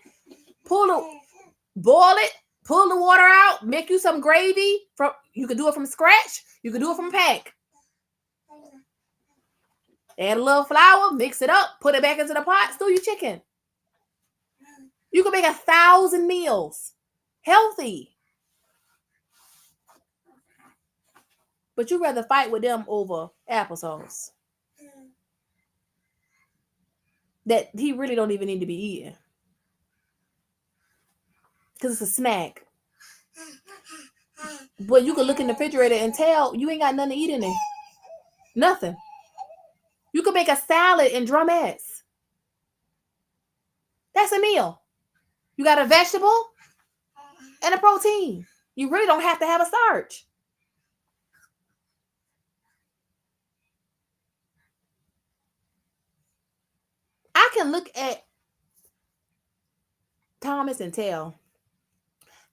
Boil it, pull the water out, make you some gravy. You can do it from scratch. You can do it from a pack. Add a little flour, mix it up, put it back into the pot, stew your chicken. You can make 1,000 meals. Healthy. But you'd rather fight with them over applesauce. That he really don't even need to be eating. Because it's a snack. But you can look in the refrigerator and tell you ain't got nothing to eat in there. Nothing. You can make a salad and drumettes. That's a meal. You got a vegetable and a protein. You really don't have to have a starch. I can look at Thomas and tell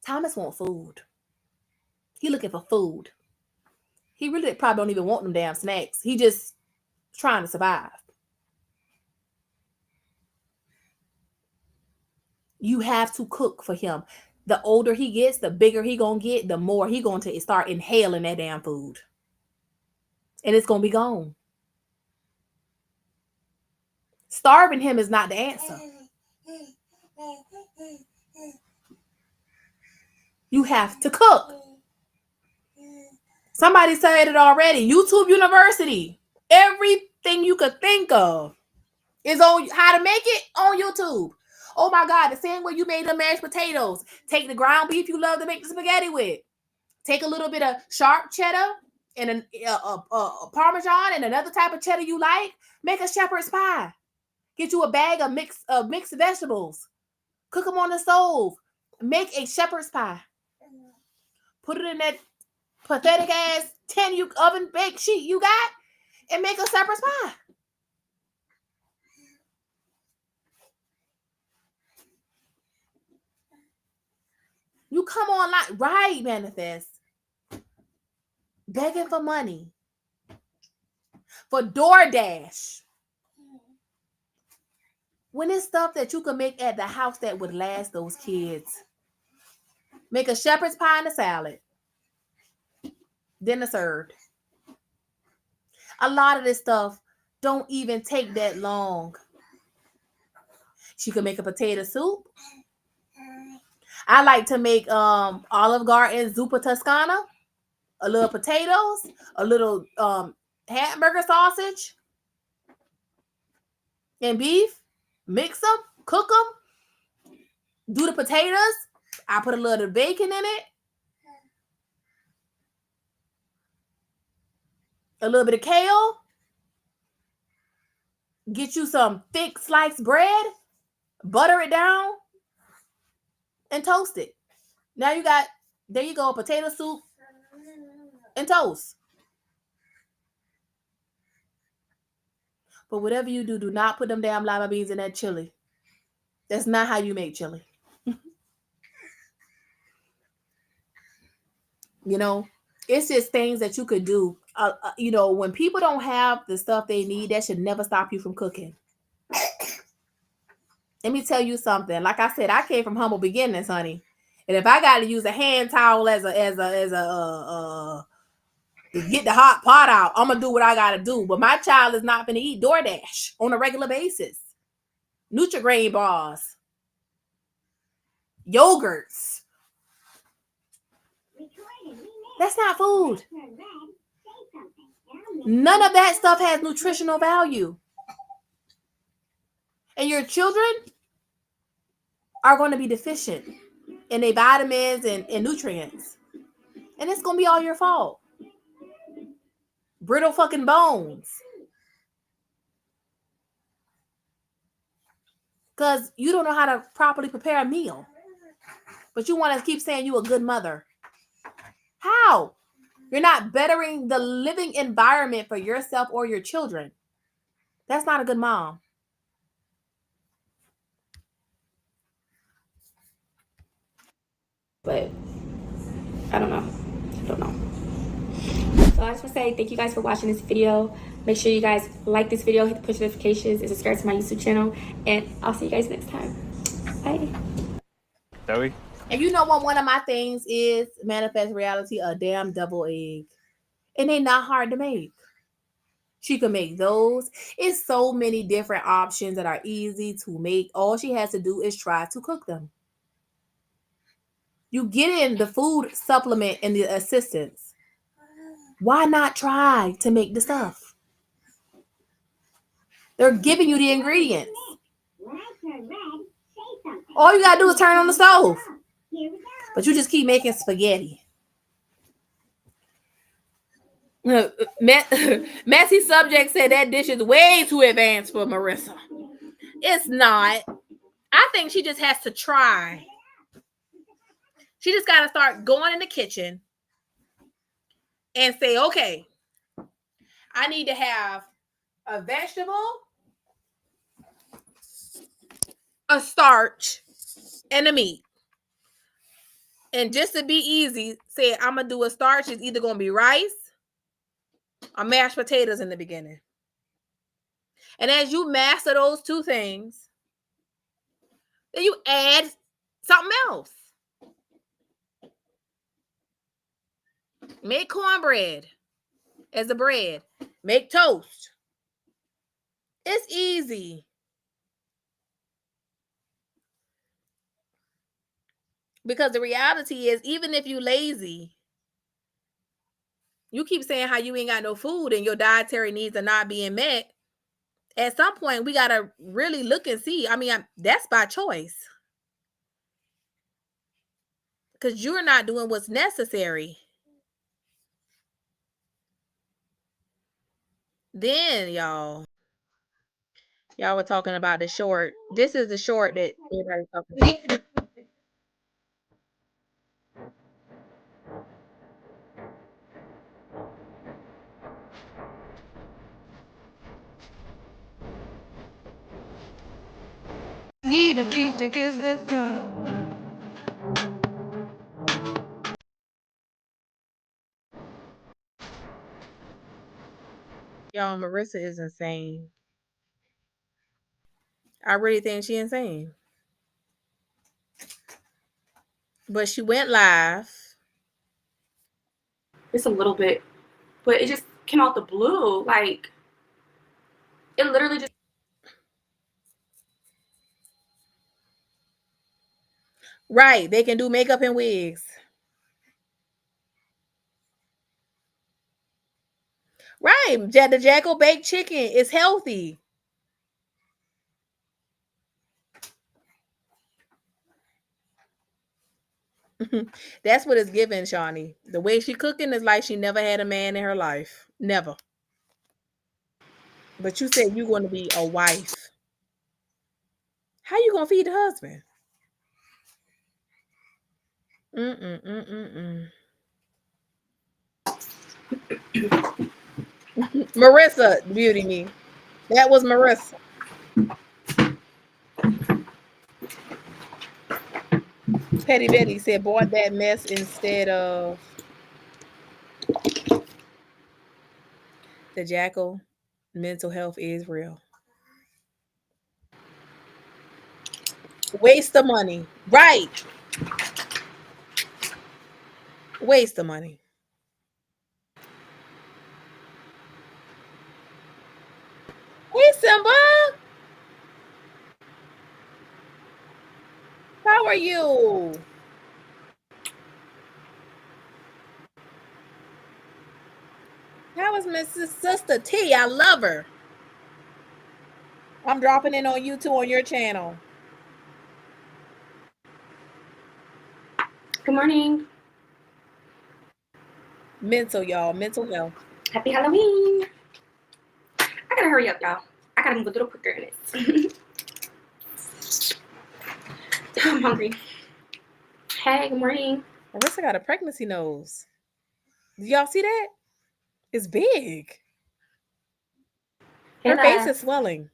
Thomas wants food. He looking for food. He really probably don't even want them damn snacks. He just trying to survive. You have to cook for him. The older he gets, the bigger he gonna get, the more he going to start inhaling that damn food. And it's gonna be gone. Starving him is not the answer. You have to cook. Somebody said it already. YouTube University. Everything you could think of is on how to make it on YouTube. Oh my God, the same way you made the mashed potatoes. Take the ground beef you love to make the spaghetti with. Take a little bit of sharp cheddar and a Parmesan and another type of cheddar you like. Make a shepherd's pie. Get you a bag of mixed vegetables. Cook them on the stove. Make a shepherd's pie. Put it in that pathetic ass 10 oven baked sheet you got and make a shepherd's pie. You come online, right, Manifest. Begging for money. For DoorDash. When it's stuff that you can make at the house that would last those kids. Make a shepherd's pie and a salad. Dinner served. A lot of this stuff don't even take that long. She can make a potato soup. I like to make Olive Garden zuppa Toscana. A little potatoes. A little hamburger sausage. And beef. Mix them. Cook them. Do the potatoes. I put a little bacon in it. A little bit of kale. Get you some thick sliced bread. Butter it down. And toast it. Now you got, there you go, potato soup and toast. But whatever you do, do not put them damn lima beans in that chili. That's not how you make chili. You know, it's just things that you could do. You know, when people don't have the stuff they need, that should never stop you from cooking. Let me tell you something. Like I said, I came from humble beginnings, honey. And if I got to use a hand towel as a to get the hot pot out, I'm gonna do what I gotta do. But my child is not gonna eat DoorDash on a regular basis. Nutri-Grain bars, yogurts. That's not food. None of that stuff has nutritional value. And your children are going to be deficient in their vitamins and nutrients. And it's going to be all your fault. Brittle fucking bones. Because you don't know how to properly prepare a meal. But you want to keep saying you're a good mother. How? You're not bettering the living environment for yourself or your children. That's not a good mom. But I don't know. So I just want to say thank you guys for watching this video. Make sure you guys like this video, hit the push notifications, and subscribe to my YouTube channel. And I'll see you guys next time. Bye. Zoe? And you know what one of my things is? Manifest reality, a damn double egg. And they're not hard to make. She can make those. It's so many different options that are easy to make. All she has to do is try to cook them. You get in the food supplement and the assistance. Why not try to make the stuff? They're giving you the ingredients. All you gotta do is turn on the stove. But you just keep making spaghetti. Messy Subject said that dish is way too advanced for Marissa. It's not. I think she just has to try. She just got to start going in the kitchen and say, okay, I need to have a vegetable, a starch, and a meat. And just to be easy, say I'm going to do a starch. It's either going to be rice or mashed potatoes in the beginning. And as you master those two things, then you add something else. Make cornbread as a bread. Make toast. It's easy. Because the reality is, even if you lazy, you keep saying how you ain't got no food and your dietary needs are not being met. At some point, we got to really look and see. I mean, that's by choice. Because you're not doing what's necessary. Then, y'all were talking about the short. This is the short that everybody's talking about. Need a beat to kiss this girl. Y'all, Marissa is insane. I really think she's insane. But she went live. Just a little bit. But it just came out the blue. Like, it literally just... Right. They can do makeup and wigs. Right. The Jackal baked chicken is healthy. That's what it's giving, Shawnee. The way she cooking is like she never had a man in her life. Never. But you said you're going to be a wife. How you going to feed the husband? Marissa, beauty me. That was Marissa. Petty Betty said, "Boy, that mess instead of the Jackal. Mental health is real. Waste of money. Right. Waste of money. Hey, Simba. you? How is Mrs. Sister T? I love her. I'm dropping in on you too on your channel. Good morning. Mental, y'all. Mental health. Happy Halloween. I gotta hurry up, y'all. I gotta move a little quicker in this. I'm hungry. Hey, good morning. Marissa got a pregnancy nose. Do y'all see that? It's big. Hey, Her face love. is swelling.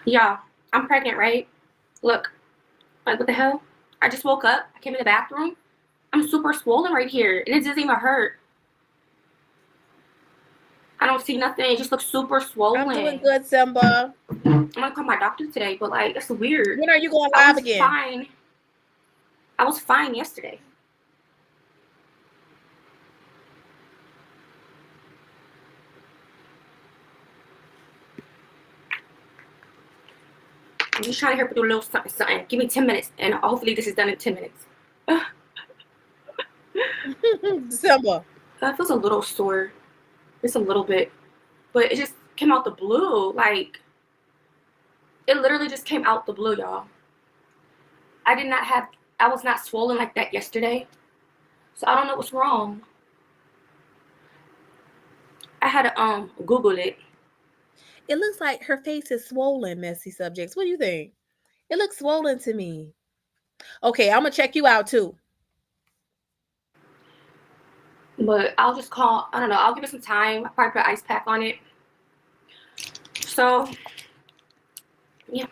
Y'all, I'm pregnant, right? Look, like what the hell? I just woke up. I came in the bathroom. I'm super swollen right here, and it doesn't even hurt. I don't see nothing. It just looks super swollen. I'm doing good, Simba. I'm gonna call my doctor today, but like that's weird. When are you going I live was again? fine. I was fine yesterday. I'm just trying to help her do a little something. Give me 10 minutes, and hopefully this is done in 10 minutes. Simba. That feels a little sore. Just a little bit. But it just came out the blue. Like, it literally just came out the blue, y'all. I was not swollen like that yesterday. So I don't know what's wrong. I had to Google it. It looks like her face is swollen, messy subjects. What do you think? It looks swollen to me. Okay, I'm gonna check you out too. But I'll just call, I don't know, I'll give it some time. I'll probably put an ice pack on it. So, yeah.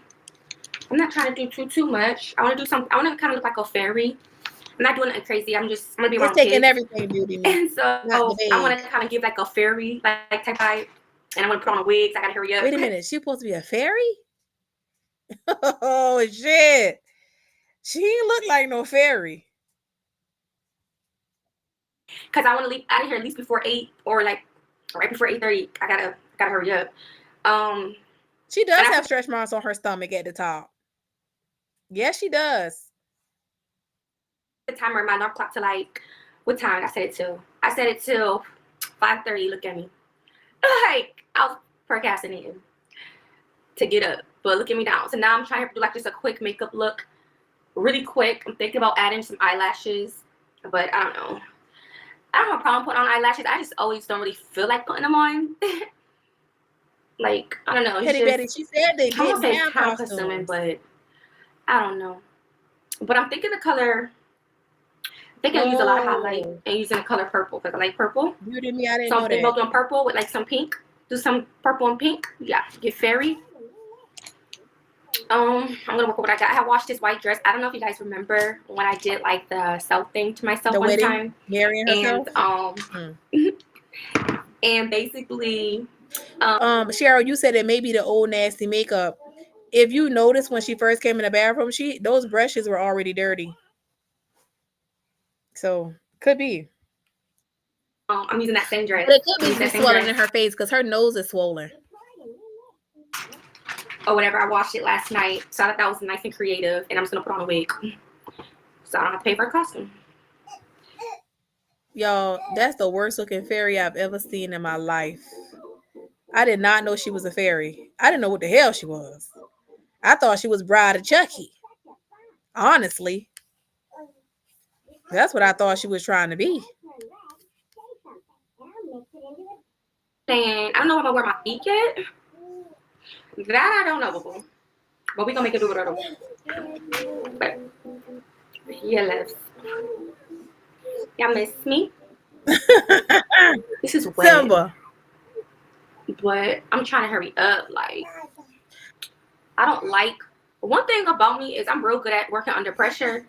I'm not trying to do too much. I want to do something. I want to kind of look like a fairy. I'm not doing anything crazy. I'm gonna be around It's taking kids. everything, beauty. And so I want bag. to kind of give like a fairy like type vibe. And I want to put on wigs. I gotta hurry up. Wait a minute. She supposed to be a fairy? Oh shit. She ain't look like no fairy. Cause I want to leave out of here at least before 8 or like right before 8:30. I gotta hurry up. She does have stretch marks on her stomach at the top. Yes, she does. The timer, my alarm clock to like what time did I set it to? I set it to 5:30. Look at me. Like I was procrastinating to get up, but look at me now. So now I'm trying to do like just a quick makeup look, really quick. I'm thinking about adding some eyelashes, but I don't know. I don't have a problem putting on eyelashes. I just always don't really feel like putting them on. Like I don't know. Petty Betty, she said they didn't have time consuming, but I don't know. But I'm thinking the color. I think I use a lot of highlight and using the color purple because I like purple. You did me, I didn't so know I'm thinking about doing purple with like some pink. Do some purple and pink. Yeah, get fairy. I'm gonna work with what I got. I have washed this white dress. I don't know if you guys remember when I did like the self thing to myself one time. Marrying herself. And basically, Cheryl, you said it may be the old nasty makeup. If you notice when she first came in the bathroom, those brushes were already dirty. So could be. I'm using that same dress. But it could be swelling in her face because her nose is swollen. Or whatever. I washed it last night, so I thought that was nice and creative, and I'm just gonna put on a wig, so I don't have to pay for a costume. Y'all, that's the worst looking fairy I've ever seen in my life. I did not know she was a fairy. I didn't know what the hell she was. I thought she was Bride of Chucky. Honestly, that's what I thought she was trying to be. And I don't know if I'm gonna wear my feet yet. That I don't know, boo. But we gonna make it do whatever. But yeah, loves. Y'all miss me. This is wet. Simba. But I'm trying to hurry up. Like, I don't like. One thing about me is I'm real good at working under pressure.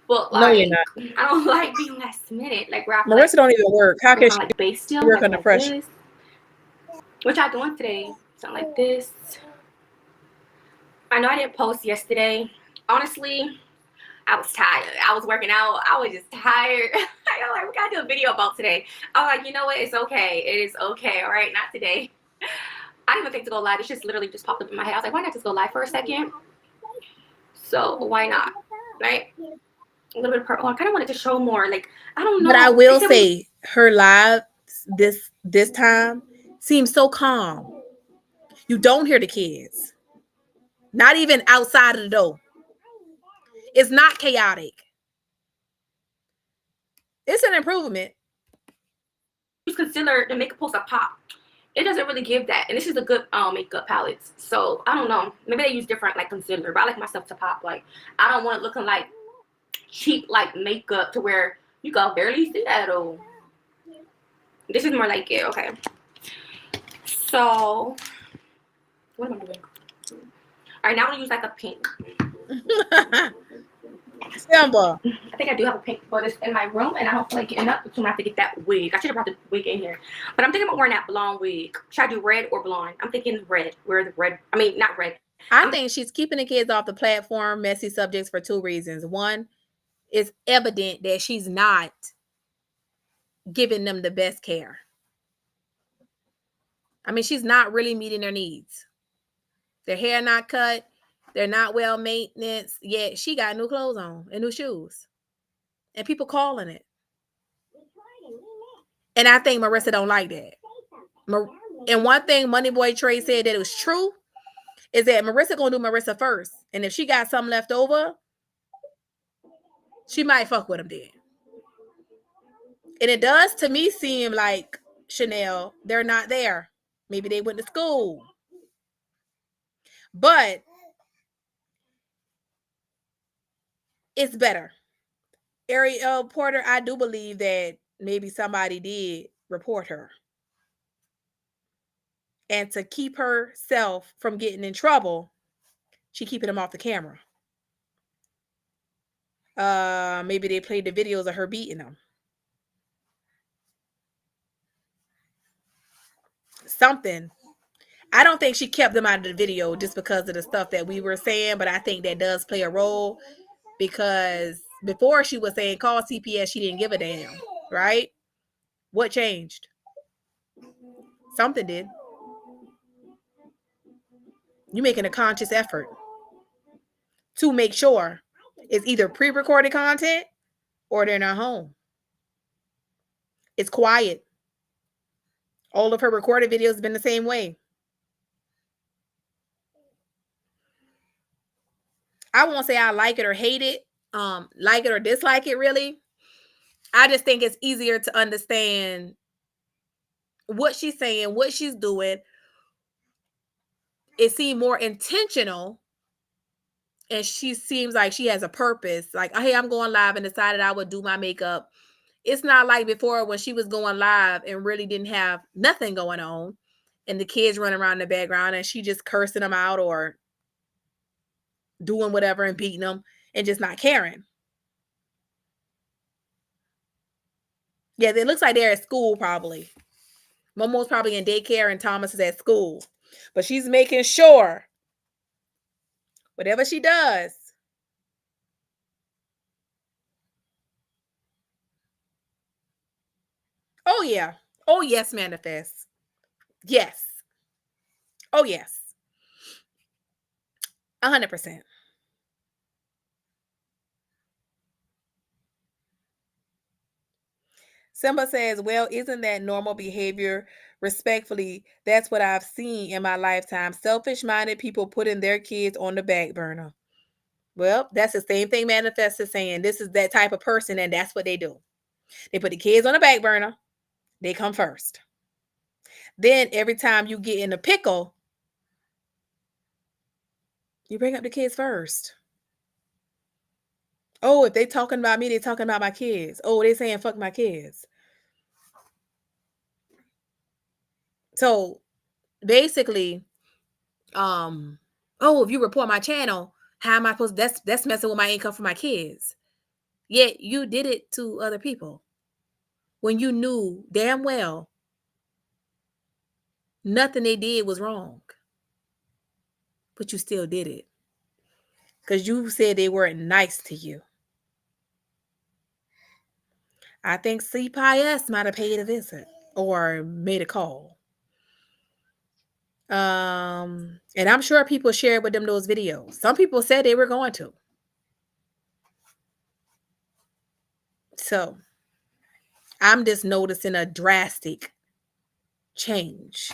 But like, no, you're not. I don't like being last minute. Like, where I Marissa don't even work. How can she like base still work like under pressure? This. What y'all doing today? Something like this. I know I didn't post yesterday. Honestly, I was tired. I was working out. I was just tired. I was like, we gotta do a video about today. I was like, you know what? It's okay. It is okay. All right, not today. I didn't even think to go live. It just literally just popped up in my head. I was like, why not just go live for a second? So why not? Right? A little bit of purple. I kind of wanted to show more. Like, I don't know. But I will say her live this time seems so calm. You don't hear the kids. Not even outside of the door. It's not chaotic. It's an improvement. Use concealer to make a post a pop. It doesn't really give that. And this is a good makeup palette. So I don't know. Maybe they use different like concealer. But I like my stuff to pop. Like, I don't want it looking like cheap like makeup to where you can barely see that. Oh, this is more like it. Okay. So what am I doing? All right, now I'm gonna use like a pink. Simba. I think I do have a pink, but it's in my room, and I don't feel like getting up, so I'm gonna have to get that wig. I should have brought the wig in here, but I'm thinking about wearing that blonde wig. Should I do red or blonde? I'm thinking red. Wear the red. I mean, not red. I think she's keeping the kids off the platform, messy subjects, for two reasons. One, it's evident that she's not giving them the best care. I mean, she's not really meeting their needs. Their hair not cut. They're not well maintenance. Yet she got new clothes on and new shoes. And people calling it. And I think Marissa don't like that. And one thing Money Boy Trey said that it was true is that Marissa gonna do Marissa first. And if she got something left over, she might fuck with him then. And it does to me seem like, Chanel, they're not there. Maybe they went to school. But it's better. Ariel Porter, I do believe that maybe somebody did report her. And to keep herself from getting in trouble, she keeping them off the camera. Maybe they played the videos of her beating them. Something. I don't think she kept them out of the video just because of the stuff that we were saying, but I think that does play a role, because before she was saying call CPS, she didn't give a damn, right? What changed? Something did. You're making a conscious effort to make sure it's either pre-recorded content or they're not home. It's quiet. All of her recorded videos have been the same way. I won't say I like it or hate it, like it or dislike it, really. I just think it's easier to understand what she's saying, what she's doing. It seemed more intentional, and she seems like she has a purpose. Like, hey, I'm going live and decided I would do my makeup. It's not like before when she was going live and really didn't have nothing going on, and the kids running around in the background and she just cursing them out or doing whatever and beating them and just not caring. Yeah, it looks like they're at school probably. Momo's probably in daycare and Thomas is at school. But she's making sure whatever she does, oh yeah. Oh yes, manifest. Yes. Oh yes. 100%. Simba says, well, isn't that normal behavior? Respectfully, that's what I've seen in my lifetime. Selfish-minded people putting their kids on the back burner. Well, that's the same thing Manifest is saying. This is that type of person, and that's what they do. They put the kids on the back burner. They come first. Then every time you get in a pickle, you bring up the kids first. Oh, if they talking about me, they talking about my kids. Oh, they saying fuck my kids. So basically, oh, if you report my channel, how am I supposed to, that's messing with my income for my kids. Yet you did it to other people when you knew damn well nothing they did was wrong. But you still did it. Because you said they weren't nice to you. I think CPS might have paid a visit or made a call. And I'm sure people shared with them those videos. Some people said they were going to. So I'm just noticing a drastic change.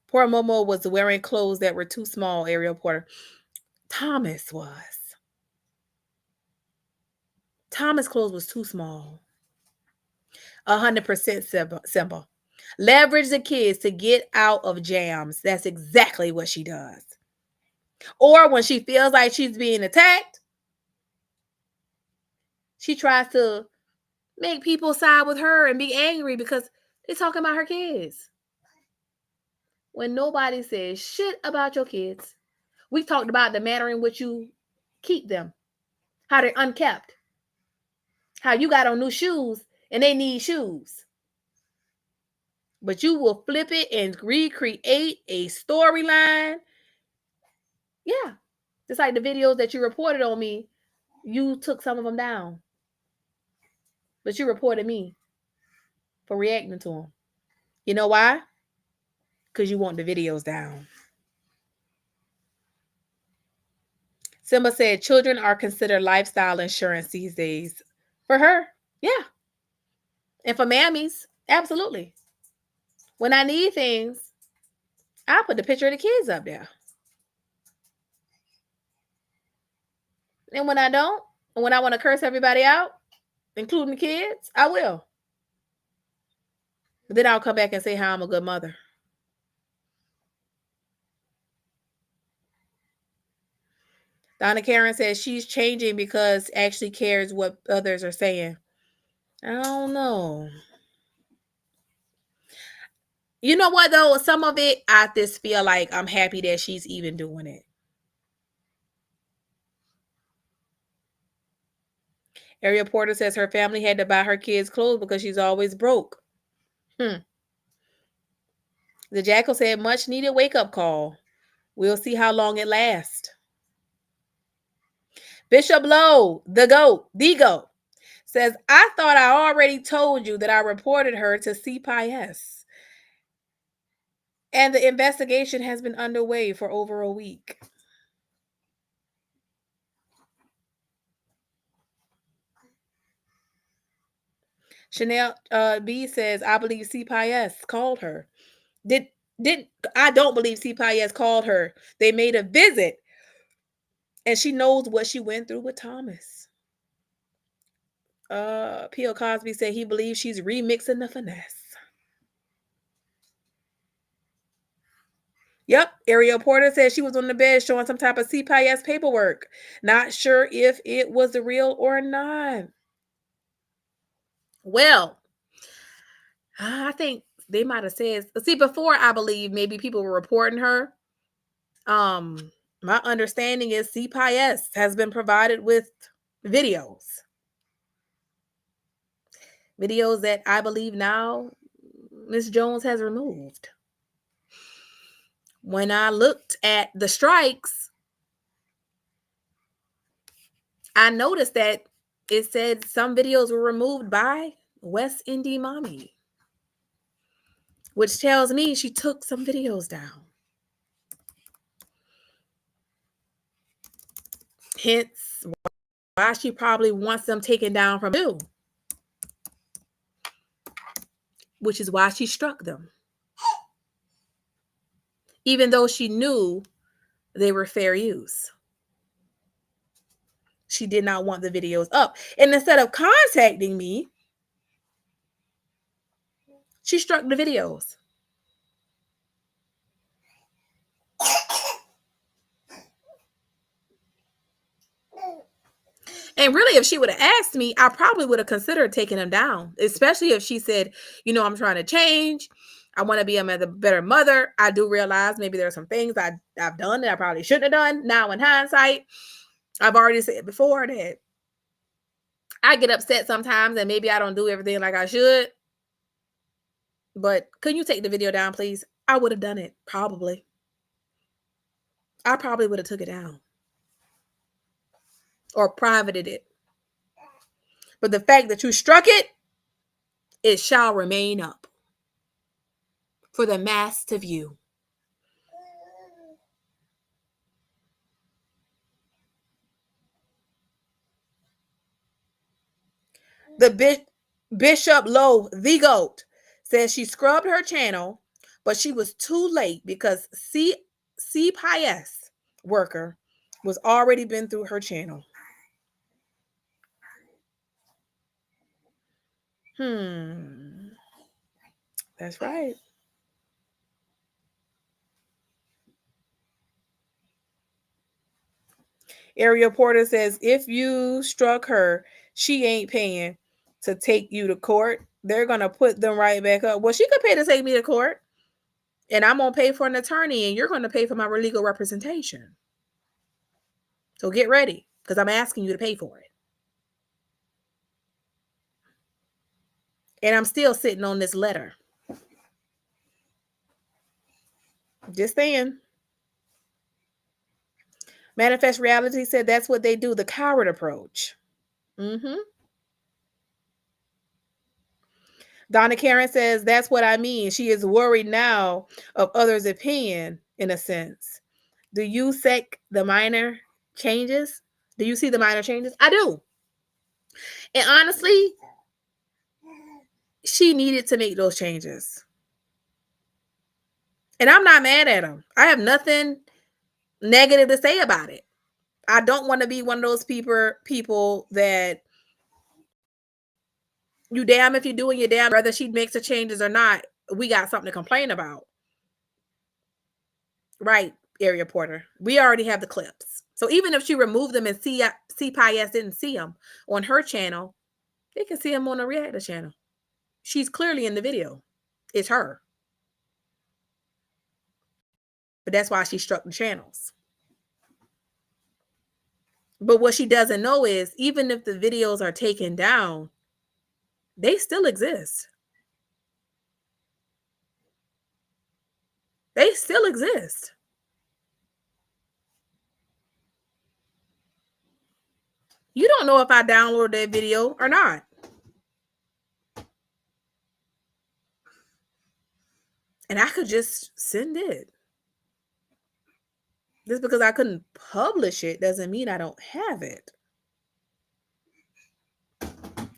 Poor Momo was wearing clothes that were too small, Ariel Porter. Thomas was. Thomas' clothes was too small. 100% simple. Leverage the kids to get out of jams. That's exactly what she does. Or when she feels like she's being attacked, she tries to make people side with her and be angry because they're talking about her kids. When nobody says shit about your kids. We talked about the manner in which you keep them, how they're unkept, how you got on new shoes and they need shoes. But you will flip it and recreate a storyline. Yeah. Just like the videos that you reported on me, you took some of them down. But you reported me for reacting to them. You know why? Because you want the videos down. Simba said children are considered lifestyle insurance these days. For her, yeah. And for mammies, absolutely. When I need things, I'll put the picture of the kids up there. And when I don't, and when I want to curse everybody out, including the kids, I will. But then I'll come back and say how I'm a good mother. Donna Karen says she's changing because Ashley cares what others are saying. I don't know. You know what, though? Some of it, I just feel like I'm happy that she's even doing it. Ariel Porter says her family had to buy her kids clothes because she's always broke. The Jackal said, much needed wake up call. We'll see how long it lasts. Bishop Lowe, the GOAT, says, I thought I already told you that I reported her to CPS. And the investigation has been underway for over a week. Chanel B says, I believe CPS called her. I don't believe CPS called her. They made a visit. And she knows what she went through with Thomas. P.O. Cosby said he believes she's remixing the finesse. Yep, Ariel Porter said she was on the bed showing some type of CPS paperwork. Not sure if it was the real or not. Well, I think they might have said, see, before I believe maybe people were reporting her. My understanding is CPS has been provided with videos. Videos that I believe now Ms. Jones has removed. When I looked at the strikes, I noticed that it said some videos were removed by WestIndee Mommy, which tells me she took some videos down. Hence why she probably wants them taken down from you, which is why she struck them. Even though she knew they were fair use. She did not want the videos up. And instead of contacting me, she struck the videos. And really, if she would have asked me, I probably would have considered taking them down, especially if she said, I'm trying to change. I want to be a better mother. I do realize maybe there are some things I've done that I probably shouldn't have done. Now, in hindsight, I've already said before that I get upset sometimes and maybe I don't do everything like I should. But could you take the video down, please? I would have done it, probably. I probably would have took it down. Or privated it. But the fact that you struck it, it shall remain up. for the mass to view. The Bishop Low, the GOAT, says she scrubbed her channel, but she was too late because CPS worker was already been through her channel. That's right. Area Porter says if you struck her, she ain't paying to take you to court. They're gonna put them right back up. Well, she could pay to take me to court, and I'm gonna pay for an attorney, and you're gonna pay for my legal representation. So get ready, because I'm asking you to pay for it. And I'm still sitting on this letter. Just saying. Manifest Reality said that's what they do, the coward approach. Donna Karen says that's what I mean. She is worried now of others' opinion, in a sense. Do you see the minor changes? Do you see the minor changes? I do. And honestly, she needed to make those changes. And I'm not mad at them. I have nothing negative to say about it. I don't want to be one of those people that you damn if you do and you damn whether she makes the changes or not. We got something to complain about. Right, Area Porter. We already have the clips. So even if she removed them and CPIS didn't see them on her channel, they can see them on the Reactor channel. She's clearly in the video. It's her. But that's why she struck the channels. But what she doesn't know is even if the videos are taken down, they still exist. They still exist. You don't know if I downloaded that video or not. And I could just send it. Just because I couldn't publish it doesn't mean I don't have it.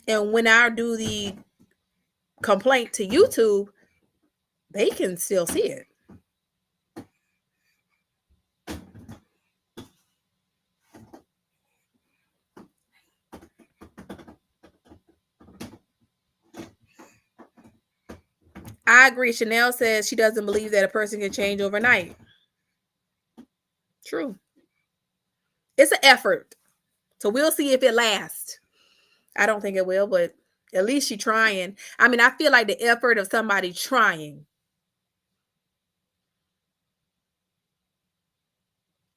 And when I do the complaint to YouTube, they can still see it. I agree. Chanel says she doesn't believe that a person can change overnight. True. It's an effort. So we'll see if it lasts. I don't think it will, but at least she's trying. I mean, I feel like the effort of somebody trying.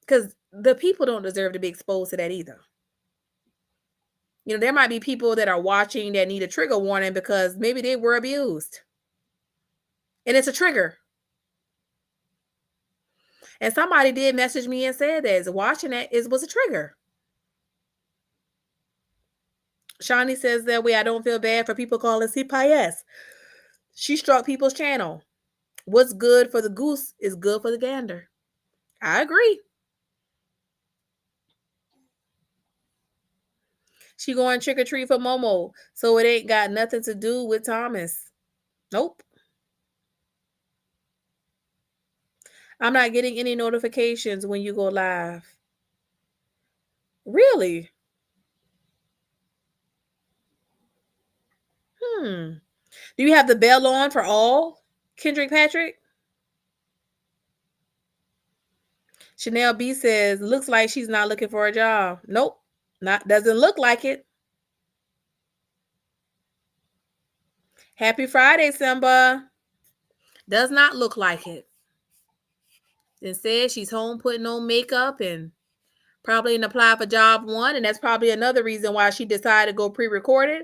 Because the people don't deserve to be exposed to that either. You know, there might be people that are watching that need a trigger warning because maybe they were abused. And it's a trigger. And somebody did message me and said that watching that was a trigger. Shawnee says that way I don't feel bad for people calling CPIS. She struck people's channel. What's good for the goose is good for the gander. I agree. She going trick or treat for Momo, so it ain't got nothing to do with Thomas. Nope. I'm not getting any notifications when you go live. Really? Do you have the bell on for all, Kendrick Patrick? Chanel B says, looks like she's not looking for a job. Nope. Doesn't look like it. Happy Friday, Simba. Does not look like it. Instead, she's home putting on makeup and probably didn't apply for job one. And that's probably another reason why she decided to go pre-recorded,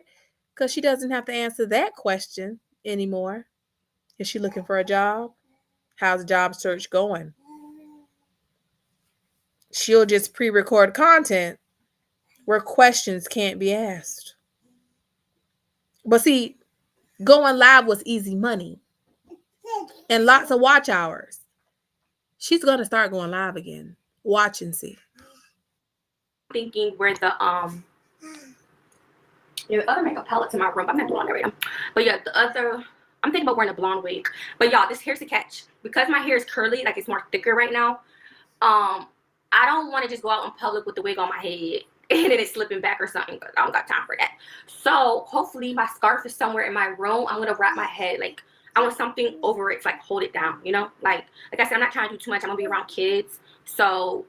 because she doesn't have to answer that question anymore. Is she looking for a job? How's the job search going? She'll just pre-record content where questions can't be asked. But see, going live was easy money. and lots of watch hours. She's gonna start going live again. Watch and see. Thinking where the other makeup palettes in my room. I'm not doing that right now. But yeah, I'm thinking about wearing a blonde wig. But y'all, this here's the catch. Because my hair is curly, like it's more thicker right now, I don't want to just go out in public with the wig on my head and then it's slipping back or something, because I don't got time for that. So hopefully my scarf is somewhere in my room. I'm gonna wrap my head, like I want something over it to like hold it down, you know? Like I said, I'm not trying to do too much. I'm gonna be around kids. So,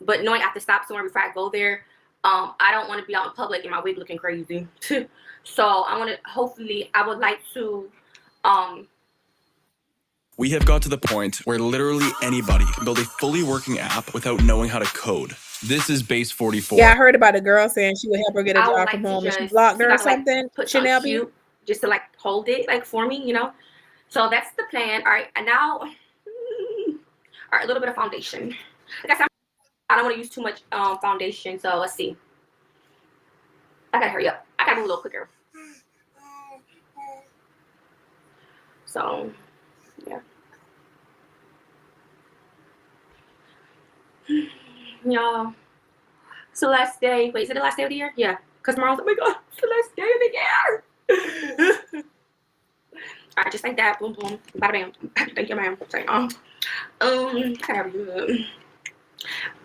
but knowing I have to stop somewhere before I go there, I don't want to be out in public and my wig looking crazy. So I want to, hopefully, I would like to, We have got to the point where literally anybody can build a fully working app without knowing how to code. This is Base 44. Yeah, I heard about a girl saying she would help her get a I would job like from to home and she just blocked her or like, something. put Chanel something B. cute just to like hold it like for me, you know? So that's the plan. All right, and now, all right, a little bit of foundation. Like I said, I don't want to use too much foundation, so let's see. I gotta hurry up. I gotta move a little quicker. So, yeah. Y'all, it's the last day. Wait, is it the last day of the year? Yeah, because tomorrow's, oh my god, it's the last day of the year. All right, just like that. Boom, boom. Bada bam. Thank you, ma'am. Sorry.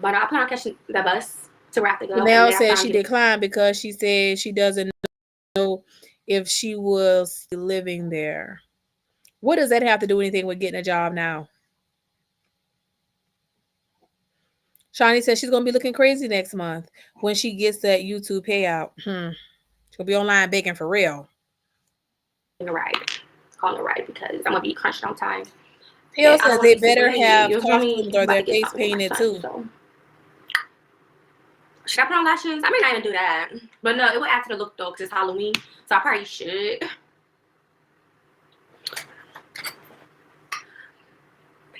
But I plan on catching the bus to wrap it up. Chanel said she declined because she said she doesn't know if she was living there. What does that have to do anything with getting a job now? Shawnee says she's gonna be looking crazy next month when she gets that YouTube payout. She'll be online begging for real. In a ride. Calling a ride because I'm gonna be crunched on time. Hill says they better have costumes or their face painted too. So. Should I put on lashes? I may not even do that. But no, it will add to the look though, because it's Halloween. So I probably should.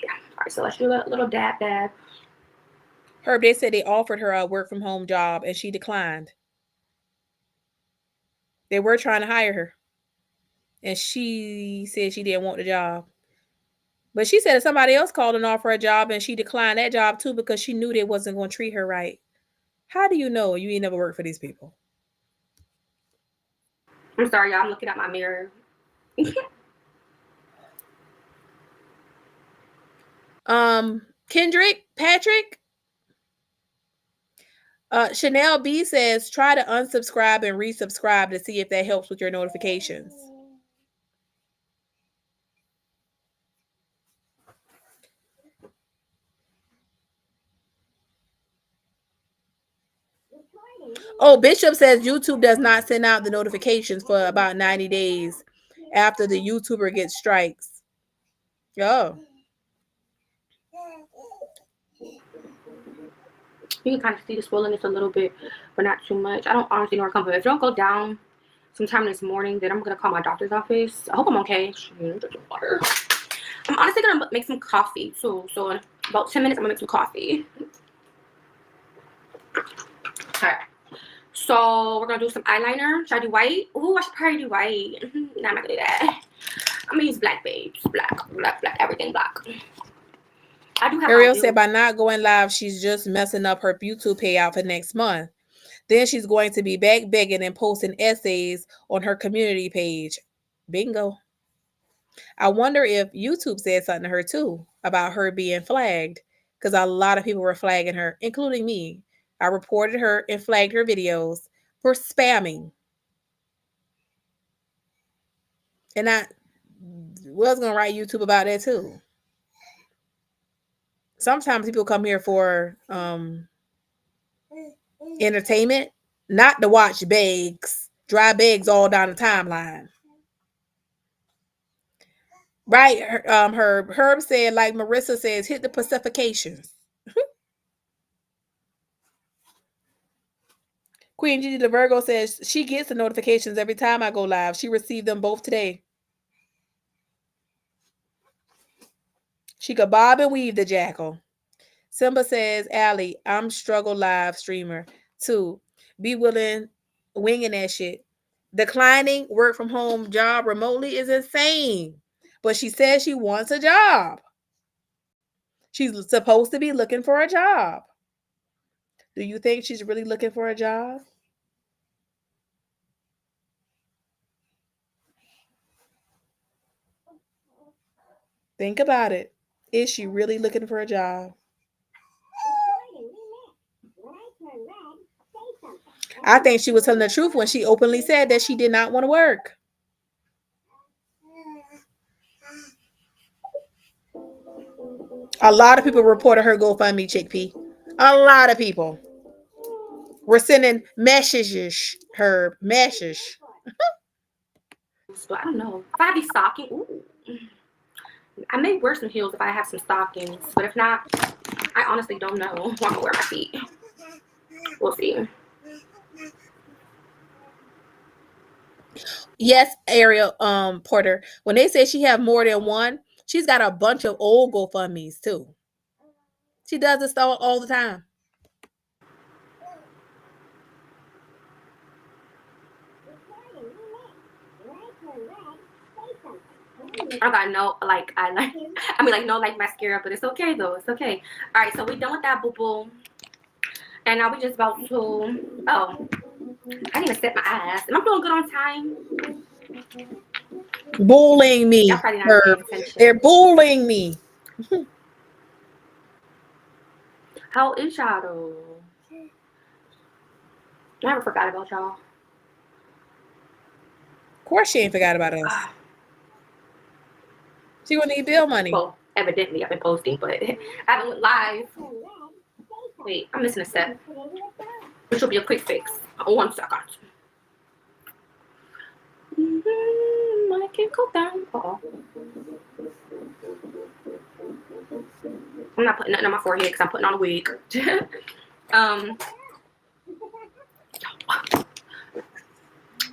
Yeah. Alright, so let's do a little dab. Herb, they said they offered her a work from home job and she declined. They were trying to hire her. And she said she didn't want the job. But she said if somebody else called and offered her a job and she declined that job too because she knew they wasn't going to treat her right. How do you know you ain't never worked for these people? I'm sorry, y'all. I'm looking at my mirror. Kendrick, Patrick, Chanel B says try to unsubscribe and resubscribe to see if that helps with your notifications. Oh, Bishop says YouTube does not send out the notifications for about 90 days after the YouTuber gets strikes. Oh. You can kind of see the swollenness a little bit, but not too much. I don't honestly know where it comes from. If it don't go down sometime this morning, then I'm going to call my doctor's office. I hope I'm okay. Water. I'm honestly going to make some coffee, too. So in about 10 minutes, I'm going to make some coffee. Okay. So we're going to do some eyeliner. Should I do white? Oh, I should probably do white. No, I'm not going to do that. I'm going to use black, babes. Black, everything black. I do have Ariel said by not going live, she's just messing up her YouTube payout for next month. Then she's going to be back begging and posting essays on her community page. Bingo. I wonder if YouTube said something to her too about her being flagged, because a lot of people were flagging her, including me. I reported her and flagged her videos for spamming. And I was going to write YouTube about that too. Sometimes people come here for entertainment, not to watch dry bags all down the timeline. Right? Herb said, like Marissa says, hit the pacifications. Queen Gigi the Virgo says she gets the notifications every time I go live. She received them both today. She could bob and weave the jackal. Simba says, Allie, I'm struggle live streamer too. Be willing, winging that shit. Declining work from home job remotely is insane. But she says she wants a job. She's supposed to be looking for a job. Do you think she's really looking for a job? Think about it. Is she really looking for a job? I think she was telling the truth when she openly said that she did not want to work. A lot of people reported her GoFundMe, Chickpea. A lot of people were sending messages, her messages. So I don't know. If I have these stockings, ooh, I may wear some heels if I have some stockings. But if not, I honestly don't know what I'm gonna wear my feet. We'll see. Yes, Ariel Porter. When they say she have more than one, she's got a bunch of old GoFundMe's too. She does this all the time. I got no like eyeliner. I mean like no like mascara, but it's okay though. It's okay. All right, so we done with that boo boo, and now we just about to. Oh, I need to set my ass. Am I feeling good on time? Bullying me. Y'all probably not paying attention. They're bullying me. How is y'all though? I never forgot about y'all. Of course she ain't forgot about us. She gonna need bill money. Well, evidently I've been posting, but I haven't went live. Wait, I'm missing a step. Which will be a quick fix. 1 second. I can't go down. Uh-oh. I'm not putting nothing on my forehead because I'm putting on a wig.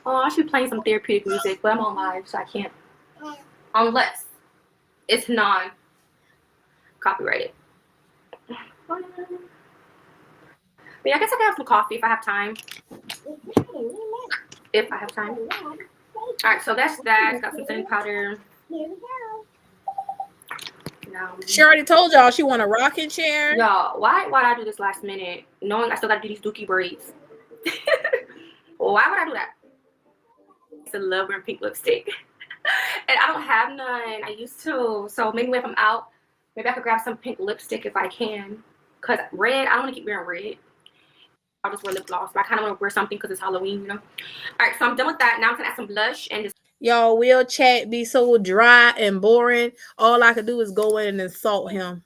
Oh, I should be playing some therapeutic music, but I'm on live, so I can't. Unless it's non-copyrighted. But yeah, I guess I can have some coffee if I have time. If I have time. Alright, so that's that. Got some setting powder. No. She already told y'all she want a rocking chair. Y'all, why I do this last minute? Knowing I still gotta do these dookie braids. Why would I do that? It's a love wearing pink lipstick. And I don't have none. I used to. So maybe if I'm out, maybe I could grab some pink lipstick if I can. Because red, I don't want to keep wearing red. I'll just wear lip gloss. But I kind of want to wear something because it's Halloween, you know. Alright, so I'm done with that. Now I'm going to add some blush and just. Y'all, will chat be so dry and boring. All I could do is go in and insult him.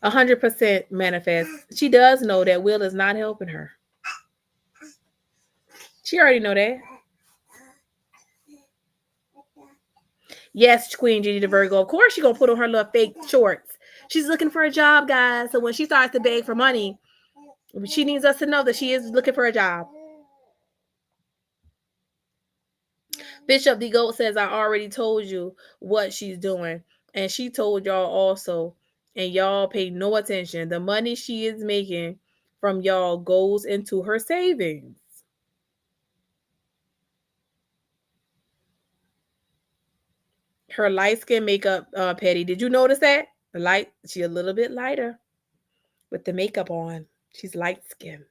A 100% manifest. She does know that Will is not helping her. She already know that. Yes, Queen Gigi the Virgo. Of course, she's gonna put on her little fake shorts. She's looking for a job, guys. So when she starts to beg for money, she needs us to know that she is looking for a job. Bishop the Goat says, I already told you what she's doing. And she told y'all also. And y'all pay no attention. The money she is making from y'all goes into her savings. Her light skin makeup, Petty. Did you notice that? The light, she a little bit lighter with the makeup on. She's light skinned.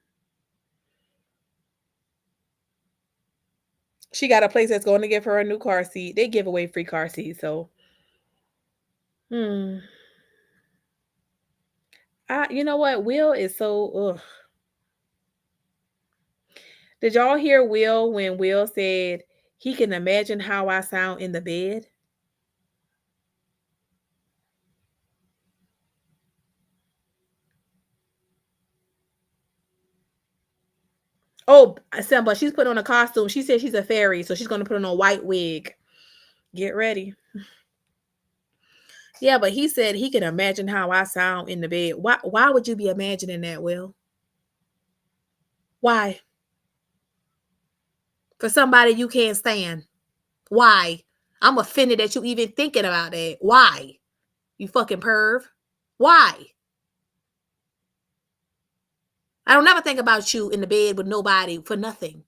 She got a place that's going to give her a new car seat. They give away free car seats, so. You know what? Will is so. Ugh. Did y'all hear Will when Will said he can imagine how I sound in the bed? Oh, Simba, she's putting on a costume. She said she's a fairy, so she's going to put on a white wig. Get ready. Yeah, but he said he can imagine how I sound in the bed. Why would you be imagining that, Will? Why? For somebody you can't stand. Why? I'm offended that you even thinking about that. Why? You fucking perv. Why? I don't never think about you in the bed with nobody for nothing.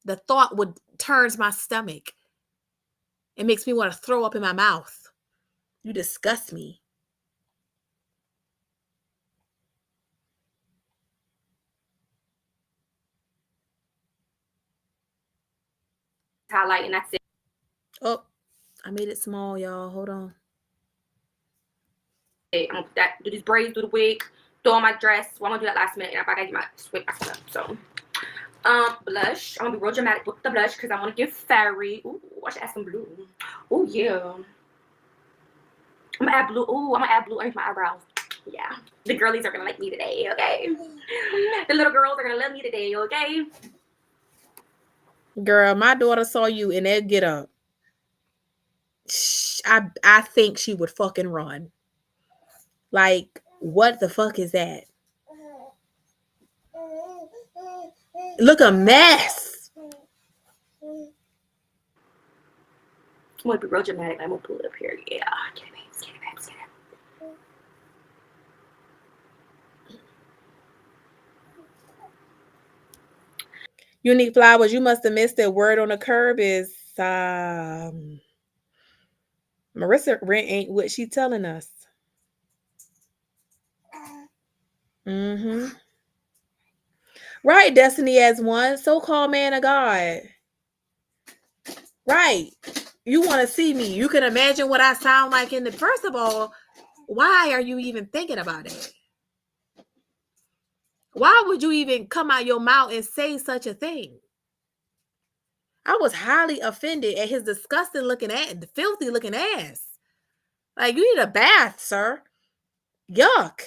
The thought would turns my stomach. It makes me want to throw up in my mouth. You disgust me. Highlight, and that's it. Oh, I made it small, y'all. Hold on. I'm gonna do these braids, do the wig, throw on my dress. Well, I'm gonna do that last minute, and I gotta get my wig my stuff. So, blush. I'm gonna be real dramatic with the blush because I want to give fairy. Ooh, I should add some blue. Oh yeah. I'm gonna add blue. Ooh, I'm gonna add blue underneath my eyebrows. Yeah, the girlies are gonna like me today, okay? The little girls are gonna love me today, okay? Girl, my daughter saw you in that get up. I think she would fucking run. Like, what the fuck is that? Look, a mess. I'm gonna be real dramatic. I'm gonna pull it up here. Yeah, get it, babes, get it, babes, get it. Unique Flowers, you must have missed that word on the curb is Marissa rent ain't what she telling us. Mm-hmm. Right, Destiny as one, so-called man of God. Right. You want to see me. You can imagine what I sound like in the first of all, why are you even thinking about it? Why would you even come out your mouth and say such a thing? I was highly offended at his disgusting looking ass, filthy looking ass. Like, you need a bath, sir. Yuck.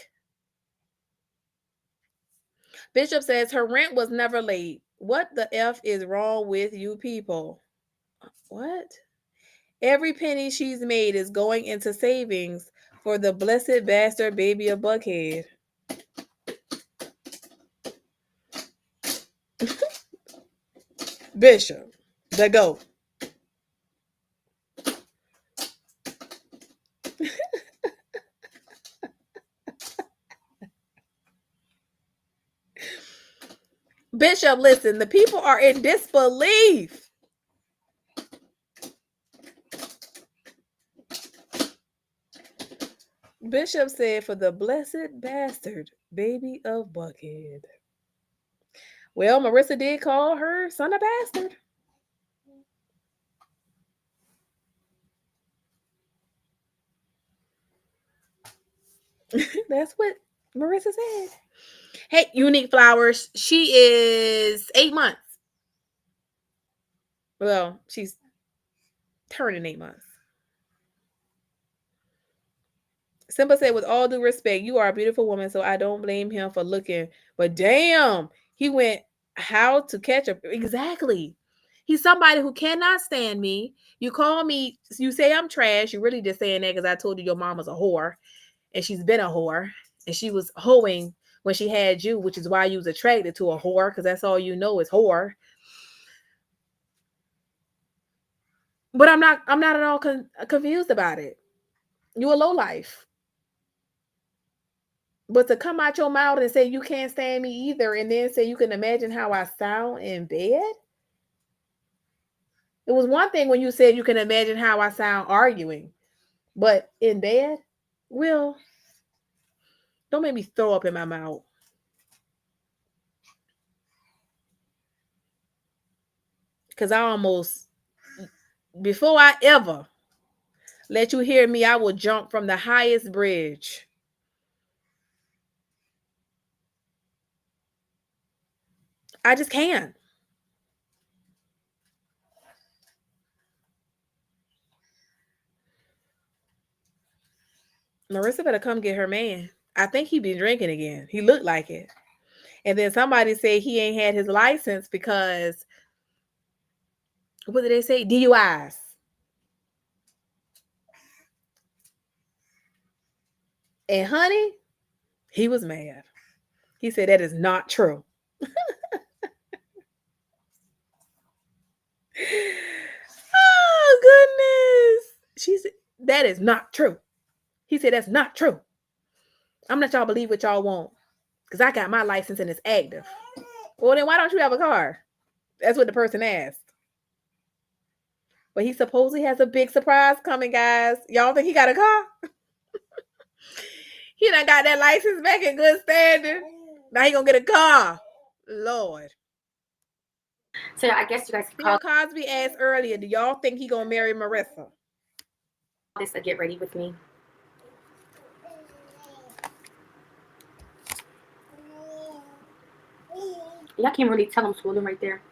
Bishop says her rent was never late. What the F is wrong with you people? What? Every penny she's made is going into savings for the blessed bastard baby of Buckhead. Bishop, the goat. Bishop, listen, the people are in disbelief. Bishop said, for the blessed bastard baby of Buckhead. Well, Marissa did call her son a bastard. That's what Marissa said. Hey, Unique Flowers, she is 8 months. Well, she's turning 8 months. Simba said, with all due respect, you are a beautiful woman, so I don't blame him for looking. But damn, he went how to catch a... Exactly. He's somebody who cannot stand me. You call me, you say I'm trash. You're really just saying that because I told you your mama's a whore. And she's been a whore. And she was hoeing when she had you, which is why you was attracted to a whore, because that's all you know is whore. But I'm not at all confused about it. You a lowlife. But to come out your mouth and say you can't stand me either, and then say you can imagine how I sound in bed. It was one thing when you said you can imagine how I sound arguing, but in bed, well, don't make me throw up in my mouth. Because I almost, before I ever let you hear me, I will jump from the highest bridge. I just can't. Marissa better come get her man. I think he been drinking again. He looked like it. And then somebody said he ain't had his license because, what did they say? DUIs. And honey, he was mad. He said that is not true. Oh, goodness. She said, that is not true. He said, that's not true. I'm not y'all believe what y'all want. Because I got my license and it's active. Well, then why don't you have a car? That's what the person asked. But he supposedly has a big surprise coming, guys. Y'all think he got a car? He done got that license back in good standing. Now he gonna get a car. Lord. So I guess you guys can Bill call Cosby asked earlier, do y'all think he gonna marry Marissa? this a get ready with me. Y'all can't really tell I'm swollen right there.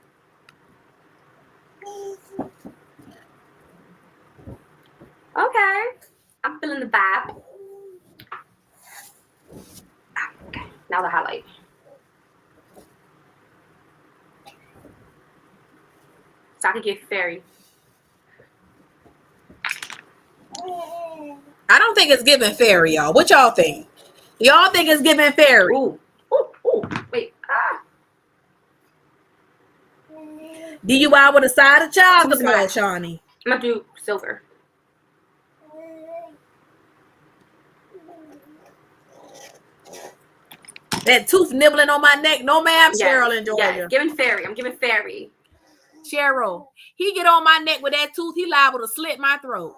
Okay. I'm feeling the vibe. Okay. Now the highlight. So I can get fairy. I don't think it's giving fairy, y'all. What y'all think? Y'all think it's giving fairy? Ooh. Ooh. Ooh. Wait. DUI with a side of child So what's my support, last? Shawnee. I'm gonna do silver. That tooth nibbling on my neck. No, ma'am, Yes. Cheryl in Georgia. Yes. Giving fairy. I'm giving fairy. Cheryl, he get on my neck with that tooth, he liable to slit my throat.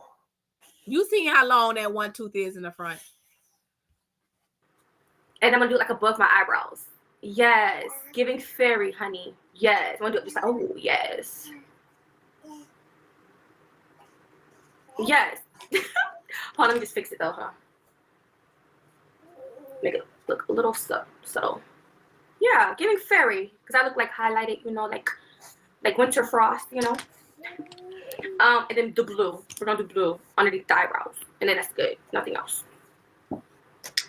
You seen how long that one tooth is in the front. And I'm gonna do it like above my eyebrows. Yes. Giving fairy, honey. Yes. I'm gonna do it just like, oh, yes. Yes. Hold on, let me just fix it though, huh? Make it look a little subtle. Yeah, giving fairy. Because I look like highlighted, you know, like winter frost, you know? And then the blue. We're gonna do blue underneath the eyebrows. And then that's good. Nothing else.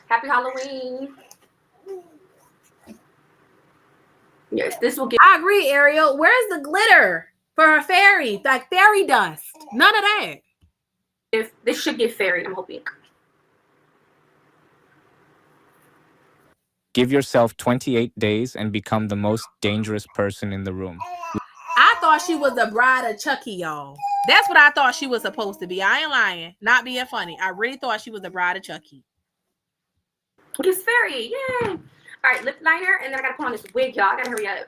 Happy Halloween. Yes, this will give. I agree, Ariel. Where's the glitter for her fairy? Like fairy dust. None of that. If this should give fairy, I'm hoping. Give yourself 28 days and become the most dangerous person in the room. I thought she was the bride of Chucky, y'all. That's what I thought she was supposed to be. I ain't lying. Not being funny. I really thought she was the bride of Chucky. It's fairy. Yay. All right, lip liner. And then I gotta put on this wig, y'all. I gotta hurry up.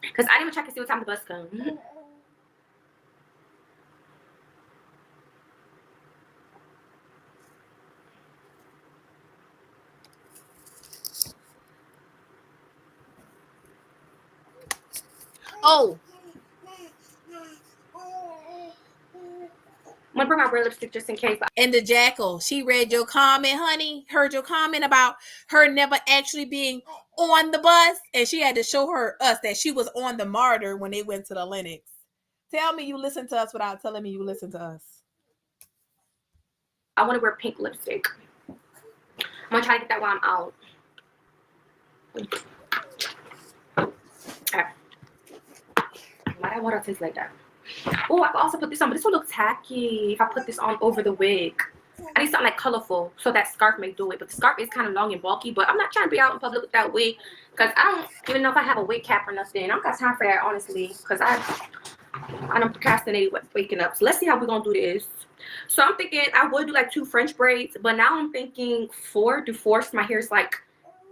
Because I didn't even check to see what time the bus comes. Oh. I'm gonna bring my red lipstick just in case. And the Jackal, she read your comment, honey. Heard your comment about her never actually being on the bus. And she had to show us that she was on the Martyr when they went to the Lennox. Tell me you listen to us without telling me you listen to us. I want to wear pink lipstick. I'm gonna try to get that while I'm out. Okay. Why that water taste like that? Oh, I can also put this on, but this will look tacky if I put this on over the wig. I need something like colorful so that scarf may do it. But the scarf is kind of long and bulky, but I'm not trying to be out in public with that wig because I don't even know if I have a wig cap or nothing. I don't got time for that, honestly, because I don't procrastinate waking up. So let's see how we're going to do this. So I'm thinking I would do like 2 French braids, but now I'm thinking 4. Do 4 so my hair is like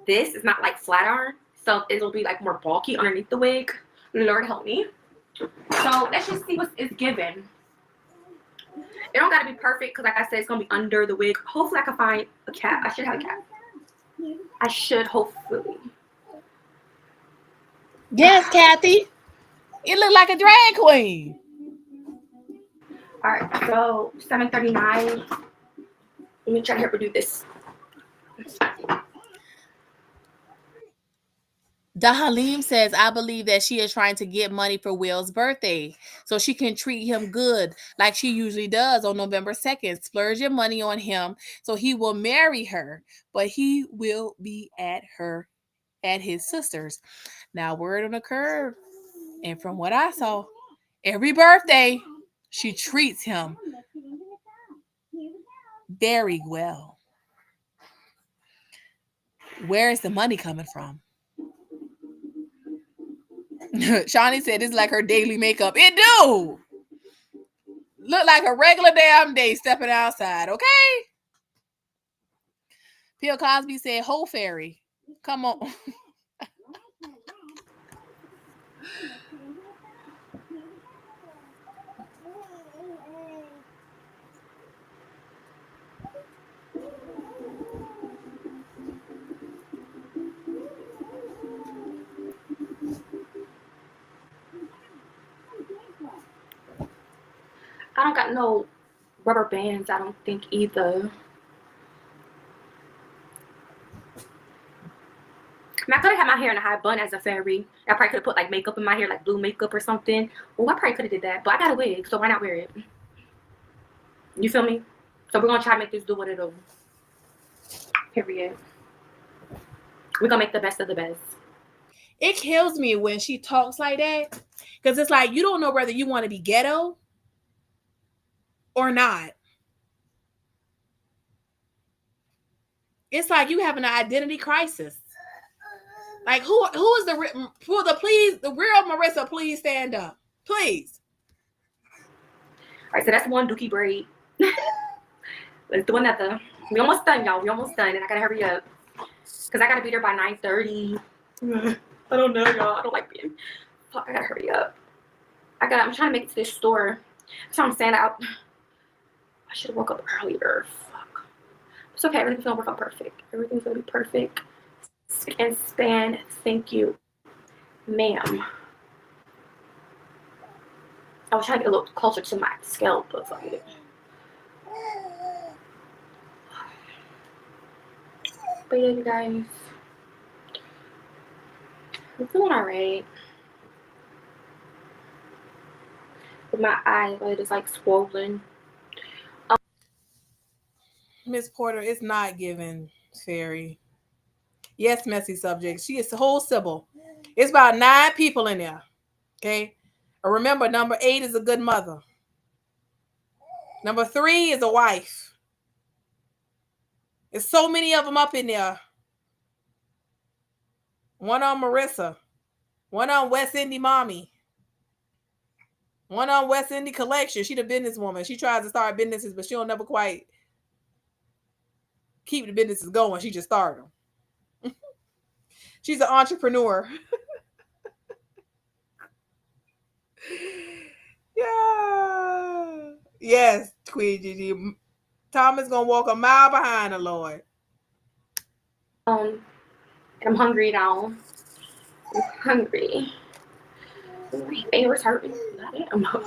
this. It's not like flat iron. So it'll be like more bulky underneath the wig. Lord help me. So let's just see what it's given. It don't gotta be perfect because, like I said, it's gonna be under the wig. Hopefully, I can find a cap. I should have a cap. I should, hopefully. Yes, Kathy. It looked like a drag queen. All right, so 7:39. Let me try to help her do this. Dahalim says, I believe that she is trying to get money for Will's birthday so she can treat him good like she usually does on November 2nd. Splurge your money on him so he will marry her, but he will be at his sister's. Now, word on the curve, and from what I saw, every birthday she treats him very well. Where is the money coming from? Shawnee said it's like her daily makeup. It do. Look like a regular damn day stepping outside, okay? Bill Cosby said, whole fairy. Come on. I don't got no rubber bands, I don't think either. I mean, I could have had my hair in a high bun as a fairy. I probably could have put like makeup in my hair, like blue makeup or something. Well, I probably could have did that, but I got a wig, so why not wear it? You feel me? So we're gonna try to make this do what it do. Period. We're gonna make the best of the best. It kills me when she talks like that, because it's like you don't know whether you want to be ghetto or not. It's like you having an identity crisis. Like who is the real Marissa? Please stand up, please. All right, so that's one dookie braid. Let's do another. We almost done, y'all. We almost done, and I gotta hurry up because I gotta be there by 9:30. I don't know, y'all. I don't like being. Fuck, I gotta hurry up. I'm trying to make it to this store. That's what I'm saying. I should have woke up earlier. Fuck. It's okay. Everything's gonna work out perfect. Everything's gonna be perfect. And span. Thank you, ma'am. I was trying to get a little closer to my scalp, but fuck it. But yeah, you guys, I'm feeling alright. But my eyes are just like swollen. Miss Porter, it's not giving fairy. Yes, messy subject. She is the whole Sybil. It's about 9 people in there. Okay. Remember, number 8 is a good mother. Number 3 is a wife. There's so many of them up in there. One on Marissa. One on WestIndee Mommy. One on WestIndee Collection. She the businesswoman. She tries to start businesses, but she'll never quite keep the businesses going. She just started them. She's an entrepreneur. Yeah. Yes, Queen Gigi. Thomas gonna walk a mile behind the Lord. I'm hungry now. I'm hungry. My finger's hurting. My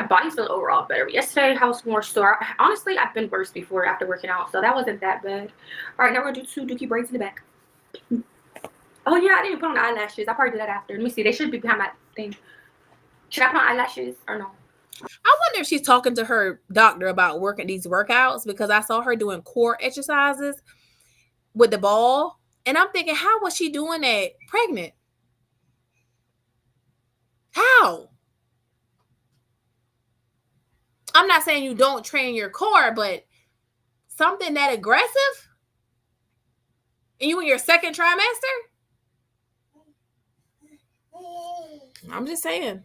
body's feeling overall better. Yesterday I was more sore. Honestly, I've been worse before after working out, so that wasn't that bad. All right, now we're gonna do 2 dookie braids in the back. Oh yeah, I didn't put on the eyelashes. I probably do that after. Let me see. They should be behind my thing. Should I put on eyelashes or no? I wonder if she's talking to her doctor about working these workouts, because I saw her doing core exercises with the ball, and I'm thinking, how was she doing that pregnant? How? I'm not saying you don't train your core, but something that aggressive? And you in your 2nd trimester? I'm just saying.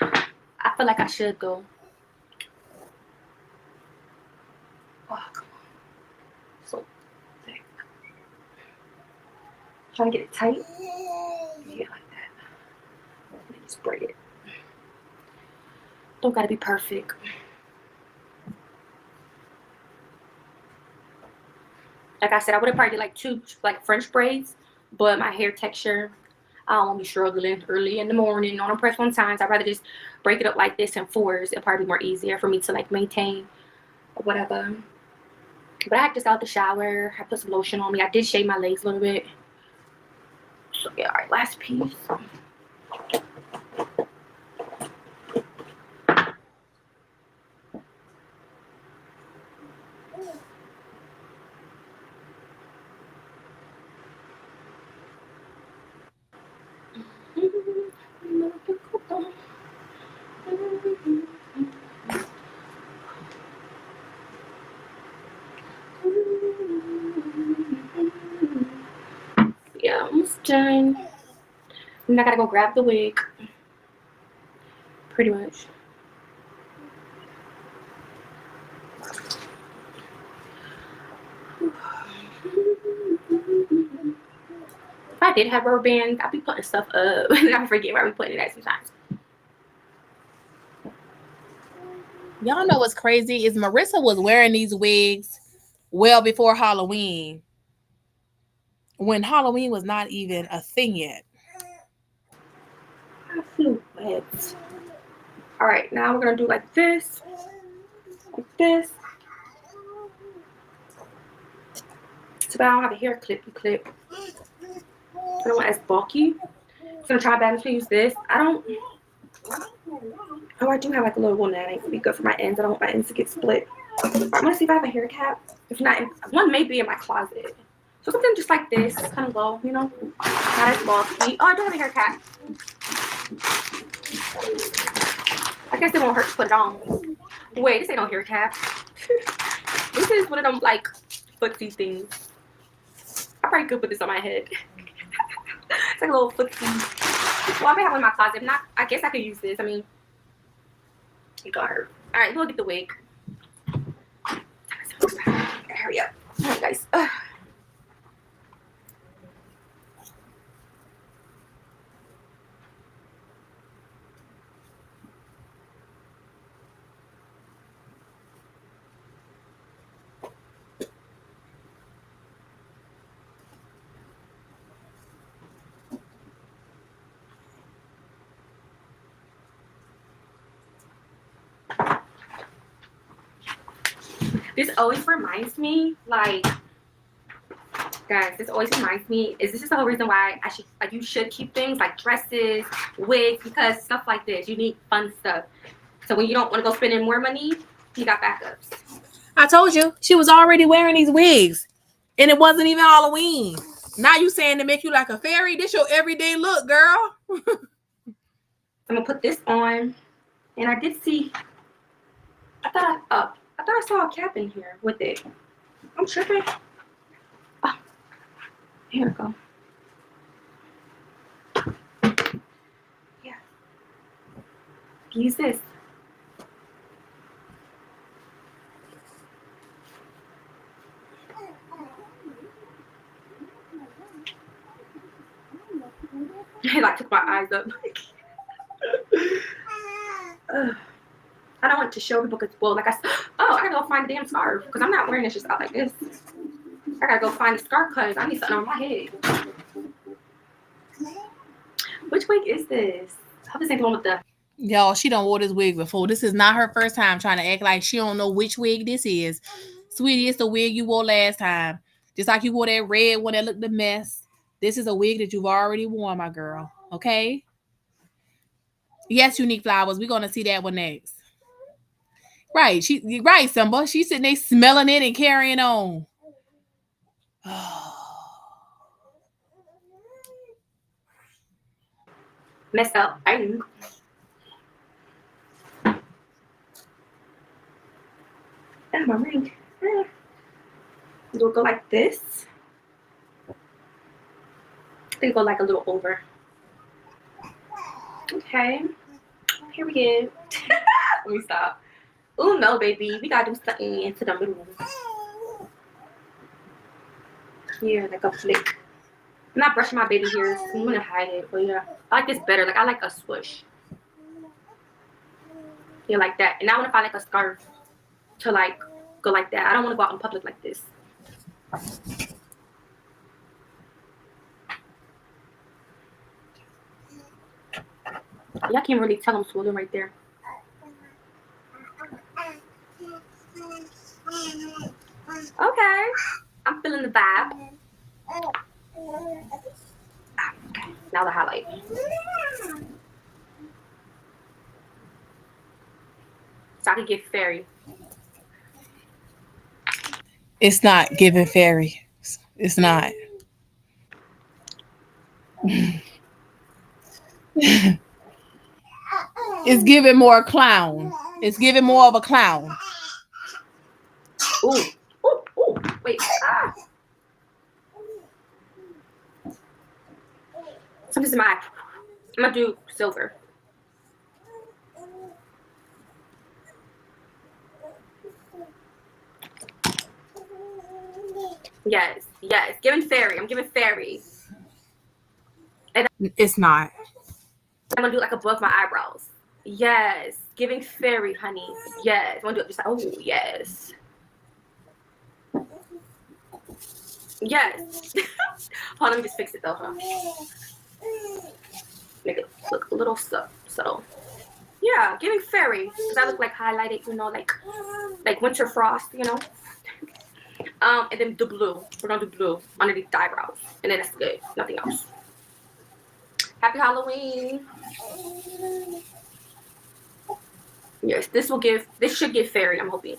I feel like I should though. Oh, come on. So thick. Trying to get it tight. Yeah, like that. Let me just braid it. Don't gotta be perfect. Like I said, I would have probably did like 2 like French braids, but my hair texture, I don't want to be struggling early in the morning on a press on times. I'd rather just break it up like this in 4s. It'll probably be more easier for me to like maintain or whatever. But I just got out the shower. I put some lotion on me. I did shave my legs a little bit. So yeah, all right, last piece. Yeah, almost done. And I gotta go grab the wig. Pretty much. I did have rubber bands. I'll be putting stuff up and I forget where I'm putting it at sometimes. Y'all know what's crazy is Marissa was wearing these wigs well before Halloween, when Halloween was not even a thing yet. I feel wet. All right, now we're gonna do like this, like this. So I don't have a hair clip. I don't want it as bulky. So I'm gonna try back to use this. Oh, I do have like a little one that ain't gonna be good for my ends. I don't want my ends to get split. I'm gonna see if I have a hair cap. If not, one may be in my closet. So something just like this, kind of low, you know, not as bulky. Oh, I do have a hair cap. I guess it won't hurt to put it on. Wait, this ain't no hair cap. This is one of them like footsie things. I probably could put this on my head. It's like a little footsie. Well, I may have one in my closet. If not, I guess I could use this. I mean, it got hurt. All right, we'll get the wig. Hurry up. All right, guys. This always reminds me, like, guys, this always reminds me, this is the whole reason why you should keep things like dresses, wigs, because stuff like this, you need fun stuff. So when you don't want to go spending more money, you got backups. I told you, she was already wearing these wigs, and it wasn't even Halloween. Now you saying to make you like a fairy? This your everyday look, girl. I'm gonna put this on, and I did see, I thought I saw a cap in here with it. I'm tripping. Oh, here we go. Yeah. Use this. I like took my eyes up. I don't want to show people because, well, like I said, I gotta go find a damn scarf because I'm not wearing this just out like this. I gotta go find a scarf because I need something on my head. Which wig is this? I hope this ain't the one with the. Y'all, she done wore this wig before. This is not her first time trying to act like she don't know which wig this is. Sweetie, it's the wig you wore last time. Just like you wore that red one that looked a mess. This is a wig that you've already worn, my girl. Okay? Yes, Unique Flowers. We're gonna see that one next. Right, right, Simba. She's sitting there smelling it and carrying on. Messed up. And my ring. It'll go like this. I think go like a little over. Okay. Here we go. Let me stop. Oh no, baby. We gotta do something into the middle. Here, like a flick. I'm not brushing my baby hairs. I'm gonna hide it, but yeah. I like this better. Like I like a swoosh. Yeah, like that. And I wanna find like a scarf to like go like that. I don't wanna go out in public like this. Y'all can't really tell I'm swollen right there. Okay. I'm feeling the vibe. Okay. Now the highlight. So I can get fairy. It's not giving fairy. It's not. It's giving more clown. It's giving more of a clown. Ooh. Ooh, ooh. Wait. Ah. Something's in my eye. I'm gonna do silver. Yes, yes. Giving fairy. I'm giving fairy. It's not. I'm gonna do like above my eyebrows. Yes, giving fairy, honey. Yes, I'm gonna do it just like, oh yes, yes. Hold on, let me just fix it though, huh? Make it look a little subtle. Yeah, giving fairy because I look like highlighted, you know, like winter frost, you know. And then the blue. We're gonna do blue underneath the eyebrows, and then that's good. Nothing else. Happy Halloween. Yes, this should give fairy, I'm hoping.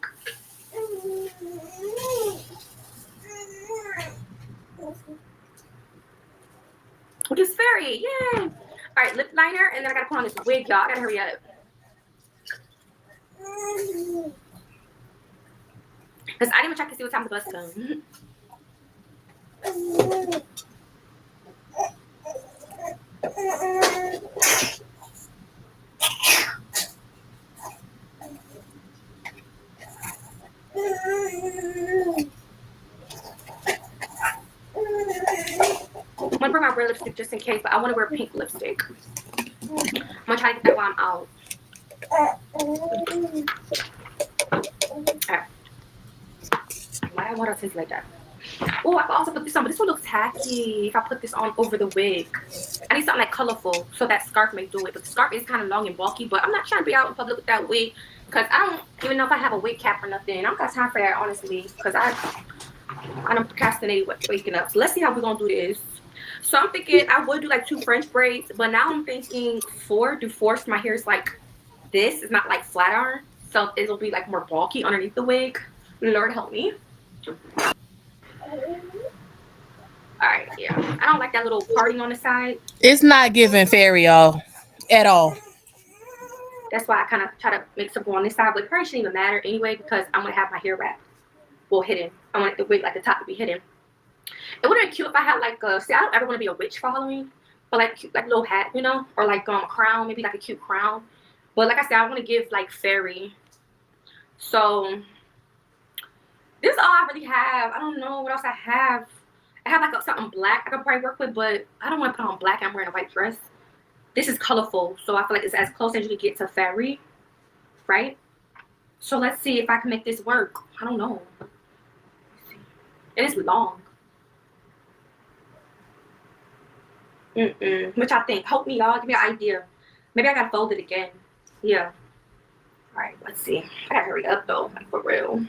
Which is fairy, yay! Alright, lip liner, and then I gotta put on this wig, y'all. I gotta hurry up. Because I didn't even check to see what time the bus comes. I'm gonna bring my red lipstick just in case, but I want to wear pink lipstick. I'm gonna try to get that while I'm out. Alright. Why I want to taste like that? Oh, I can also put this on, but this one looks tacky if I put this on over the wig. I need something like colorful so that scarf may do it. But the scarf is kind of long and bulky, but I'm not trying to be out in public with that wig because I don't even know if I have a wig cap or nothing. I don't got time for that, honestly, because I don't procrastinate waking up. So let's see how we're going to do this. So I'm thinking I would do like 2 French braids, but now I'm thinking 4. Do 4 so my hair is like this. It's not like flat iron. So it'll be like more bulky underneath the wig. Lord help me. Alright, yeah. I don't like that little parting on the side. It's not giving fairy, y'all, at all. That's why I kind of try to make something on this side, but it probably shouldn't even matter anyway because I'm going to have my hair wrapped. Well, hidden. I want the wig, like the top to be hidden. It would have been cute if I had like a, see, I don't ever want to be a witch for Halloween, but like cute, like a little hat, you know, or like a crown, maybe like a cute crown. But like I said, I want to give like fairy. So this is all I really have. I don't know what else I have. I have like something black I could probably work with, but I don't want to put on black. I'm wearing a white dress. This is colorful, so I feel like it's as close as you can get to fairy, right? So let's see if I can make this work. I don't know. And it's long. Which I think. Help me, y'all. Give me an idea. Maybe I gotta fold it again. Yeah. All right. Let's see. I gotta hurry up though, like for real.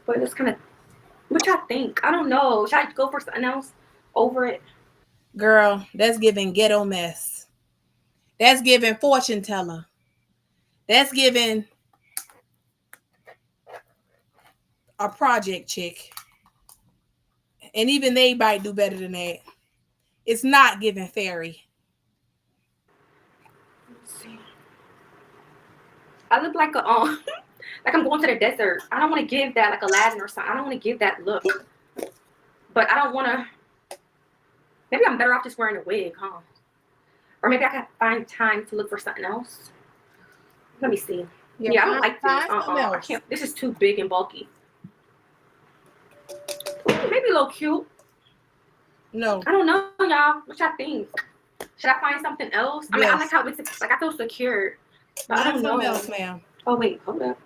But it's kind of. What y'all think? I don't know. Should I go for something else over it? Girl, that's giving ghetto mess. That's giving fortune teller. That's giving a project chick. And even they might do better than that. It's not giving fairy. Let's see. I look like a like I'm going to the desert. I don't want to give that like Aladdin or something. I don't want to give that look. But I don't want to. Maybe I'm better off just wearing a wig, huh? Or maybe I can find time to look for something else. Let me see. Yeah, I don't like this. I can't. This is too big and bulky. Ooh, maybe a little cute. No. I don't know, y'all. What y'all think? Should I find something else? I mean, I like how it makes it, like I feel secure. But I don't know. Else, ma'am. Oh wait, hold up.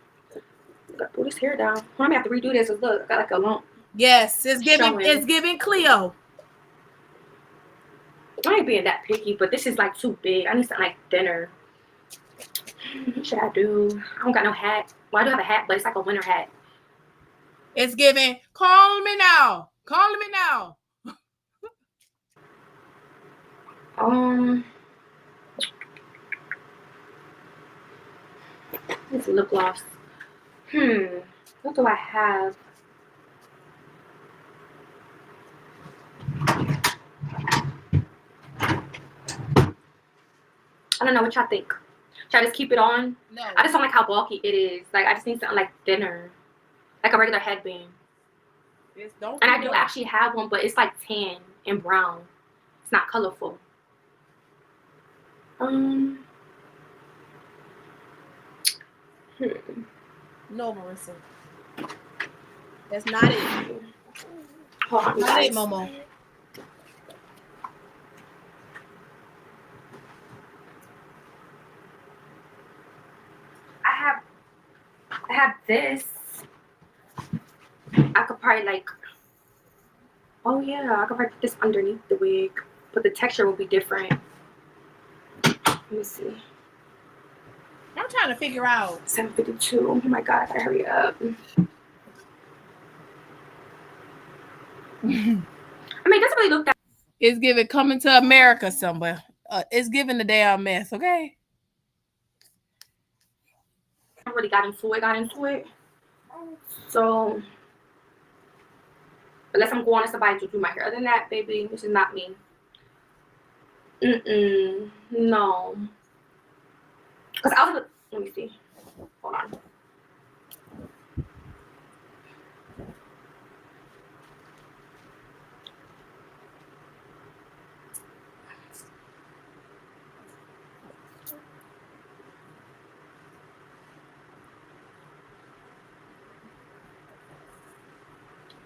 Gotta pull this hair down. I'm gonna have to redo this. Look, I got like a lump. Yes, it's giving. Showing. It's giving Cleo. I ain't being that picky, but this is like too big. I need something like thinner. What should I do? I don't got no hat. Well, I do have a hat, but it's like a winter hat. It's giving. Call me now. Call me now. It's lip gloss. What do I have? I don't know what y'all think. Should I just keep it on? No. I just don't like how bulky it is. Like I just need something like thinner, like a regular headband. And I do actually have one, but it's like tan and brown. It's not colorful. No, Marissa. That's not it. Hold on, you Not guys. it, Momo. I have this. I could probably like, oh yeah, I could probably put this underneath the wig, but the texture will be different. Let me see. I'm trying to figure out. 752. Oh my god, I gotta hurry up. I mean, it doesn't really look that. It's giving Coming to America somewhere. It's giving the damn mess, okay? I really got into it. So, unless I'm going to somebody to do my hair. Other than that, baby, this is not me. No. Because I was, let me see. Hold on.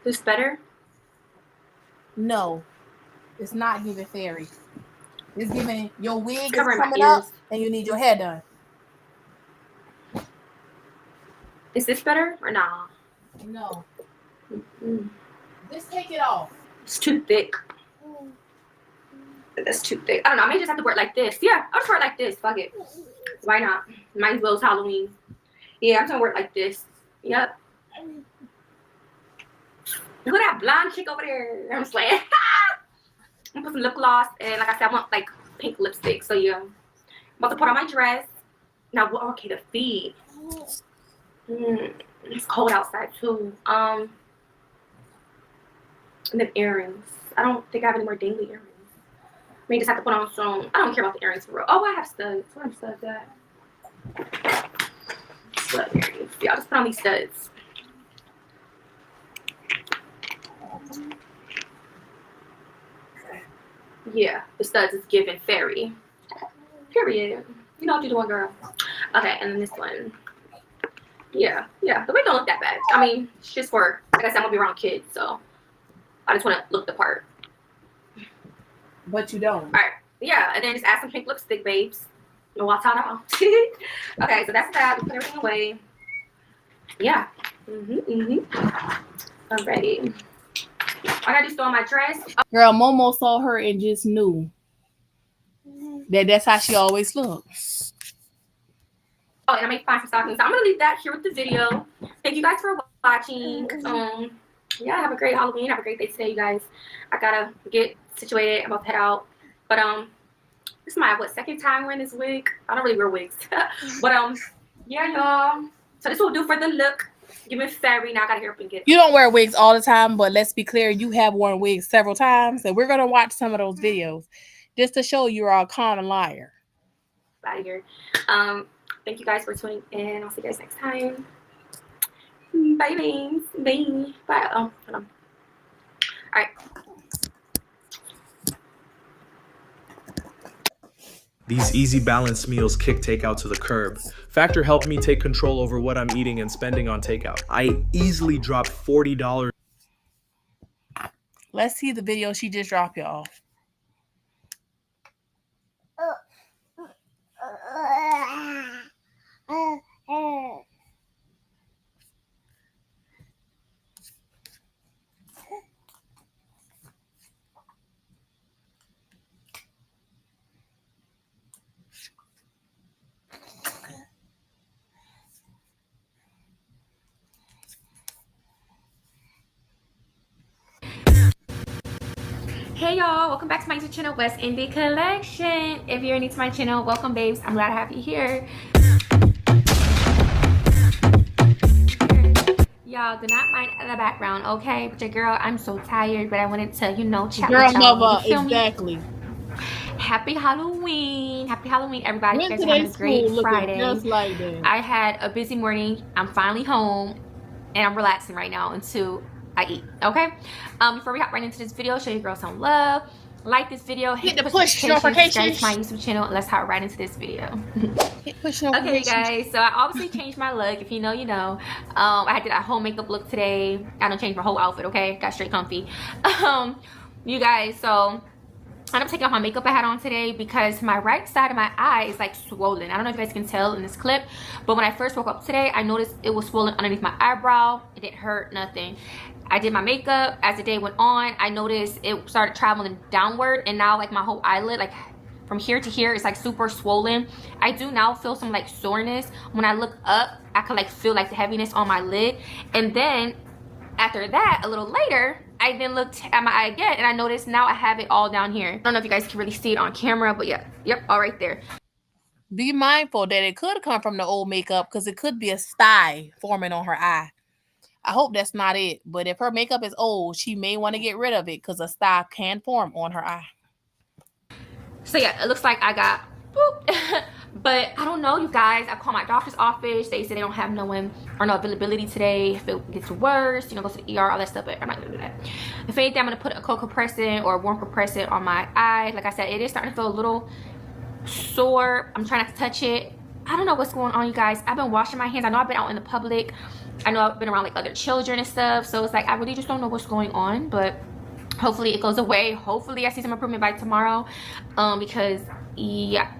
This better? No, it's not giving fairy. It's giving your wig is Covering my coming up ears. and you need your hair done. Is this better or nah? No. Just take it off. It's too thick. That's too thick. I don't know. I may just have to wear it like this. Yeah, I'll just wear it like this. Fuck it. Why not? Might as well it's Halloween. Yeah, I'm just gonna wear it like this. Yep. Look at that blonde chick over there. I'm just like, I'm gonna put some lip gloss and like I said, I want like pink lipstick. So yeah, I'm about to put on my dress. Now, okay, the feet. It's cold outside too. And then earrings. I don't think I have any more dangly earrings. May just have to put on some. I don't care about the earrings for real. Oh, I have studs. Where are studs at? Stud earrings. Yeah, I'll just put on these studs. Yeah, the studs is giving fairy. Period. You know what you're doing, girl. Okay, and then this one. Yeah. The wig don't look that bad. I mean, it's just for, like I said, I'm gonna be around kids, so I just want to look the part. But you don't. All right. Yeah, and then just add some pink lipstick, babes. No water. Okay, so that's that. We put everything away. Yeah. I'm ready. I gotta do still on my dress. Girl, Momo saw her and just knew that that's how she always looks. Oh, and I may find some stockings. I'm gonna leave that here with the video. Thank you guys for watching. Yeah, have a great Halloween. Have a great day today, you guys. I gotta get situated. I'm about to head out. But this is my second time wearing this wig. I don't really wear wigs. But yeah, y'all. So this will do for the look. Give me fairy. Now I gotta hear up and get it. You don't wear wigs all the time, but let's be clear, you have worn wigs several times, and we're gonna watch some of those videos just to show you are a common liar. Out of here. Thank you guys for tuning in. I'll see you guys next time. Bye, babes. Bye. Bye. Oh, hold on. All right. These easy balanced meals kick takeout to the curb. Factor helped me take control over what I'm eating and spending on takeout. I easily dropped $40. Let's see the video she just dropped, y'all. Hey y'all, welcome back to my YouTube channel, WestIndee Collection. If you're new to my channel, welcome babes. I'm glad to have you here. Y'all do not mind the background, okay? But your girl, I'm so tired, but I wanted to, you know, chat Girl, with y'all. mother, exactly. Happy Halloween. Happy Halloween, everybody. You Went guys to are having their a great school looking Friday. just like that. I had a busy morning. I'm finally home and I'm relaxing right now until I eat, okay? Before we hop right into this video, show your girl some love. like this video, hit the push notifications, subscribe to my YouTube channel, and let's hop right into this video. Hit push Okay, notifications. guys, so I obviously changed my look. If you know, you know. I did a whole makeup look today. I don't change my whole outfit, okay? Got straight comfy. You guys, so I'm taking off my makeup I had on today because my right side of my eye is like swollen. I don't know if you guys can tell in this clip, but when I first woke up today, I noticed it was swollen underneath my eyebrow. It didn't hurt, nothing. I did my makeup. As the day went on, I noticed it started traveling downward, and now like my whole eyelid, like from here to here, is like super swollen. I do now feel some like soreness. When I look up, I can like feel like the heaviness on my lid. And then after that, a little later, I then looked at my eye again, and I noticed now I have it all down here. I don't know if you guys can really see it on camera, but yeah, yep, all right there. Be mindful that it could come from the old makeup because it could be a sty forming on her eye. I hope that's not it, but if her makeup is old, she may want to get rid of it because a sty can form on her eye. So yeah, it looks like I got boop. But I don't know, you guys. I called my doctor's office. They said they don't have no one or no availability today. If it gets worse, you know, go to the ER, all that stuff. But I'm not gonna do that. If anything, I'm gonna put a cold compressant or a warm compressant on my eye. Like I said, it is starting to feel a little sore. I'm trying not to touch it. I don't know what's going on, you guys. I've been washing my hands. I know I've been out in the public. I know I've been around like other children and stuff. So it's like I really just don't know what's going on. But hopefully it goes away. Hopefully I see some improvement by tomorrow. Because yeah.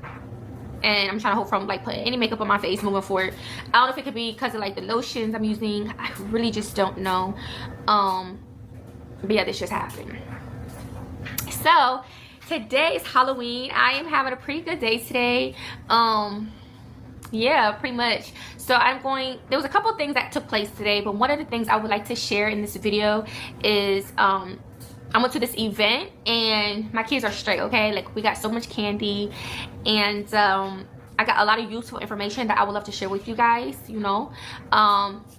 And I'm trying to hope from like putting any makeup on my face moving forward. I don't know if it could be because of like the lotions I'm using. I really just don't know. But yeah, this just happened. So today is Halloween. I am having a pretty good day today. Yeah, pretty much. So there was a couple things that took place today, but one of the things I would like to share in this video is I went to this event and my kids are straight, okay? Like we got so much candy, and I got a lot of useful information that I would love to share with you guys, you know,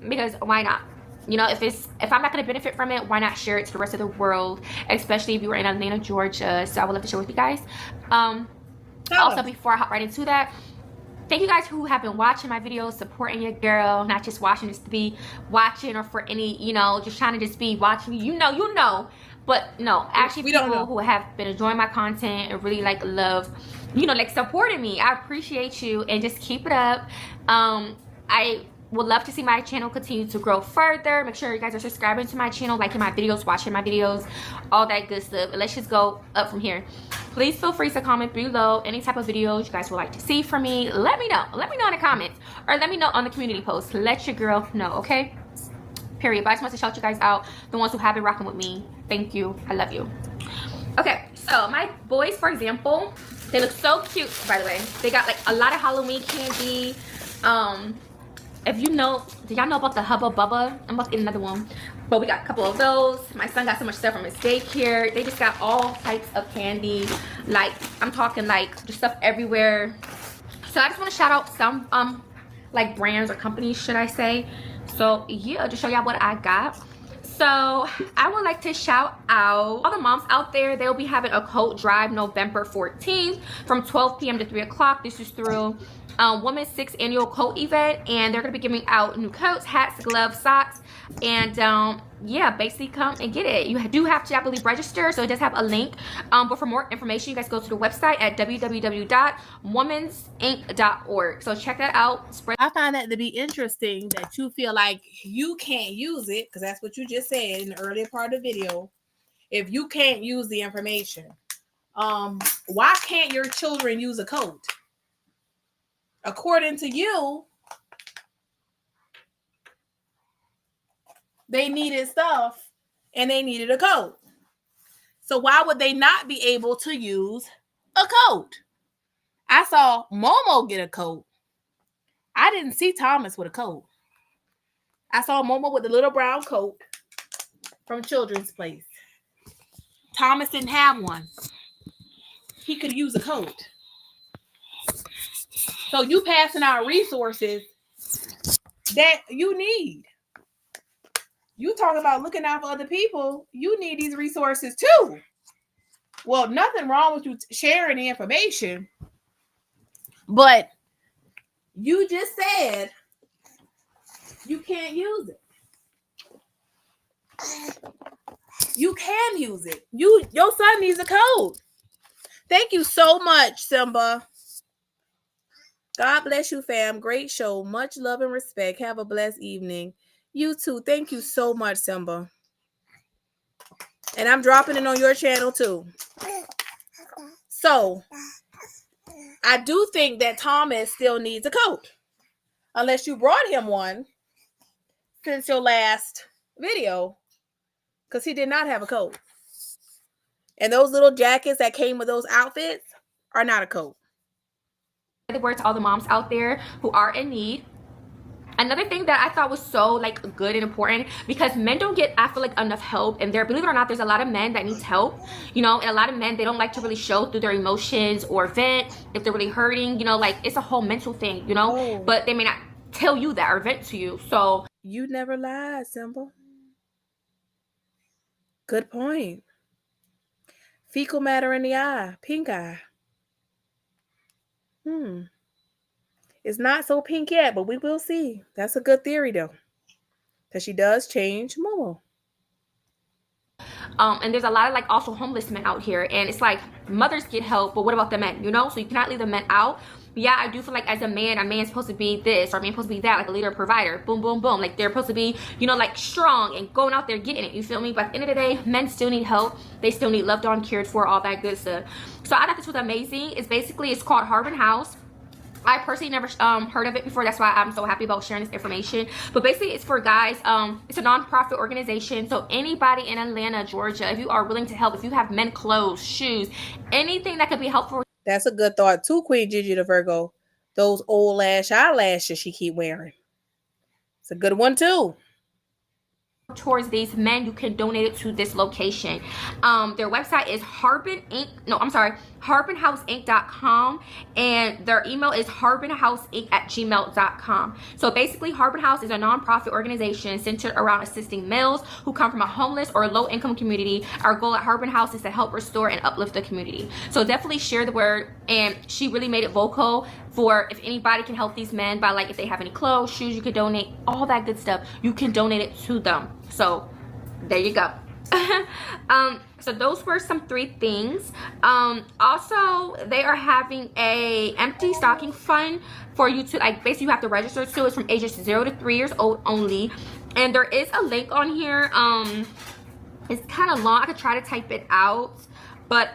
because why not? You know, if I'm not going to benefit from it, why not share it to the rest of the world, especially if you were in Atlanta, Georgia. So I would love to share with you guys. Also, before I hop right into that, thank you guys who have been watching my videos, supporting your girl, not just watching just to be watching or for any, you know, just trying to just be watching, you know. But no, actually people who have been enjoying my content and really like love, you know, like supporting me. I appreciate you, and just keep it up. I would love to see my channel continue to grow further. Make sure you guys are subscribing to my channel, liking my videos, watching my videos, all that good stuff. And let's just go up from here. Please feel free to comment below any type of videos you guys would like to see from me. Let me know. Let me know in the comments, or let me know on the community post. Let your girl know, okay? Period. But I just want to shout you guys out, the ones who have been rocking with me. Thank you. I love you. Okay, so my boys, for example, they look so cute, by the way. They got like a lot of Halloween candy. If you know, do y'all know about the Hubba Bubba? I'm about to get another one. But we got a couple of those. My son got so much stuff from his daycare. They just got all types of candy. Like, I'm talking like just stuff everywhere. So I just want to shout out some like brands or companies, should I say. So yeah, just show y'all what I got. So I would like to shout out all the moms out there. They'll be having a coat drive November 14th from 12 p.m. to 3 o'clock. This is through Women's 6th annual coat event, and they're going to be giving out new coats, hats, gloves, socks, and yeah, basically come and get it. You do have to, I believe, register, so it does have a link. But for more information, you guys go to the website at www.womensinc.org. So check that out. I find that to be interesting that you feel like you can't use it, because that's what you just said in the earlier part of the video. If you can't use the information, why can't your children use a coat? According to you, they needed stuff and they needed a coat. So why would they not be able to use a coat? I saw Momo get a coat. I didn't see Thomas with a coat. I saw Momo with the little brown coat from Children's Place. Thomas didn't have one. He could use a coat. So you passing out resources that you need. You talk about looking out for other people. You need these resources too. Well, nothing wrong with you sharing the information, but you just said you can't use it. You can use it. Your son needs a code. Thank you so much, Simba. God bless you, fam. Great show. Much love and respect. Have a blessed evening. You too. Thank you so much, Simba. And I'm dropping it on your channel too. So, I do think that Thomas still needs a coat. Unless you brought him one since your last video. Because he did not have a coat. And those little jackets that came with those outfits are not a coat. The word to all the moms out there who are in need. Another thing that I thought was so like good and important, because men don't get, I feel like, enough help. And there, believe it or not, there's a lot of men that need help, you know, and a lot of men, they don't like to really show through their emotions or vent if they're really hurting, you know, like it's a whole mental thing, you know, but they may not tell you that or vent to you. So you never lied, Simba. Good point. Fecal matter in the eye, pink eye. It's not so pink yet, but we will see. That's a good theory though, because she does change more. And there's a lot of like also homeless men out here, and it's like mothers get help, but what about the men, you know? So you cannot leave the men out. But yeah, I do feel like as a man's supposed to be this, or a man's supposed to be that, like a leader, provider, boom, boom, boom. Like they're supposed to be, you know, like strong and going out there getting it, you feel me? But at the end of the day, men still need help. They still need loved on, cared for, all that good stuff. So I thought this was amazing. It's called Harbin House. I personally never heard of it before. That's why I'm so happy about sharing this information. But basically, it's for guys. It's a non-profit organization. So anybody in Atlanta, Georgia, if you are willing to help, if you have men clothes, shoes, anything that could be helpful. That's a good thought too, Queen Gigi the Virgo. Those old lash eyelashes she keep wearing. It's a good one too. Towards these men, you can donate it to this location. Their website is harbinhouseinc.com, and their email is harbinhouseinc@gmail.com. So basically, Harbin House is a non-profit organization centered around assisting males who come from a homeless or low-income community. Our goal at Harbin House is to help restore and uplift the community. So definitely share the word, and she really made it vocal for if anybody can help these men by, like, if they have any clothes, shoes, you could donate, all that good stuff, you can donate it to them. So there you go. So those were some 3 things. Also, they are having a empty stocking fund for you to, like, basically you have to register to. It's from ages 0 to 3 years old only, and there is a link on here. It's kind of long. I could try to type it out, but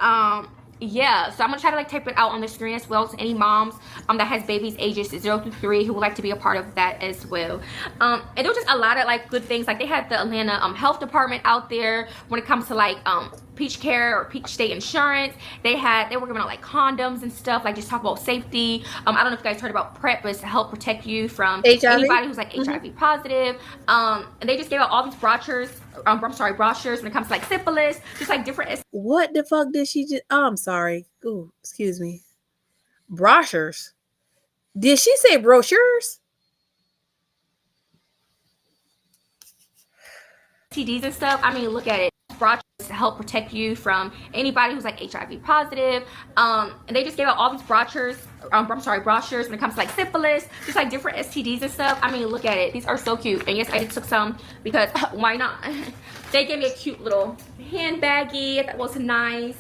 yeah, so I'm gonna try to like type it out on the screen as well to any moms that has babies ages 0 to 3 who would like to be a part of that as well. And there was just a lot of like good things. Like they had the Atlanta health department out there when it comes to like Peach Care or Peach State Insurance. They were giving out like condoms and stuff, like just talk about safety. I don't know if you guys heard about PrEP, but it's to help protect you from HIV? Anybody who's like HIV positive. And they just gave out all these brochures when it comes to like syphilis, just like different. What the fuck did she just? Oh, I'm sorry. Ooh, excuse me. Brochures. Did she say brochures? STDs and stuff. I mean, look at it. Brochures to help protect you from anybody who's like HIV positive. And they just gave out all these brochures when it comes to like syphilis, just like different STDs and stuff. I mean, look at it. These are so cute. And yes, I just took some because why not? They gave me a cute little handbaggie that was nice.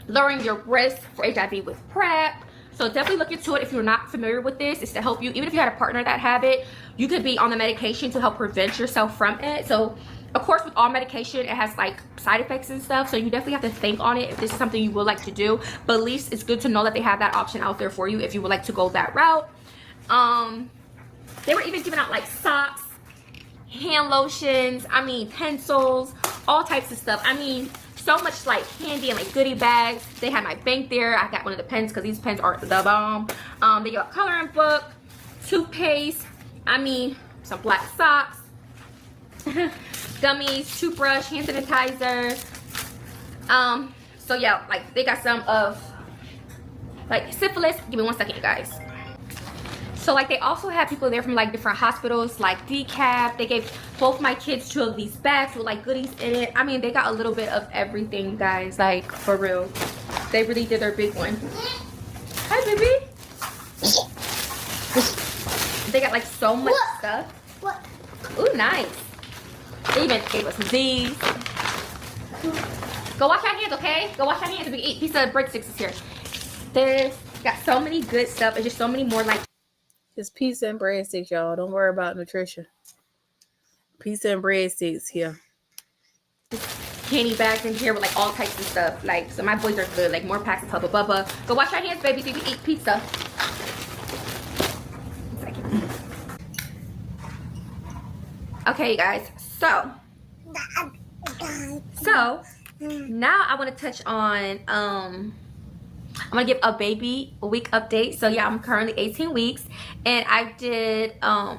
Lowering your risk for HIV with PrEP. So definitely look into it if you're not familiar with this. It's to help you, even if you had a partner that had it, you could be on the medication to help prevent yourself from it. So of course, with all medication, it has like side effects and stuff. So you definitely have to think on it if this is something you would like to do. But at least it's good to know that they have that option out there for you if you would like to go that route. They were even giving out like socks, hand lotions, I mean pencils, all types of stuff. I mean, so much like candy and like goodie bags. They had my bank there. I got one of the pens because these pens are the bomb. They got a coloring book, toothpaste, I mean some black socks, gummies, toothbrush, hand sanitizer. So yeah, like they got some of like syphilis. Give me 1 second, you guys. So like they also had people there from like different hospitals, like DCAP. They gave both my kids 2 of these bags with like goodies in it. I mean, they got a little bit of everything, guys, like for real. They really did their big one. Hi, baby. They got like so much stuff. Ooh, nice. They even gave us some Z's. Go wash your hands, okay? Go wash your hands. We can eat pizza. Breadsticks is here. There's got so many good stuff. It's just so many more like. It's pizza and breadsticks, y'all. Don't worry about nutrition. Pizza and breadsticks here. Candy bags in here with like all types of stuff. Like, so my boys are good. Like more packs of Hubba Bubba. Go wash your hands, baby, so you can eat pizza. Okay, you guys. So now I want to touch on I'm gonna give a baby week update. So yeah, I'm currently 18 weeks, and I did I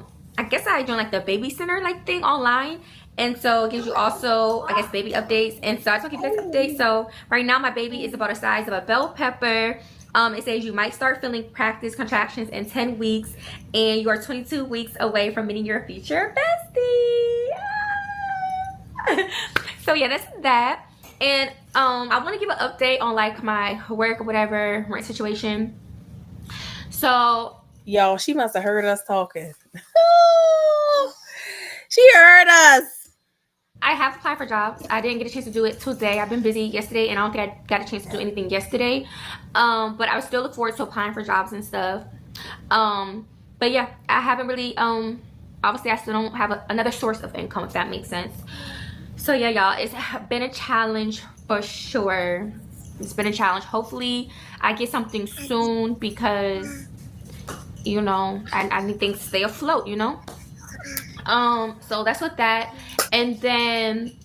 guess I joined like the baby center like thing online, and so it gives you also I guess baby updates. And so I just want to give you guys updates. So right now my baby is about the size of a bell pepper. It says you might start feeling practice contractions in 10 weeks, and you are 22 weeks away from meeting your future bestie. So yeah, that's that. And I want to give an update on like my work or whatever, rent situation. So y'all, she must have heard us talking. She heard us. I have applied for jobs. I didn't get a chance to do it today. I've been busy yesterday, and I don't think I got a chance to do anything yesterday. But I would still look forward to applying for jobs and stuff. But yeah, I haven't really obviously I still don't have another source of income, if that makes sense. So yeah, y'all, it's been a challenge for sure. It's been a challenge. Hopefully I get something soon, because you know I need things to stay afloat, you know. So that's what that. And then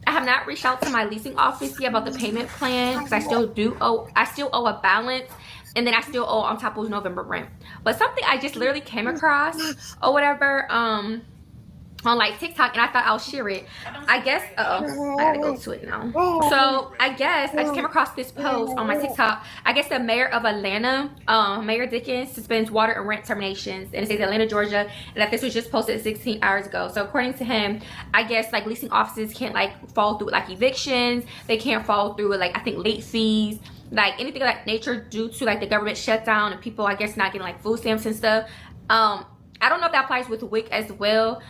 I have not reached out to my leasing office yet about the payment plan, because I still owe a balance, and then I still owe on top of November rent. But something I just literally came across or whatever on like TikTok, and I thought I'll share it. I guess I gotta go to it now. So I guess I just came across this post on my TikTok. I guess the mayor of Atlanta, Mayor Dickens, suspends water and rent terminations, and it says Atlanta, Georgia, and that this was just posted 16 hours ago. So according to him, I guess like leasing offices can't like follow through with like evictions. They can't follow through with like I think late fees, like anything of that nature, due to like the government shutdown and people I guess not getting like food stamps and stuff. I don't know if that applies with WIC as well,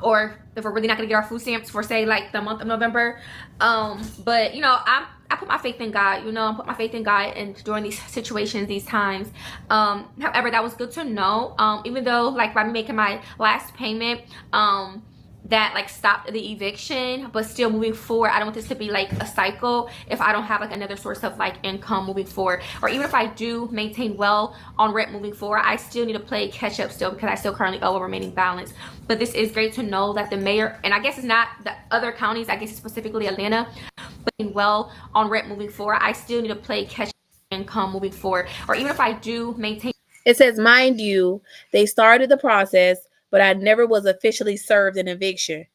or if we're really not gonna get our food stamps for say like the month of November. But you know, I put my faith in God, you know, I put my faith in God and during these situations, these times. However, that was good to know. Even though like by me making my last payment, that like stopped the eviction, but still moving forward, I don't want this to be like a cycle if I don't have like another source of like income moving forward. Or even if I do maintain well on rent moving forward, I still need to play catch up still, because I still currently owe a remaining balance. But this is great to know that the mayor, and I guess it's not the other counties, I guess it's specifically Atlanta, but well on rent moving forward, I still need to play catch up income moving forward. Or even if I do maintain. It says, mind you, they started the process, but I never was officially served an eviction.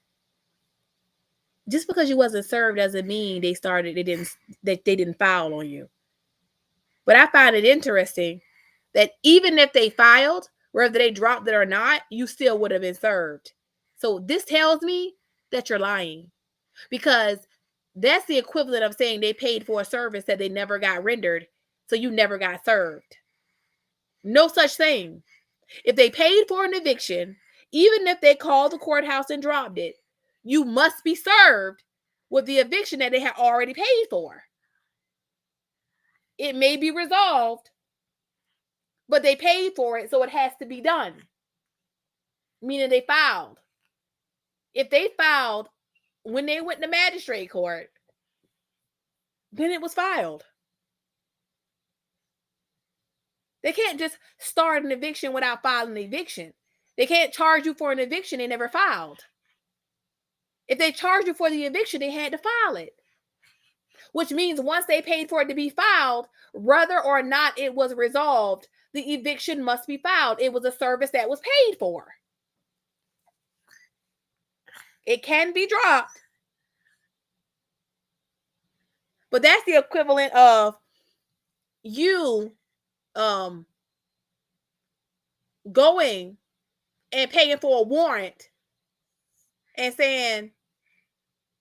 Just because you wasn't served doesn't mean they didn't file on you. But I find it interesting that even if they filed, whether they dropped it or not, you still would have been served. So this tells me that you're lying, because that's the equivalent of saying they paid for a service that they never got rendered, so you never got served. No such thing. If they paid for an eviction, even if they called the courthouse and dropped it, you must be served with the eviction that they had already paid for. It may be resolved, but they paid for it, so it has to be done. Meaning they filed. If they filed when they went to magistrate court, then it was filed. They can't just start an eviction without filing an eviction. They can't charge you for an eviction they never filed. If they charged you for the eviction, they had to file it. Which means once they paid for it to be filed, whether or not it was resolved, the eviction must be filed. It was a service that was paid for. It can be dropped. But that's the equivalent of you going and paying for a warrant and saying,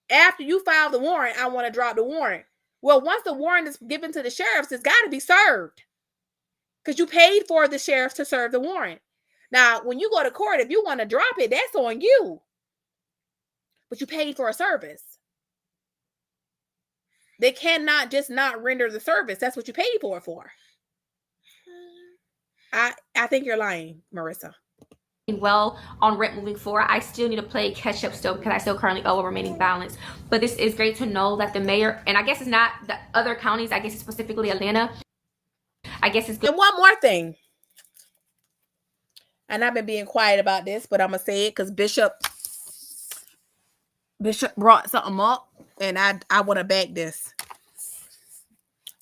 after you file the warrant, I want to drop the warrant. Well, once the warrant is given to the sheriffs, it's got to be served, because you paid for the sheriffs to serve the warrant. Now, when you go to court, if you want to drop it, that's on you. but you paid for a service. They cannot just not render the service. That's what you paid for it for. I think you're lying, Marissa. Well on rent moving forward. I still need to play catch up still because I still currently owe a remaining balance. But this is great to know that the mayor, and I guess it's not the other counties, I guess it's specifically Atlanta. I guess it's good. And one more thing. And I've been being quiet about this, but I'm gonna say it because Bishop brought something up, and I want to back this.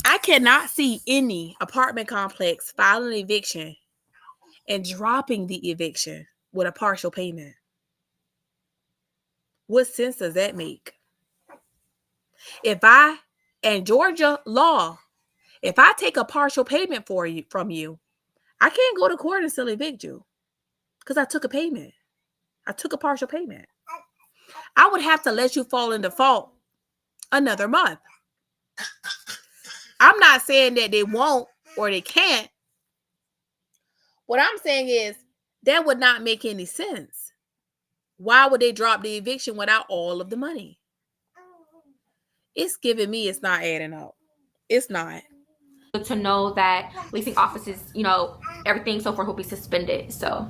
I cannot see any apartment complex filing eviction and dropping the eviction with a partial payment. What sense does that make? In Georgia law, if I take a partial payment from you, I can't go to court and still evict you because I took a payment. I took a partial payment. I would have to let you fall in default another month. I'm not saying that they won't or they can't. What I'm saying is that would not make any sense. Why would they drop the eviction without all of the money? It's giving me it's not adding up. It's not. To know that leasing offices, you know, everything so forth will be suspended. So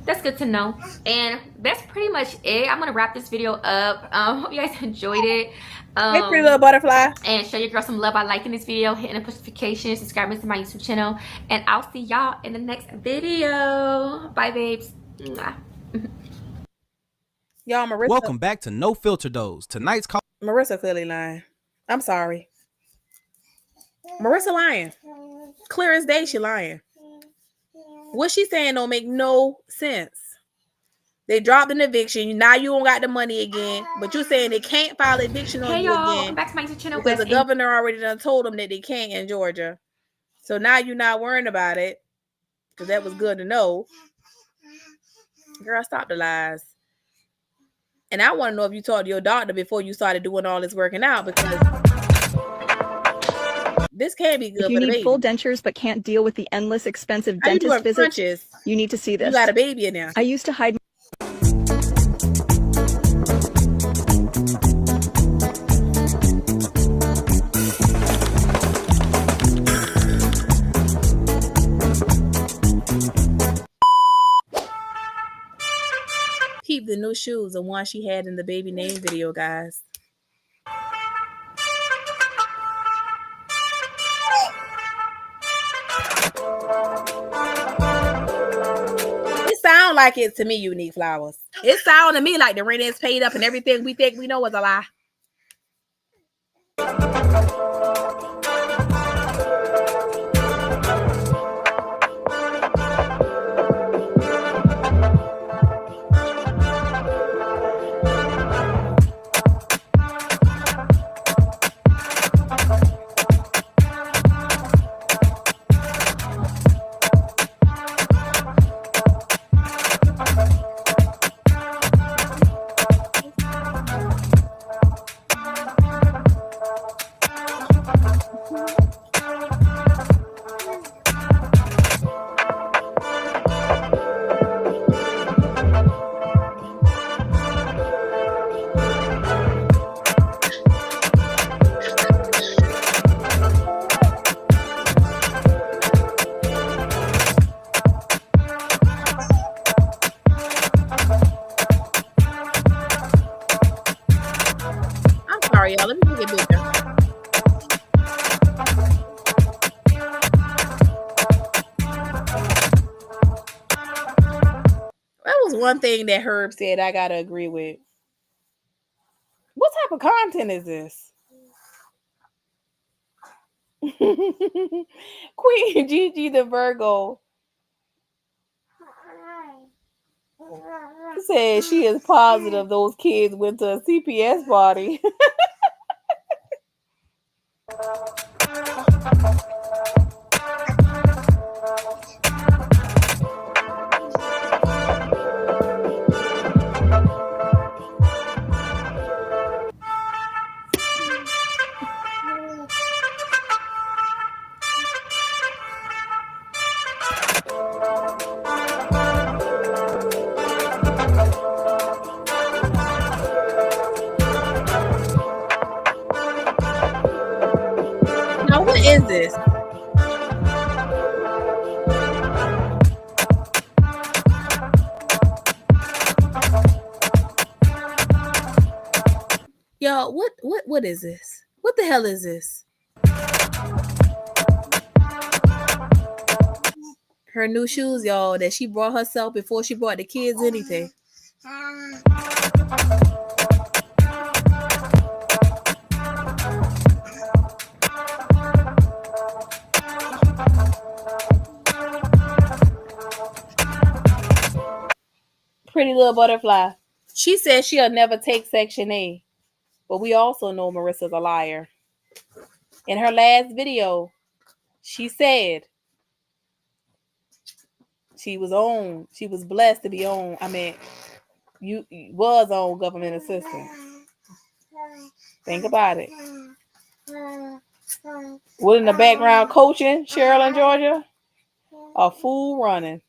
that's good to know. And that's pretty much it. I'm gonna wrap this video up. Hope you guys enjoyed it. Hey, pretty little butterfly. And show your girl some love by liking this video, hitting the notifications, subscribing to my YouTube channel, and I'll see y'all in the next video. Bye, babes. Mwah. Y'all, Marissa. Welcome back to No Filter Dose. Tonight's call. Marissa clearly lying. I'm sorry. Marissa lying. Clear as day, she lying. What she's saying don't make no sense. They dropped an eviction. Now you don't got the money again. But you're saying they can't file eviction on you again. Welcome back to my YouTube channel. Because the governor already done told them that they can't in Georgia. So now you're not worrying about it. Because that was good to know. Girl, stop the lies. And I want to know if you talked to your doctor before you started doing all this working out. Because this can't be good for the baby. If you need full dentures but can't deal with the endless expensive dentist visits, crunches? You need to see this. You got a baby in there. I used to hide. Keep the new shoes, the one she had in the baby name video, guys. It sound like it to me, Unique Flowers. It sound to me like the rent is paid up and everything we think we know is a lie. Y'all, let me get bigger. That was one thing that Herb said I gotta agree with. What type of content is this? Queen Gigi the Virgo said she is positive those kids went to a CPS party. Y'all, what is this? What the hell is this? Her new shoes, y'all, that she brought herself before she brought the kids anything. Pretty little butterfly. She said she'll never take Section A, but we also know Marissa's a liar. In her last video, she said she was blessed to be on. I mean, you was on government assistance. Think about it. What in the background coaching, Cheryl in Georgia? A fool running.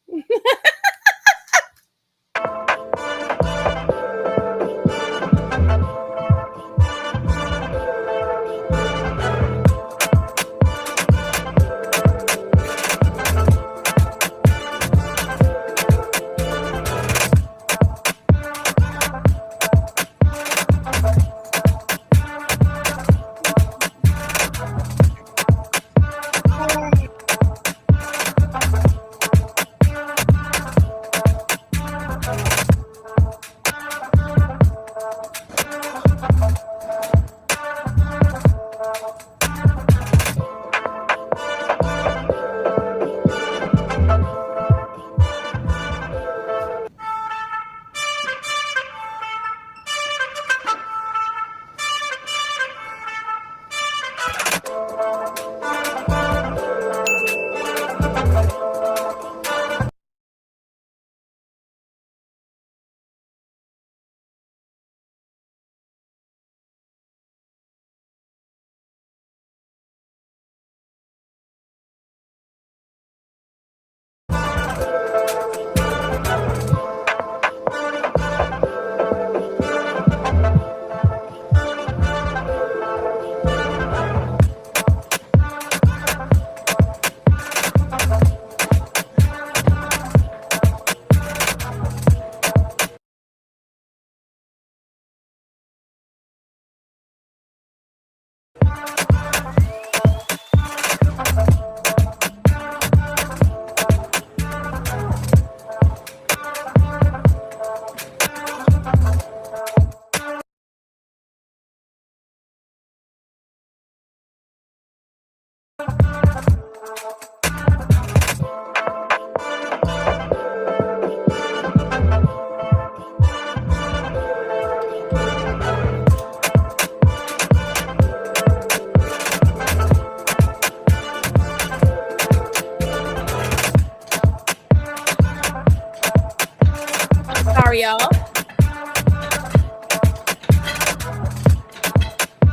Sorry, y'all.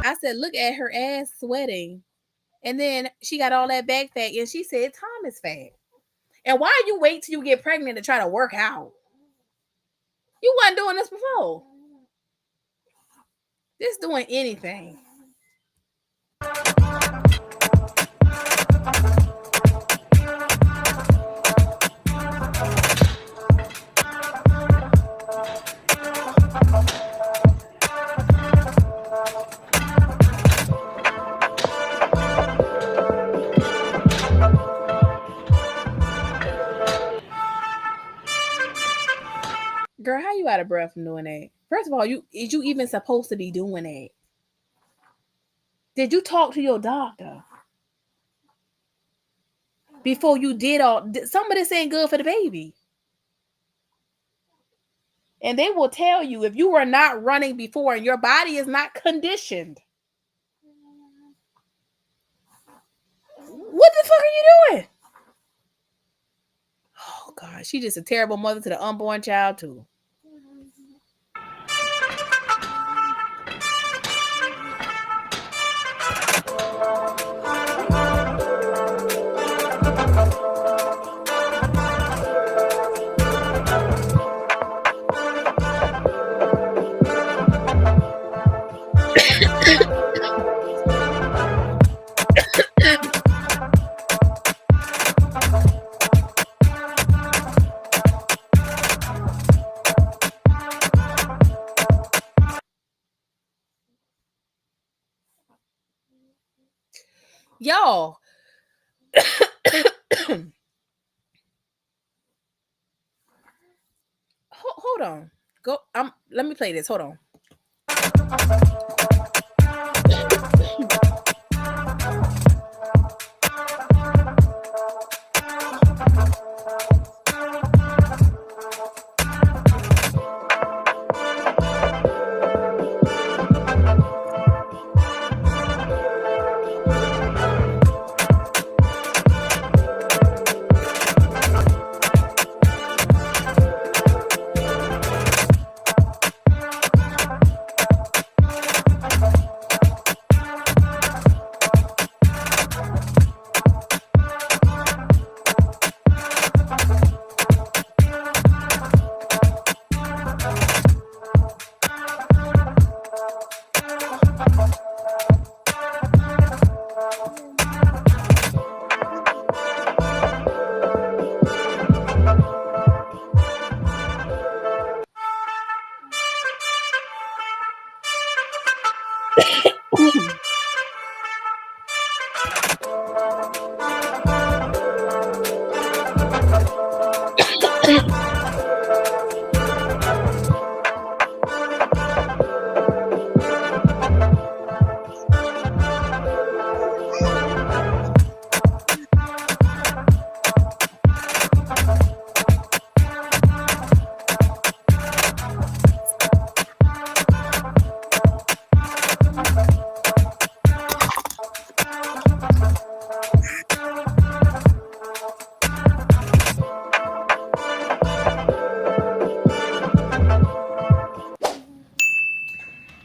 I said, look at her ass sweating. And then she got all that back fat. And she said, Tom is fat. And why you wait till you get pregnant to try to work out? You wasn't doing this before. Just doing anything. Girl, how you out of breath from doing that? First of all, is you even supposed to be doing that? Did you talk to your doctor before you did all? Some of this ain't good for the baby. And they will tell you if you were not running before and your body is not conditioned. What the fuck are you doing? Oh, God. She's just a terrible mother to the unborn child, too. Y'all. Hold on. Go. Let me play this. Hold on.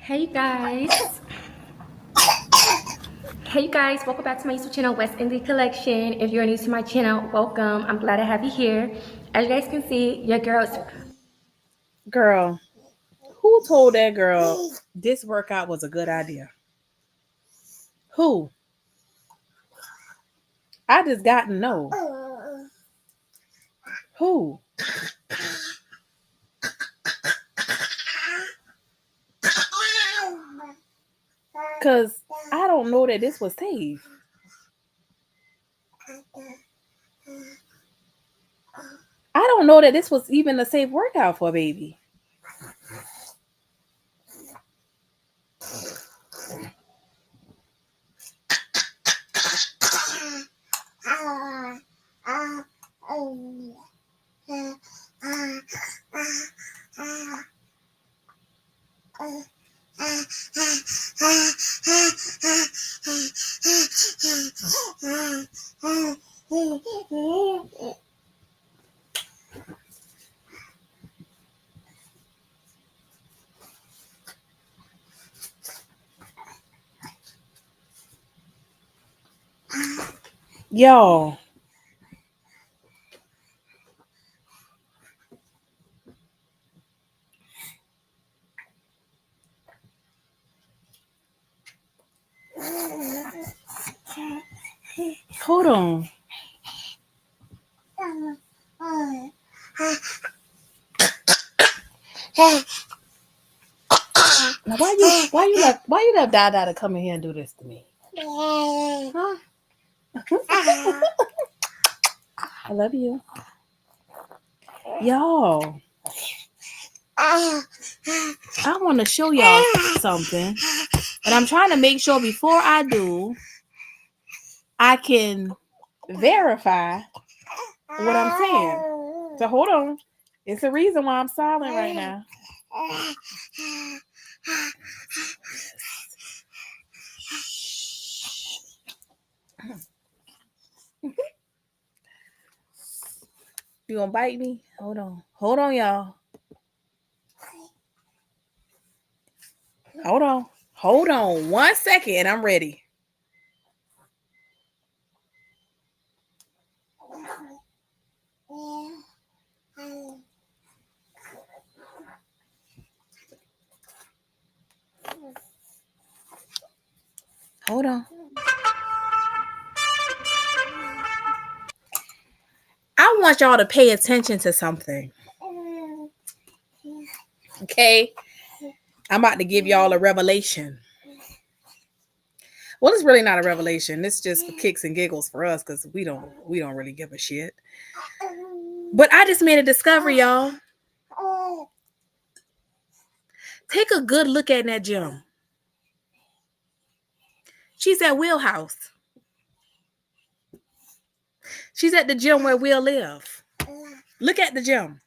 Hey guys. Hey guys, welcome back to my YouTube channel, WestIndee Collection. If you're new to my channel, welcome. I'm glad to have you here. As you guys can see, your girl's Girl, who told that girl this workout was a good idea? Who? I just got to know. Who? Because I don't know that this was safe. I don't know that this was even a safe workout for a baby. Y'all. Hold on. Now why you left Dada to come in here and do this to me? Huh? I love you. Y'all. I want to show y'all something. And I'm trying to make sure before I do, I can verify what I'm saying. So hold on. It's the reason why I'm silent right now. You gonna bite me? Hold on. Hold on, y'all. Hold on. Hold on 1 second and I'm ready. Hold on. I want y'all to pay attention to something. Okay? I'm about to give y'all a revelation. Well, it's really not a revelation. It's just for kicks and giggles for us because we don't really give a shit. But I just made a discovery, y'all. Take a good look at that gym. She's at Wheelhouse. She's at the gym where Will live. Look at the gym.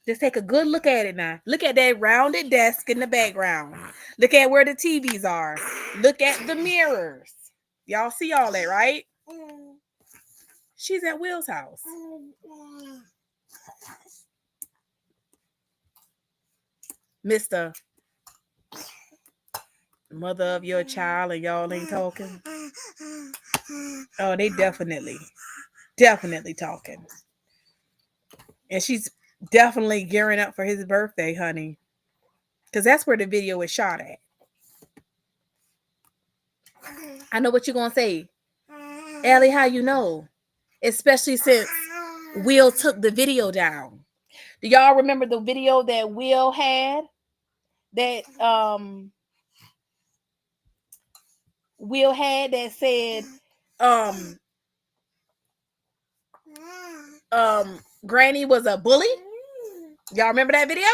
Just take a good look at it now. Look at that rounded desk in the background. Look at where the TVs are. Look at the mirrors. Y'all see all that, right? She's at Will's house. Mr. Mother of your child and y'all ain't talking. Oh, they definitely talking. And she's definitely gearing up for his birthday, honey. Because that's where the video is shot at. I know what you're going to say. Allie, how you know? Especially since Will took the video down. Do y'all remember the video that Will had? That Will had that said Granny was a bully? Y'all remember that video?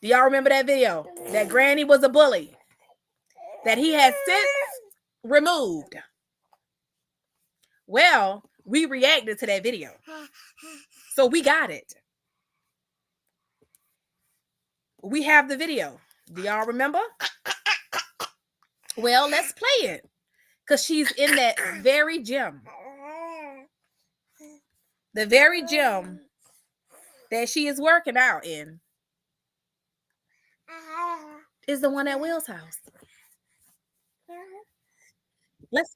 Do y'all remember that video? That Granny was a bully. That he has since removed. Well, we reacted to that video. So we got it. We have the video. Do y'all remember? Well, let's play it. Because she's in that very gym. The very gym that she is working out in is the one at Will's house. Let's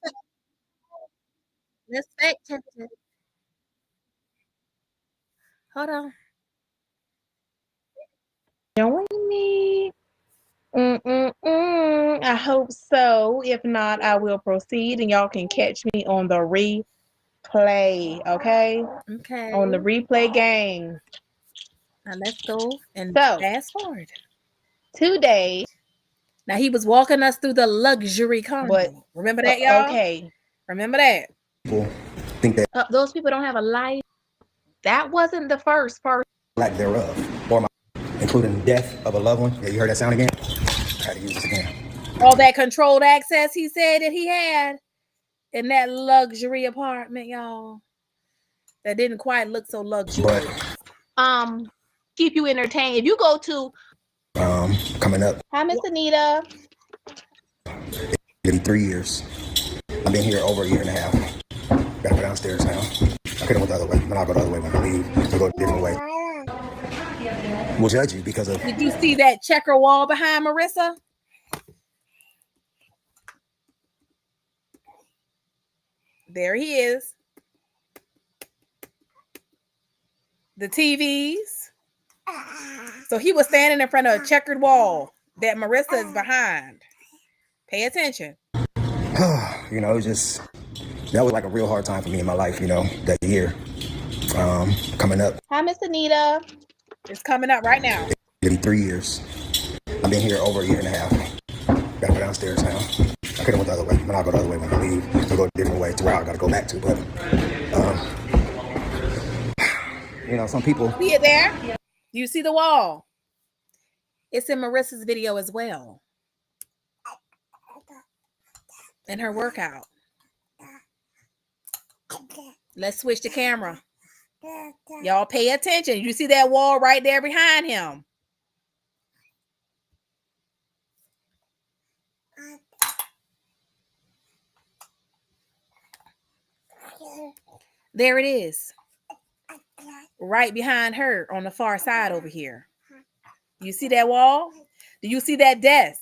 fact check it. Hold on. Join me. I hope so. If not, I will proceed and y'all can catch me on the replay. Okay? Okay. On the replay game. Now let's go and fast forward. Today. Now he was walking us through the luxury carnival. Remember that, y'all? Okay. Remember that? People think that Those people don't have a life. That wasn't the first person. lack thereof, or including the death of a loved one. Yeah, you heard that sound again? I had to use this again. All that controlled access he said that he had in that luxury apartment, y'all. That didn't quite look so luxurious. But, keep you entertained. If you go to coming up. Hi, Miss Anita. It'll be 3 years. I've been here over a year and a half. Gotta go downstairs now. I could have went the other way, but I'll go the other way when I leave. We'll go a different way. We'll judge you because of. Did you see that checker wall behind Marissa? There he is. The TVs. So he was standing in front of a checkered wall that Marissa is behind. Pay attention. You know, it was just, that was like a real hard time for me in my life, you know, that year. Coming up. Hi, Miss Anita. It's coming up right now. It'll be 3 years. I've been here over a year and a half. Gotta go downstairs now. I could have went the other way, but I'll go the other way when I leave. We'll go a different way to where I gotta go back to. But, you know, some people. See it there? Do you see the wall? It's in Marissa's video as well. In her workout. Let's switch the camera. Y'all pay attention. You see that wall right there behind him? There it is. Right behind her on the far side over here. You see that wall? Do you see that desk?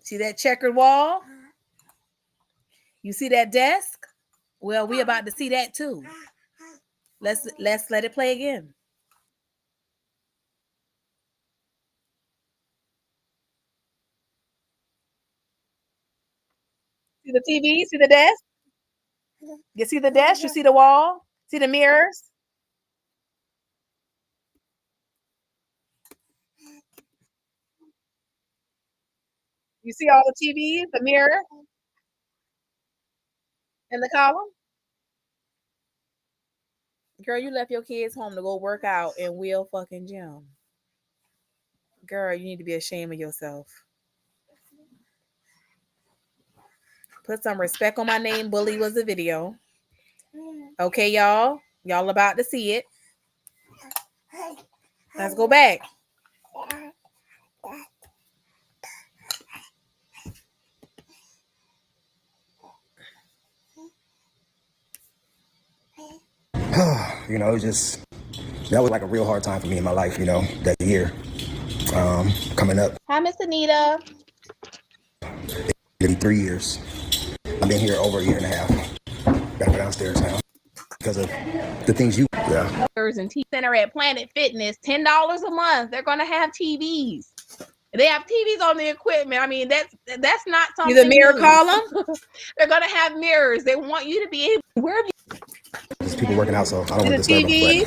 See that checkered wall? You see that desk? Well, we about to see that too. Let's let it play again. See the TV? See the desk? You see the desk? You see the wall? See the mirrors? You see all the TVs, the mirror, and the column? Girl, you left your kids home to go work out in Will fucking gym. Girl, you need to be ashamed of yourself. Put some respect on my name. Bully was the video. Okay, y'all. Y'all about to see it. Let's go back. You know, it was just, that was like a real hard time for me in my life, you know, that year coming up. Hi, Miss Anita. It'll be 3 years. I've been here over a year and a half. Gotta go downstairs now because of the things you, yeah. And T Center at Planet Fitness, $10 a month. They're gonna have TVs. They have TVs on the equipment. I mean, that's not something. The mirror column. They're gonna have mirrors. They want you to be able. Where have you? There's people working out, so I don't want to disturb them.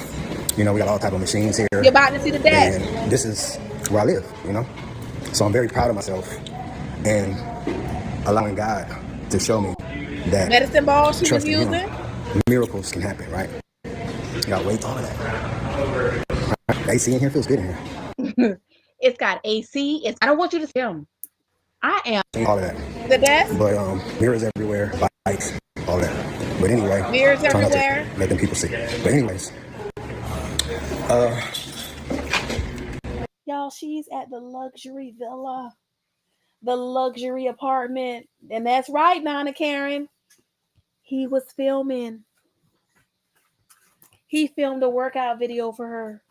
But, you know, we got all type of machines here. You're about to see the desk. And this is where I live, you know. So I'm very proud of myself and allowing God to show me that medicine ball she was using. Him, miracles can happen, right? You got weights, all of that. Right. AC in here feels good in here. It's got AC. I don't want you to see them. I am all of that. The desk. But mirrors everywhere, lights, all that. But anyway, mirrors everywhere. Let them people see. But anyways, y'all, she's at the luxury villa, the luxury apartment, and that's right, Nana Karen. He was filming. He filmed a workout video for her.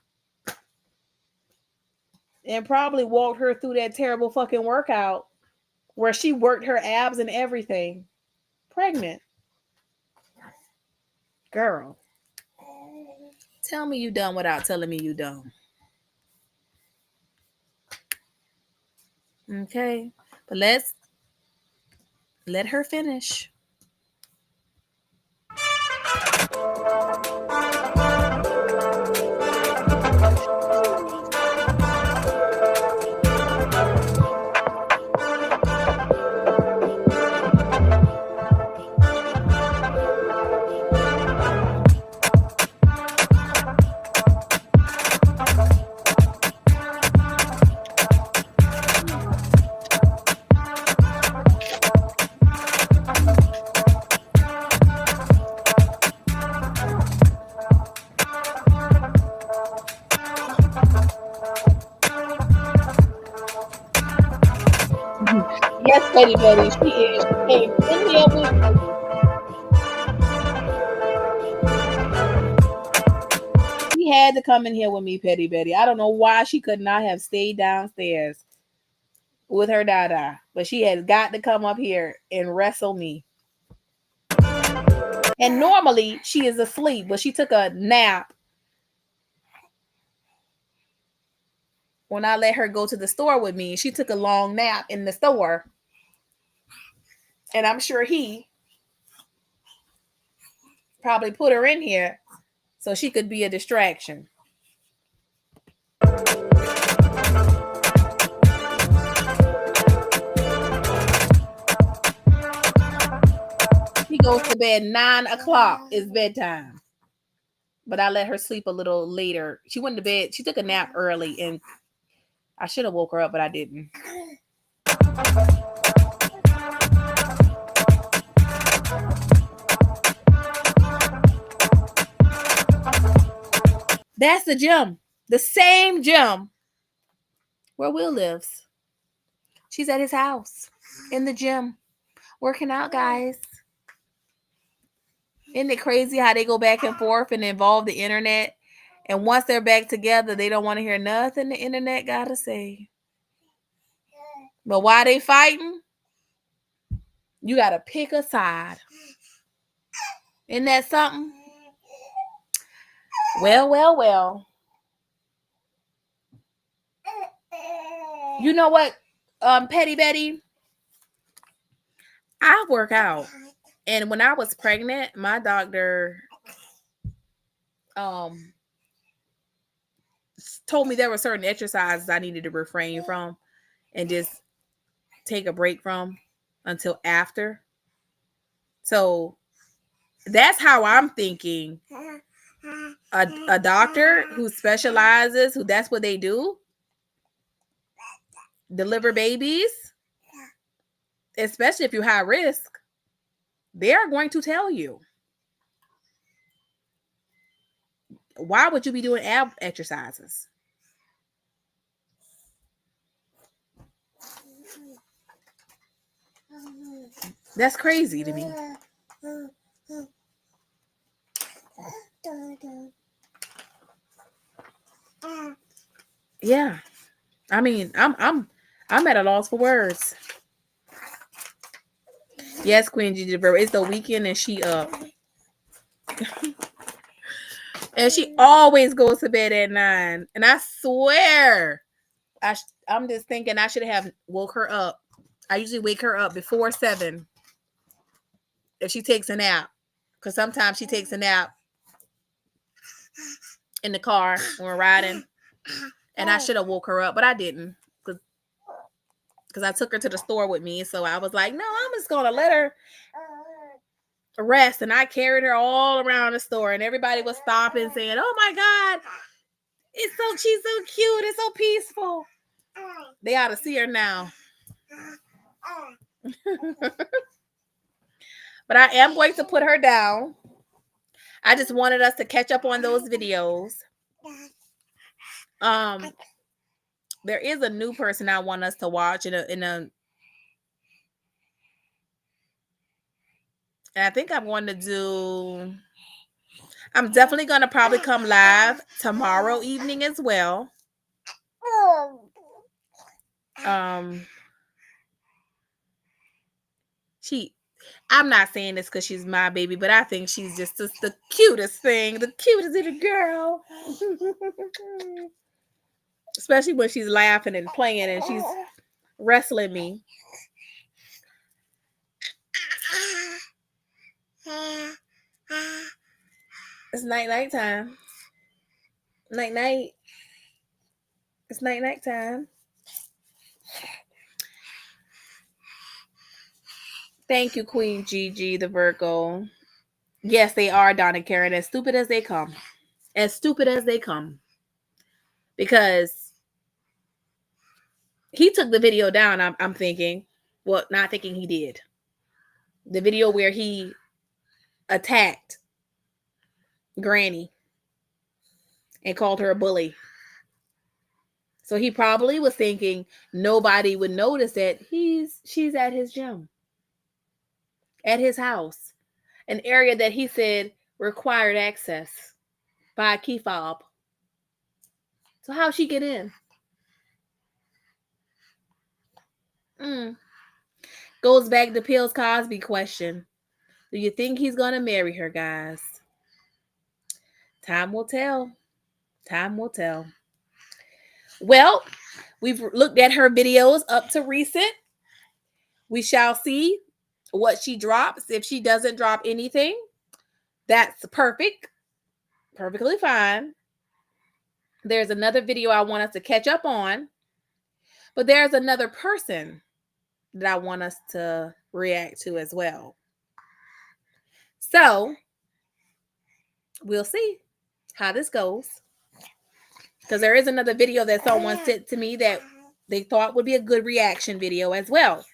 And probably walked her through that terrible fucking workout where she worked her abs and everything. Pregnant. Girl. Tell me you done without telling me you done. Okay. But let's let her finish. Yes, Betty, she is. She came in here with me. She had to come in here with me, Petty Betty. I don't know why she could not have stayed downstairs with her dada, but she has got to come up here and wrestle me. And normally she is asleep, but she took a nap when I let her go to the store with me. She took a long nap in the store. And I'm sure he probably put her in here so she could be a distraction. He goes to bed 9 o'clock. It's bedtime. But I let her sleep a little later. She went to bed. She took a nap early, and I should have woke her up, but I didn't. That's the gym. The same gym where Will lives. She's at his house in the gym working out, guys. Isn't it crazy how they go back and forth and involve the internet? And once they're back together, they don't want to hear nothing the internet got to say. But while they fighting, you got to pick a side. Isn't that something? Well. You know what, Petty Betty? I work out. And when I was pregnant, my doctor told me there were certain exercises I needed to refrain from and just take a break from until after. So that's how I'm thinking. A doctor who specializes, who that's what they do, deliver babies, especially if you're high risk, they're going to tell you. Why would you be doing ab exercises? That's crazy to me. Yeah. I mean, I'm at a loss for words. Yes, Queen Gigi, it's the weekend and she up. And she always goes to bed at 9. And I swear, I'm just thinking I should have woke her up. I usually wake her up before 7 if she takes a nap. Because sometimes she takes a nap in the car when we're riding. And I should have woke her up, but I didn't. Because I took her to the store with me. So I was like, no, I'm just going to let her rest. And I carried her all around the store. And everybody was stopping saying, oh my God, she's so cute. It's so peaceful. They ought to see her now. But I am going to put her down. I just wanted us to catch up on those videos. There is a new person I want us to watch and I think I'm definitely going to probably come live tomorrow evening as well. I'm not saying this because she's my baby, but I think she's just the cutest thing, the cutest little girl. Especially when she's laughing and playing and she's wrestling me. It's night time. Night. It's night time. Thank you, Queen Gigi, the Virgo. Yes, they are, Donna Karen, as stupid as they come. As stupid as they come. Because he took the video down, I'm thinking. Well, not thinking he did. The video where he attacked Granny and called her a bully. So he probably was thinking nobody would notice that she's at his gym. At his house. An area that he said required access by a key fob. So how'd she get in? Goes back to Pills Cosby question. Do you think he's going to marry her, guys? Time will tell. Time will tell. Well, we've looked at her videos up to recent. We shall see what she drops. If she doesn't drop anything, that's perfect. Perfectly fine. There's another video I want us to catch up on. But there's another person that I want us to react to as well. So, we'll see how this goes. Because there is another video that someone sent to me that they thought would be a good reaction video as well.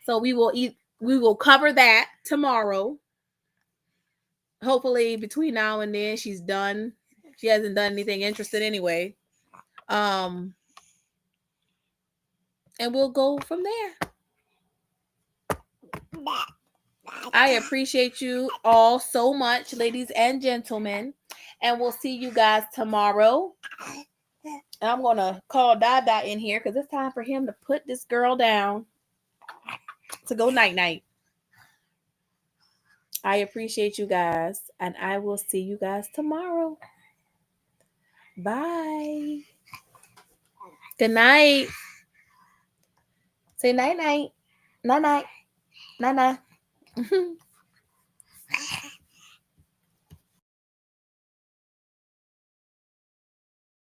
So we will cover that tomorrow. Hopefully between now and then she's done. She hasn't done anything interesting anyway. And we'll go from there. I appreciate you all so much, ladies and gentlemen. And we'll see you guys tomorrow. And I'm going to call Dada in here because it's time for him to put this girl down to go night-night. I appreciate you guys. And I will see you guys tomorrow. Bye. Good night. Say night-night. Night-night. Night-night.